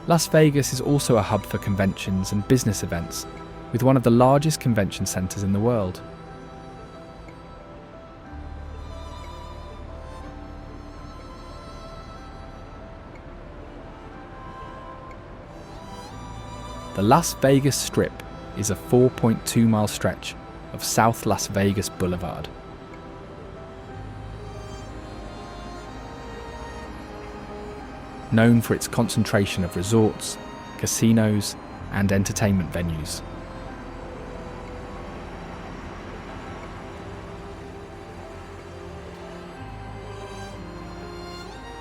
Las Vegas is also a hub for conventions and business events, with one of the largest convention centers in the world. The Las Vegas Strip is a 4.2-mile stretch of South Las Vegas Boulevard. Known for its concentration of resorts, casinos, and entertainment venues.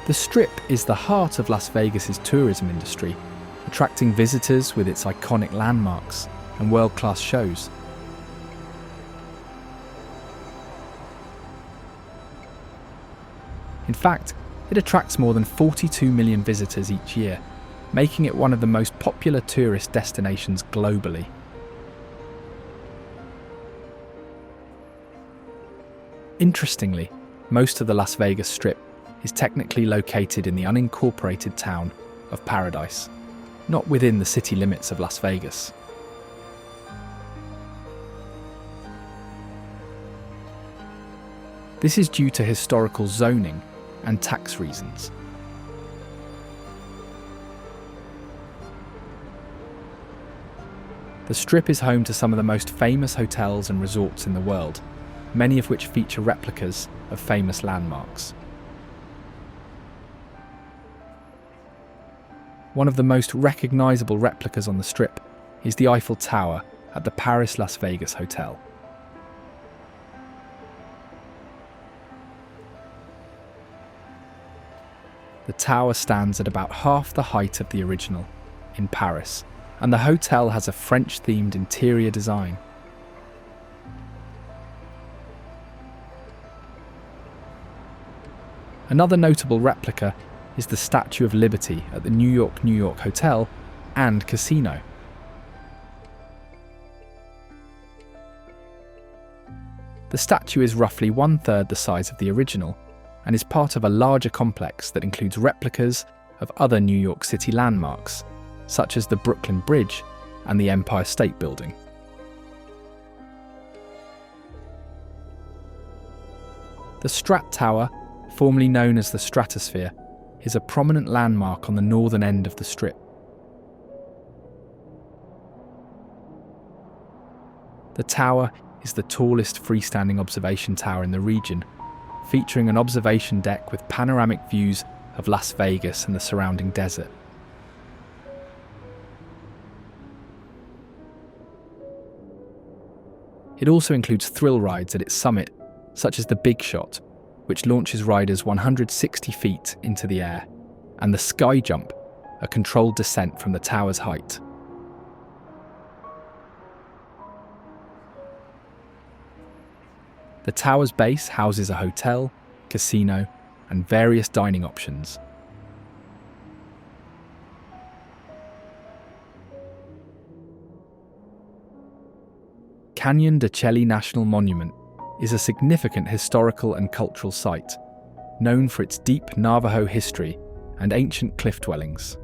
The Strip is the heart of Las Vegas's tourism industry, attracting visitors with its iconic landmarks and world-class shows. In fact, it attracts more than 42 million visitors each year, making it one of the most popular tourist destinations globally. Interestingly, most of the Las Vegas Strip is technically located in the unincorporated town of Paradise, not within the city limits of Las Vegas. This is due to historical zoning and tax reasons. The Strip is home to some of the most famous hotels and resorts in the world, many of which feature replicas of famous landmarks. One of the most recognizable replicas on the Strip is the Eiffel Tower at the Paris Las Vegas Hotel. The tower stands at about half the height of the original in Paris, and the hotel has a French-themed interior design. Another notable replica is the Statue of Liberty at the New York Hotel and Casino. The statue is roughly 1/3 the size of the original, and is part of a larger complex that includes replicas of other New York City landmarks, such as the Brooklyn Bridge and the Empire State Building. The Strat Tower, formerly known as the Stratosphere, is a prominent landmark on the northern end of the Strip. The tower is the tallest freestanding observation tower in the region, featuring an observation deck with panoramic views of Las Vegas and the surrounding desert. It also includes thrill rides at its summit, such as the Big Shot, which launches riders 160 feet into the air, and the Sky Jump, a controlled descent from the tower's height. The tower's base houses a hotel, casino, and various dining options. Canyon de Chelly National Monument is a significant historical and cultural site, known for its deep Navajo history and ancient cliff dwellings.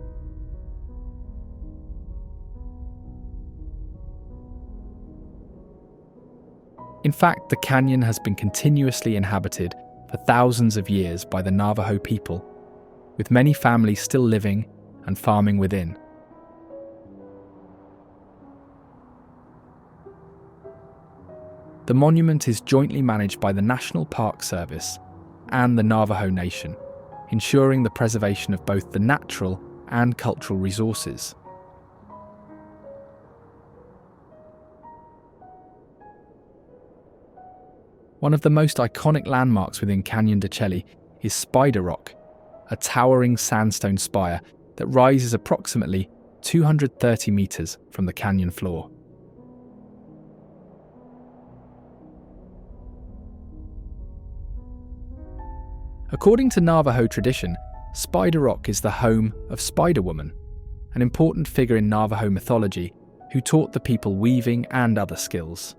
In fact, the canyon has been continuously inhabited for thousands of years by the Navajo people, with many families still living and farming within. The monument is jointly managed by the National Park Service and the Navajo Nation, ensuring the preservation of both the natural and cultural resources. One of the most iconic landmarks within Canyon de Chelly is Spider Rock, a towering sandstone spire that rises approximately 230 meters from the canyon floor. According to Navajo tradition, Spider Rock is the home of Spider Woman, an important figure in Navajo mythology who taught the people weaving and other skills.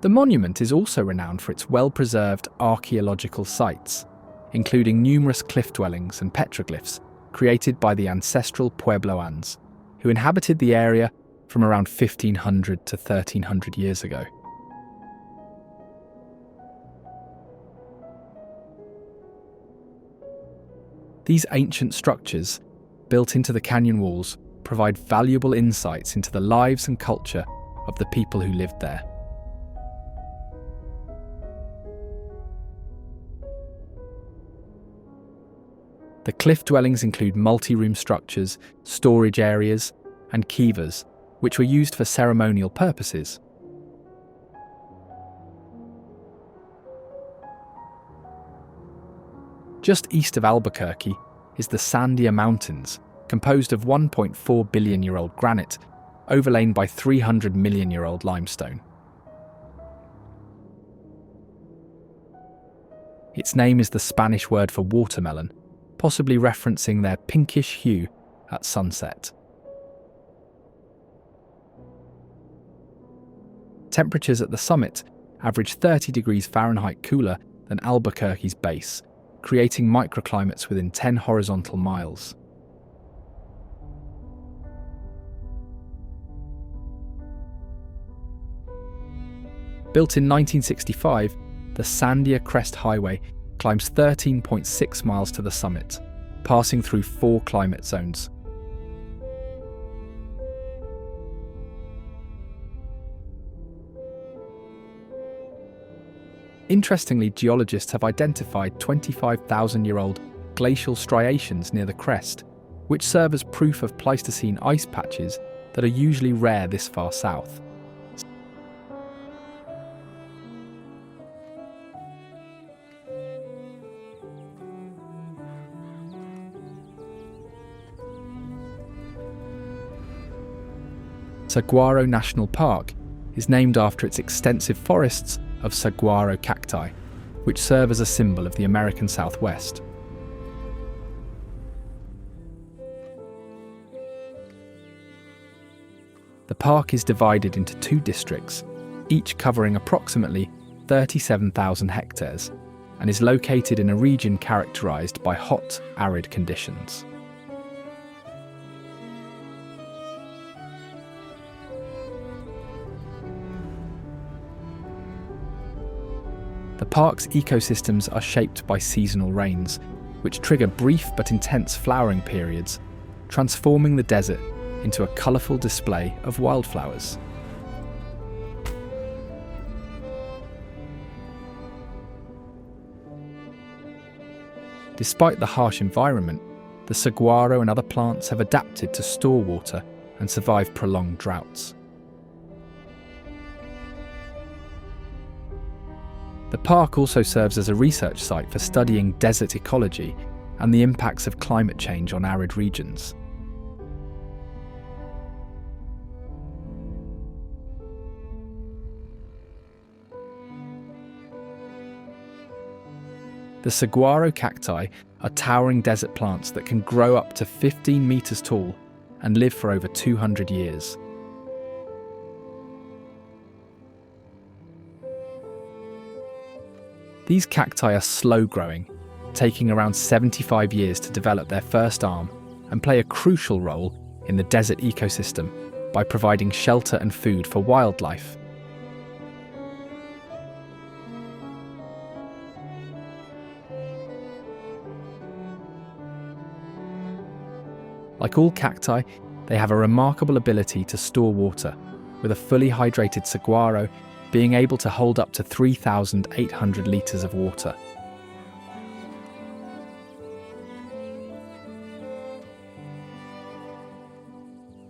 The monument is also renowned for its well-preserved archaeological sites, including numerous cliff dwellings and petroglyphs created by the ancestral Puebloans, who inhabited the area from around 1500 to 1300 years ago. These ancient structures, built into the canyon walls, provide valuable insights into the lives and culture of the people who lived there. The cliff dwellings include multi-room structures, storage areas, and kivas, which were used for ceremonial purposes. Just east of Albuquerque is the Sandia Mountains, composed of 1.4 billion-year-old granite, overlain by 300 million-year-old limestone. Its name is the Spanish word for watermelon, possibly referencing their pinkish hue at sunset. Temperatures at the summit average 30 degrees Fahrenheit cooler than Albuquerque's base, creating microclimates within 10 horizontal miles. Built in 1965, the Sandia Crest Highway climbs 13.6 miles to the summit, passing through 4 climate zones. Interestingly, geologists have identified 25,000-year-old glacial striations near the crest, which serve as proof of Pleistocene ice patches that are usually rare this far south. Saguaro National Park is named after its extensive forests of saguaro cacti, which serve as a symbol of the American Southwest. The park is divided into 2 districts, each covering approximately 37,000 hectares, and is located in a region characterized by hot, arid conditions. The park's ecosystems are shaped by seasonal rains, which trigger brief but intense flowering periods, transforming the desert into a colourful display of wildflowers. Despite the harsh environment, the saguaro and other plants have adapted to store water and survive prolonged droughts. The park also serves as a research site for studying desert ecology and the impacts of climate change on arid regions. The saguaro cacti are towering desert plants that can grow up to 15 meters tall and live for over 200 years. These cacti are slow-growing, taking around 75 years to develop their first arm, and play a crucial role in the desert ecosystem by providing shelter and food for wildlife. Like all cacti, they have a remarkable ability to store water, with a fully hydrated saguaro being able to hold up to 3,800 litres of water.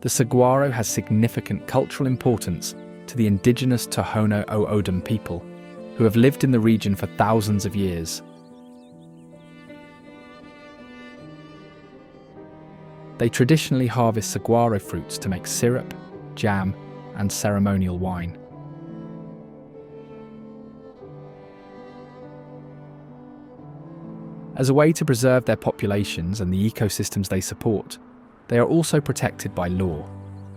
The saguaro has significant cultural importance to the indigenous Tohono O'odham people, who have lived in the region for thousands of years. They traditionally harvest saguaro fruits to make syrup, jam, and ceremonial wine. As a way to preserve their populations and the ecosystems they support, they are also protected by law,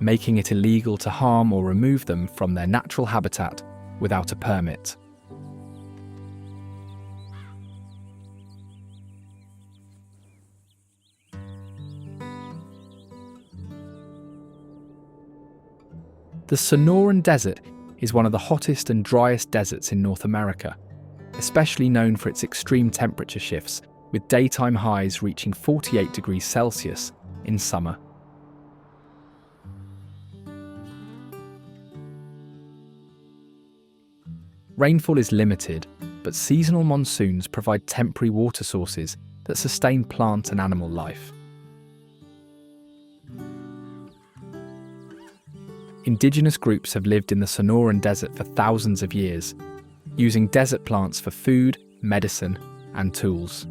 making it illegal to harm or remove them from their natural habitat without a permit. The Sonoran Desert is one of the hottest and driest deserts in North America, especially known for its extreme temperature shifts, with daytime highs reaching 48 degrees Celsius in summer. Rainfall is limited, but seasonal monsoons provide temporary water sources that sustain plant and animal life. Indigenous groups have lived in the Sonoran Desert for thousands of years, using desert plants for food, medicine, and tools.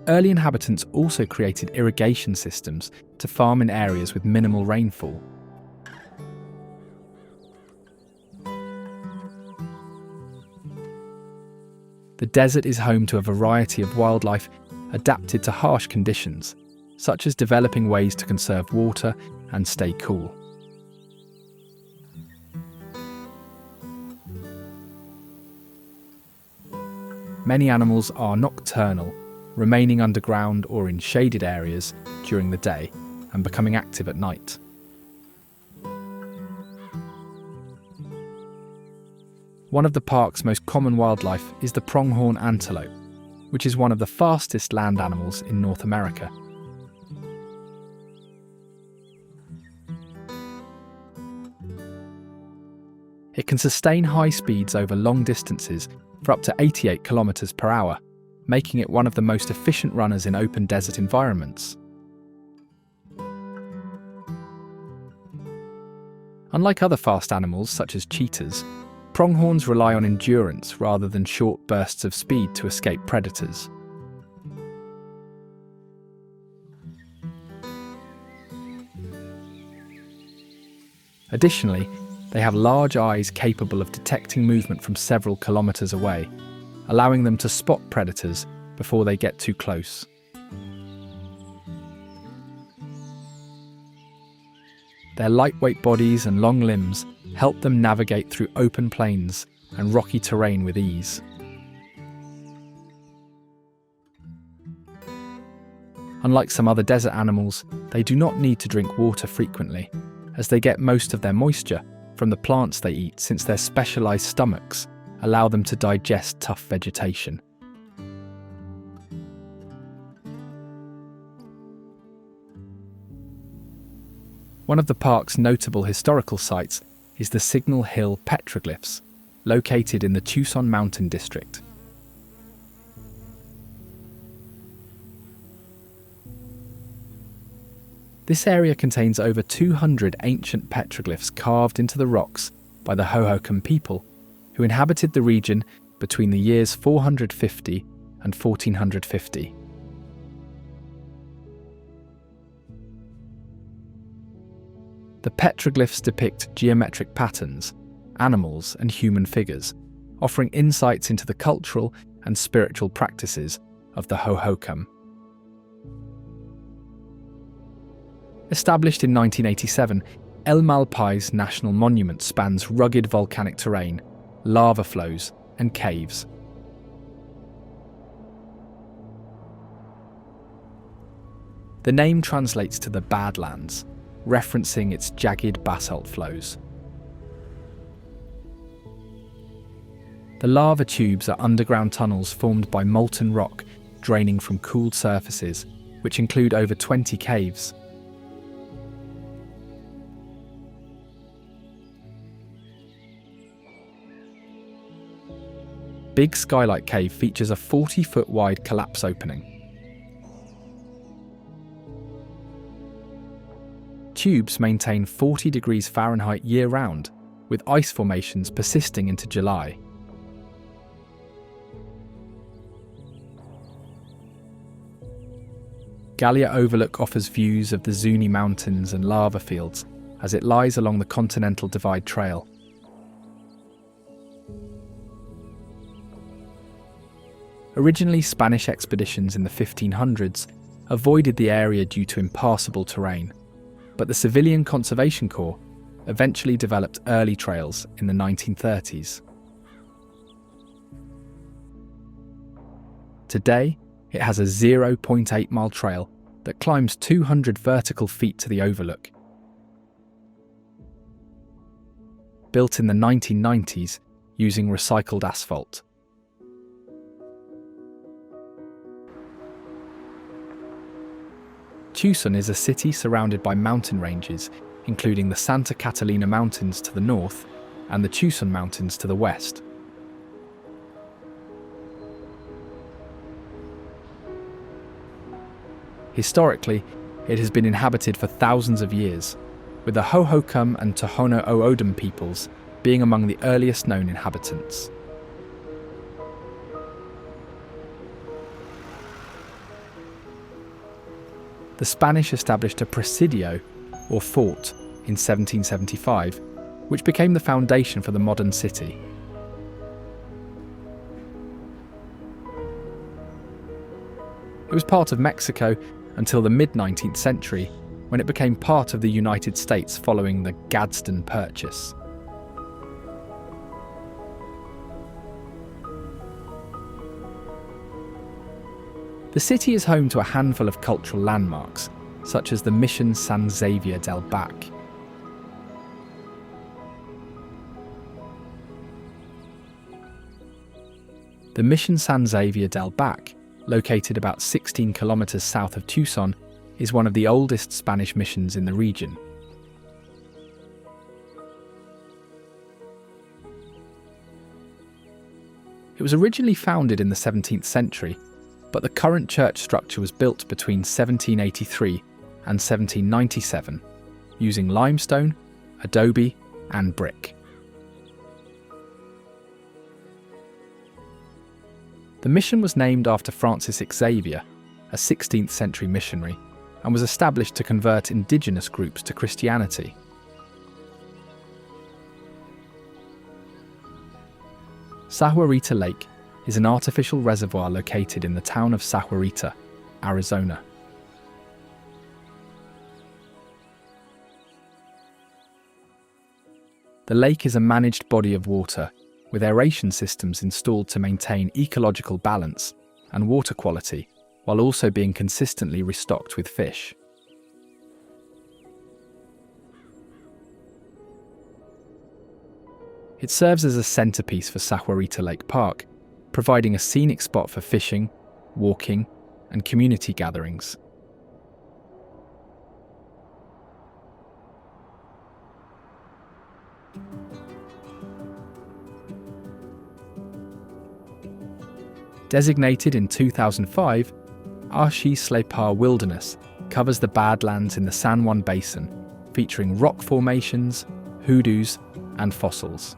Early inhabitants also created irrigation systems to farm in areas with minimal rainfall. The desert is home to a variety of wildlife adapted to harsh conditions, such as developing ways to conserve water and stay cool. Many animals are nocturnal, remaining underground or in shaded areas during the day and becoming active at night. One of the park's most common wildlife is the pronghorn antelope, which is one of the fastest land animals in North America. It can sustain high speeds over long distances for up to 88 kilometers per hour, making it one of the most efficient runners in open desert environments. Unlike other fast animals such as cheetahs, pronghorns rely on endurance rather than short bursts of speed to escape predators. Additionally, they have large eyes capable of detecting movement from several kilometers away, allowing them to spot predators before they get too close. Their lightweight bodies and long limbs help them navigate through open plains and rocky terrain with ease. Unlike some other desert animals, they do not need to drink water frequently, as they get most of their moisture from the plants they eat, since their specialized stomachs allow them to digest tough vegetation. One of the park's notable historical sites is the Signal Hill petroglyphs, located in the Tucson Mountain District. This area contains over 200 ancient petroglyphs carved into the rocks by the Hohokam people, who inhabited the region between the years 450 and 1450. The petroglyphs depict geometric patterns, animals, and human figures, offering insights into the cultural and spiritual practices of the Hohokam. Established in 1987, El Malpais National Monument spans rugged volcanic terrain, lava flows, and caves. The name translates to the Badlands, referencing its jagged basalt flows. The lava tubes are underground tunnels formed by molten rock draining from cooled surfaces, which include over 20 caves. Big Skylight Cave features a 40-foot wide collapse opening. tubes maintain 40 degrees Fahrenheit year-round, with ice formations persisting into July. Gallia Overlook offers views of the Zuni Mountains and lava fields as it lies along the Continental Divide Trail. Originally, Spanish expeditions in the 1500s avoided the area due to impassable terrain, but the Civilian Conservation Corps eventually developed early trails in the 1930s. Today, it has a 0.8-mile trail that climbs 200 vertical feet to the overlook. Built in the 1990s using recycled asphalt. Tucson is a city surrounded by mountain ranges, including the Santa Catalina Mountains to the north and the Tucson Mountains to the west. Historically, it has been inhabited for thousands of years, with the Hohokam and Tohono O'odham peoples being among the earliest known inhabitants. The Spanish established a presidio, or fort, in 1775, which became the foundation for the modern city. It was part of Mexico until the mid-19th century, when it became part of the United States following the Gadsden Purchase. The city is home to a handful of cultural landmarks, such as the Mission San Xavier del Bac. The Mission San Xavier del Bac, located about 16 kilometers south of Tucson, is one of the oldest Spanish missions in the region. It was originally founded in the 17th century, but the current church structure was built between 1783 and 1797, using limestone, adobe, and brick. The mission was named after Francis Xavier, a 16th century missionary, and was established to convert indigenous groups to Christianity. Sahuarita Lake is an artificial reservoir located in the town of Sahuarita, Arizona. The lake is a managed body of water with aeration systems installed to maintain ecological balance and water quality, while also being consistently restocked with fish. It serves as a centerpiece for Sahuarita Lake Park, providing a scenic spot for fishing, walking, and community gatherings. Designated in 2005, Archie Slepar Wilderness covers the Badlands in the San Juan Basin, featuring rock formations, hoodoos, and fossils.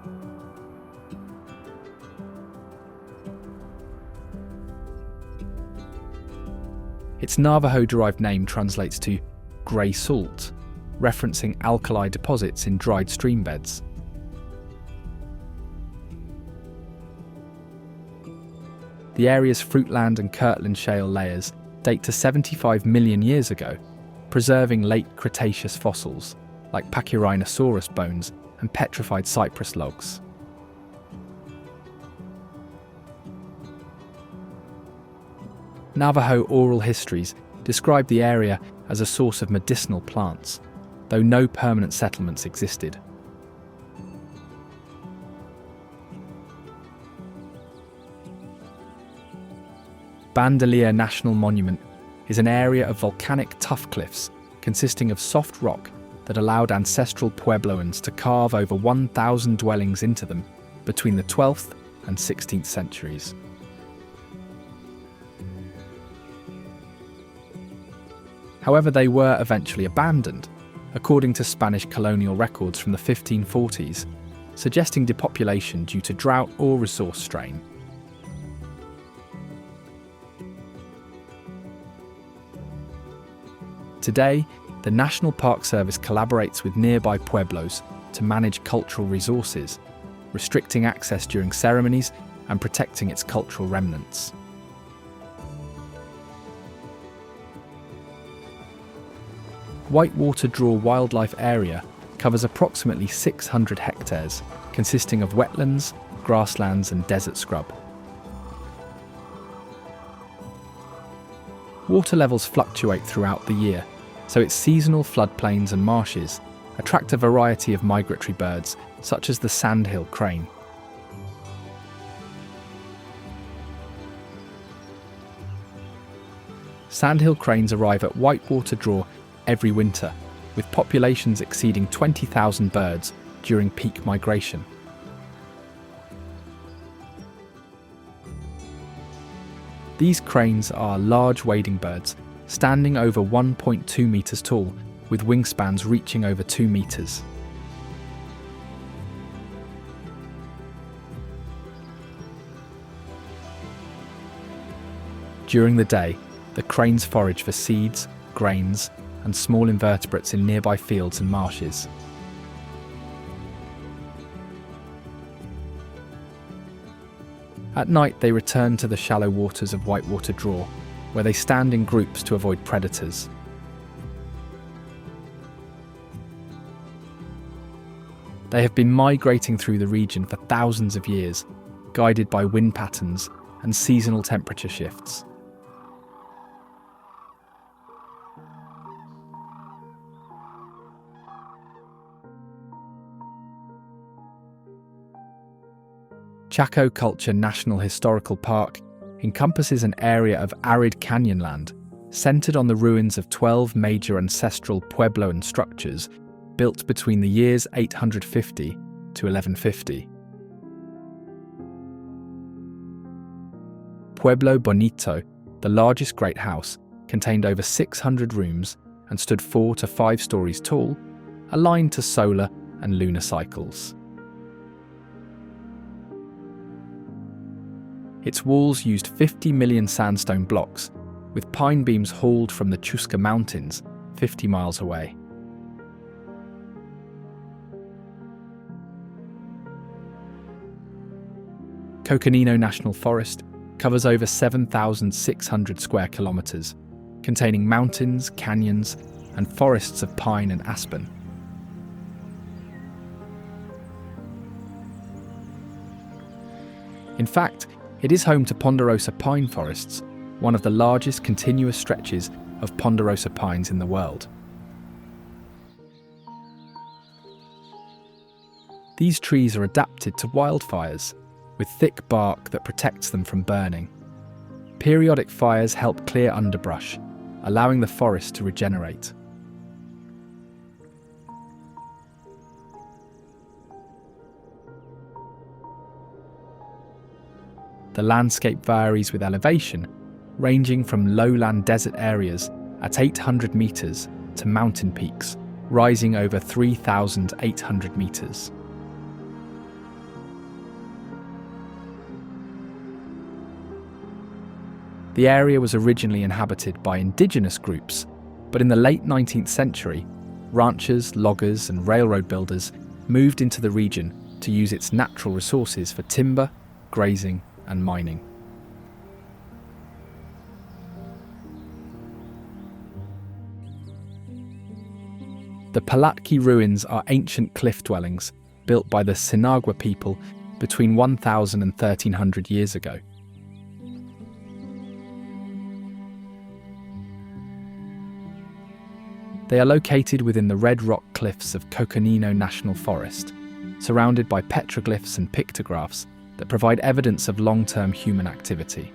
Its Navajo-derived name translates to grey salt, referencing alkali deposits in dried stream beds. The area's fruitland and Kirtland shale layers date to 75 million years ago, preserving late Cretaceous fossils like Pachyrhinosaurus bones and petrified cypress logs. Navajo oral histories describe the area as a source of medicinal plants, though no permanent settlements existed. Bandelier National Monument is an area of volcanic tuff cliffs consisting of soft rock that allowed ancestral Puebloans to carve over 1,000 dwellings into them between the 12th and 16th centuries. However, they were eventually abandoned, according to Spanish colonial records from the 1540s, suggesting depopulation due to drought or resource strain. Today, the National Park Service collaborates with nearby pueblos to manage cultural resources, restricting access during ceremonies and protecting its cultural remnants. Whitewater Draw Wildlife Area covers approximately 600 hectares, consisting of wetlands, grasslands and desert scrub. Water levels fluctuate throughout the year, so its seasonal floodplains and marshes attract a variety of migratory birds, such as the sandhill crane. Sandhill cranes arrive at Whitewater Draw every winter, with populations exceeding 20,000 birds during peak migration. These cranes are large wading birds, standing over 1.2 metres tall, with wingspans reaching over 2 metres. During the day, the cranes forage for seeds, grains, and small invertebrates in nearby fields and marshes. At night, they return to the shallow waters of Whitewater Draw, where they stand in groups to avoid predators. They have been migrating through the region for thousands of years, guided by wind patterns and seasonal temperature shifts. Chaco Culture National Historical Park encompasses an area of arid canyonland centered on the ruins of 12 major ancestral Puebloan structures built between the years 850 to 1150. Pueblo Bonito, the largest great house, contained over 600 rooms and stood 4 to 5 stories tall, aligned to solar and lunar cycles. Its walls used 50 million sandstone blocks, with pine beams hauled from the Chusca Mountains, 50 miles away. Coconino National Forest covers over 7,600 square kilometres, containing mountains, canyons, and forests of pine and aspen. In fact, it is home to ponderosa pine forests, one of the largest continuous stretches of ponderosa pines in the world. These trees are adapted to wildfires, with thick bark that protects them from burning. Periodic fires help clear underbrush, allowing the forest to regenerate. The landscape varies with elevation, ranging from lowland desert areas at 800 metres to mountain peaks, rising over 3,800 metres. The area was originally inhabited by indigenous groups, but in the late 19th century, ranchers, loggers, and railroad builders moved into the region to use its natural resources for timber, grazing, and mining. The Palatki ruins are ancient cliff dwellings built by the Sinagua people between 1,000 and 1,300 years ago. They are located within the red rock cliffs of Coconino National Forest, surrounded by petroglyphs and pictographs that provide evidence of long-term human activity.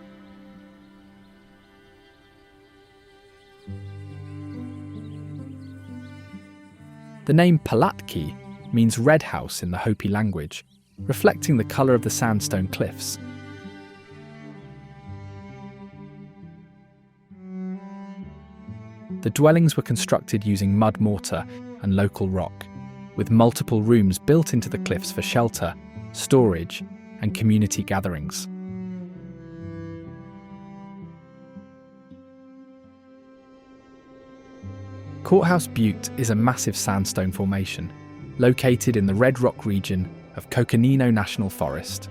The name Palatki means red house in the Hopi language, reflecting the colour of the sandstone cliffs. The dwellings were constructed using mud mortar and local rock, with multiple rooms built into the cliffs for shelter, storage, and community gatherings. Courthouse Butte is a massive sandstone formation located in the Red Rock region of Coconino National Forest.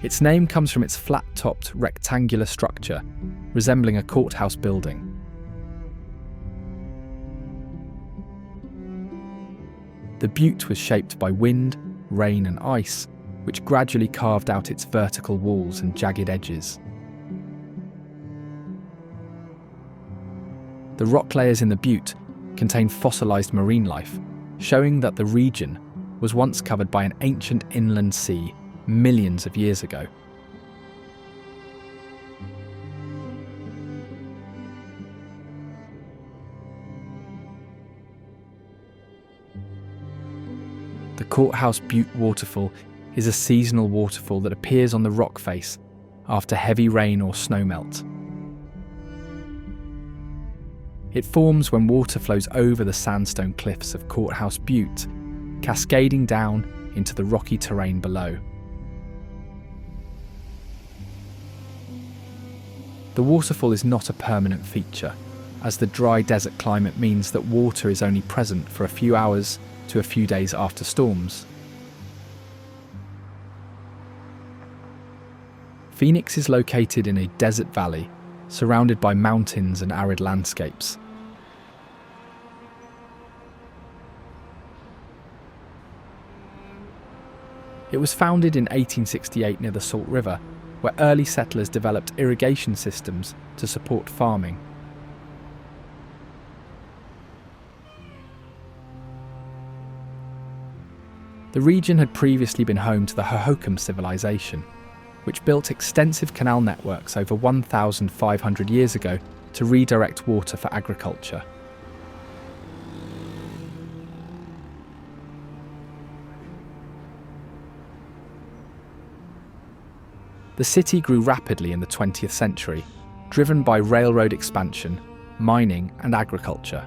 Its name comes from its flat-topped rectangular structure, resembling a courthouse building. The butte was shaped by wind, rain and ice, which gradually carved out its vertical walls and jagged edges. The rock layers in the butte contain fossilised marine life, showing that the region was once covered by an ancient inland sea millions of years ago. The Courthouse Butte waterfall is a seasonal waterfall that appears on the rock face after heavy rain or snowmelt. It forms when water flows over the sandstone cliffs of Courthouse Butte, cascading down into the rocky terrain below. The waterfall is not a permanent feature, as the dry desert climate means that water is only present for a few hours to a few days after storms. Phoenix is located in a desert valley, surrounded by mountains and arid landscapes. It was founded in 1868 near the Salt River, where early settlers developed irrigation systems to support farming. The region had previously been home to the Hohokam civilization, which built extensive canal networks over 1,500 years ago to redirect water for agriculture. The city grew rapidly in the 20th century, driven by railroad expansion, mining and agriculture.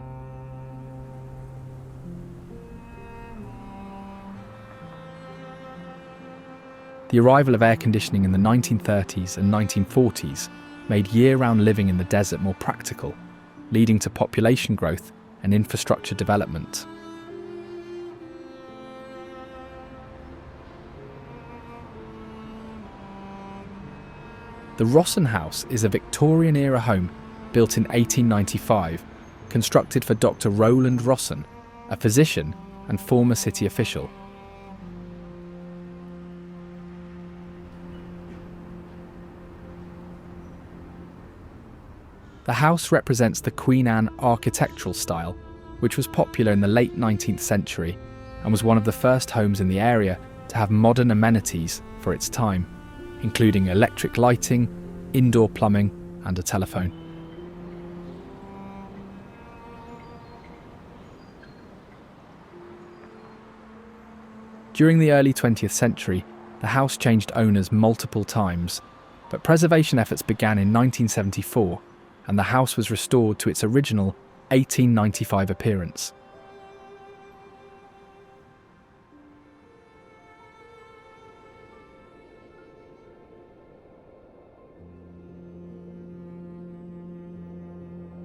The arrival of air conditioning in the 1930s and 1940s made year-round living in the desert more practical, leading to population growth and infrastructure development. The Rosson House is a Victorian-era home built in 1895, constructed for Dr. Roland Rosson, a physician and former city official. The house represents the Queen Anne architectural style, which was popular in the late 19th century and was one of the first homes in the area to have modern amenities for its time, including electric lighting, indoor plumbing, and a telephone. During the early 20th century, the house changed owners multiple times, but preservation efforts began in 1974, and the house was restored to its original 1895 appearance.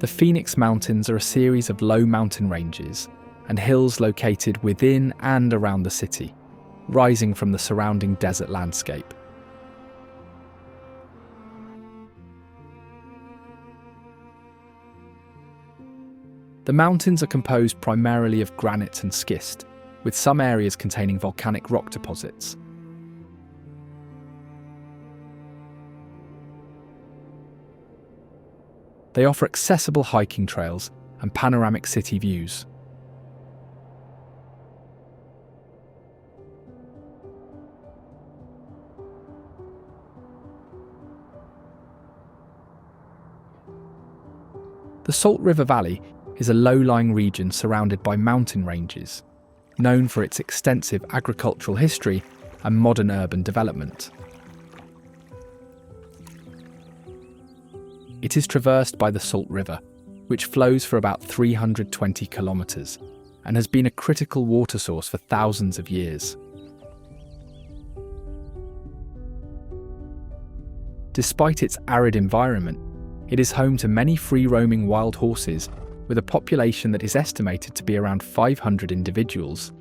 The Phoenix Mountains are a series of low mountain ranges and hills located within and around the city, rising from the surrounding desert landscape. The mountains are composed primarily of granite and schist, with some areas containing volcanic rock deposits. They offer accessible hiking trails and panoramic city views. The Salt River Valley is a low-lying region surrounded by mountain ranges, known for its extensive agricultural history and modern urban development. It is traversed by the Salt River, which flows for about 320 kilometers and has been a critical water source for thousands of years. Despite its arid environment, it is home to many free-roaming wild horses with a population that is estimated to be around 500 individuals.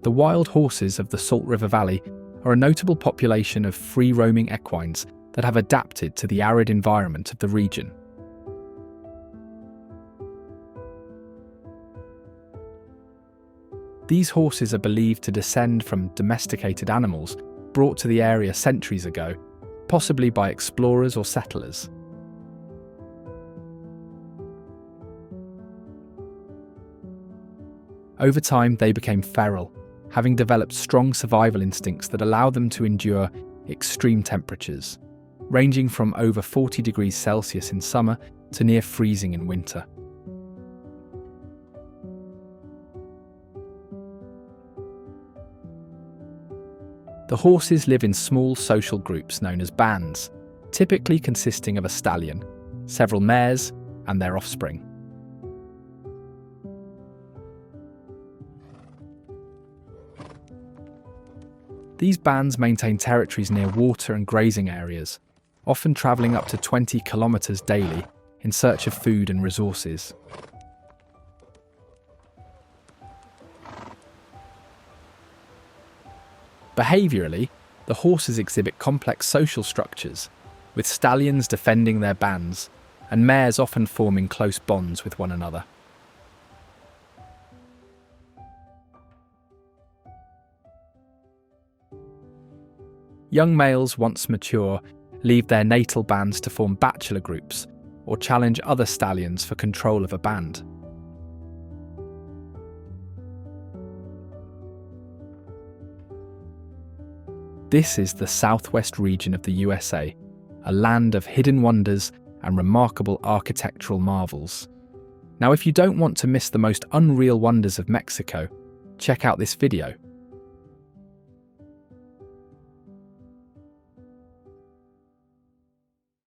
The wild horses of the Salt River Valley are a notable population of free-roaming equines that have adapted to the arid environment of the region. These horses are believed to descend from domesticated animals brought to the area centuries ago, possibly by explorers or settlers. Over time, they became feral, having developed strong survival instincts that allow them to endure extreme temperatures, ranging from over 40 degrees Celsius in summer to near freezing in winter. The horses live in small social groups known as bands, typically consisting of a stallion, several mares, and their offspring. These bands maintain territories near water and grazing areas, often travelling up to 20 kilometres daily in search of food and resources. Behaviourally, the horses exhibit complex social structures, with stallions defending their bands and mares often forming close bonds with one another. Young males, once mature, leave their natal bands to form bachelor groups or challenge other stallions for control of a band. This is the southwest region of the USA, a land of hidden wonders and remarkable architectural marvels. Now, if you don't want to miss the most unreal wonders of Mexico, check out this video.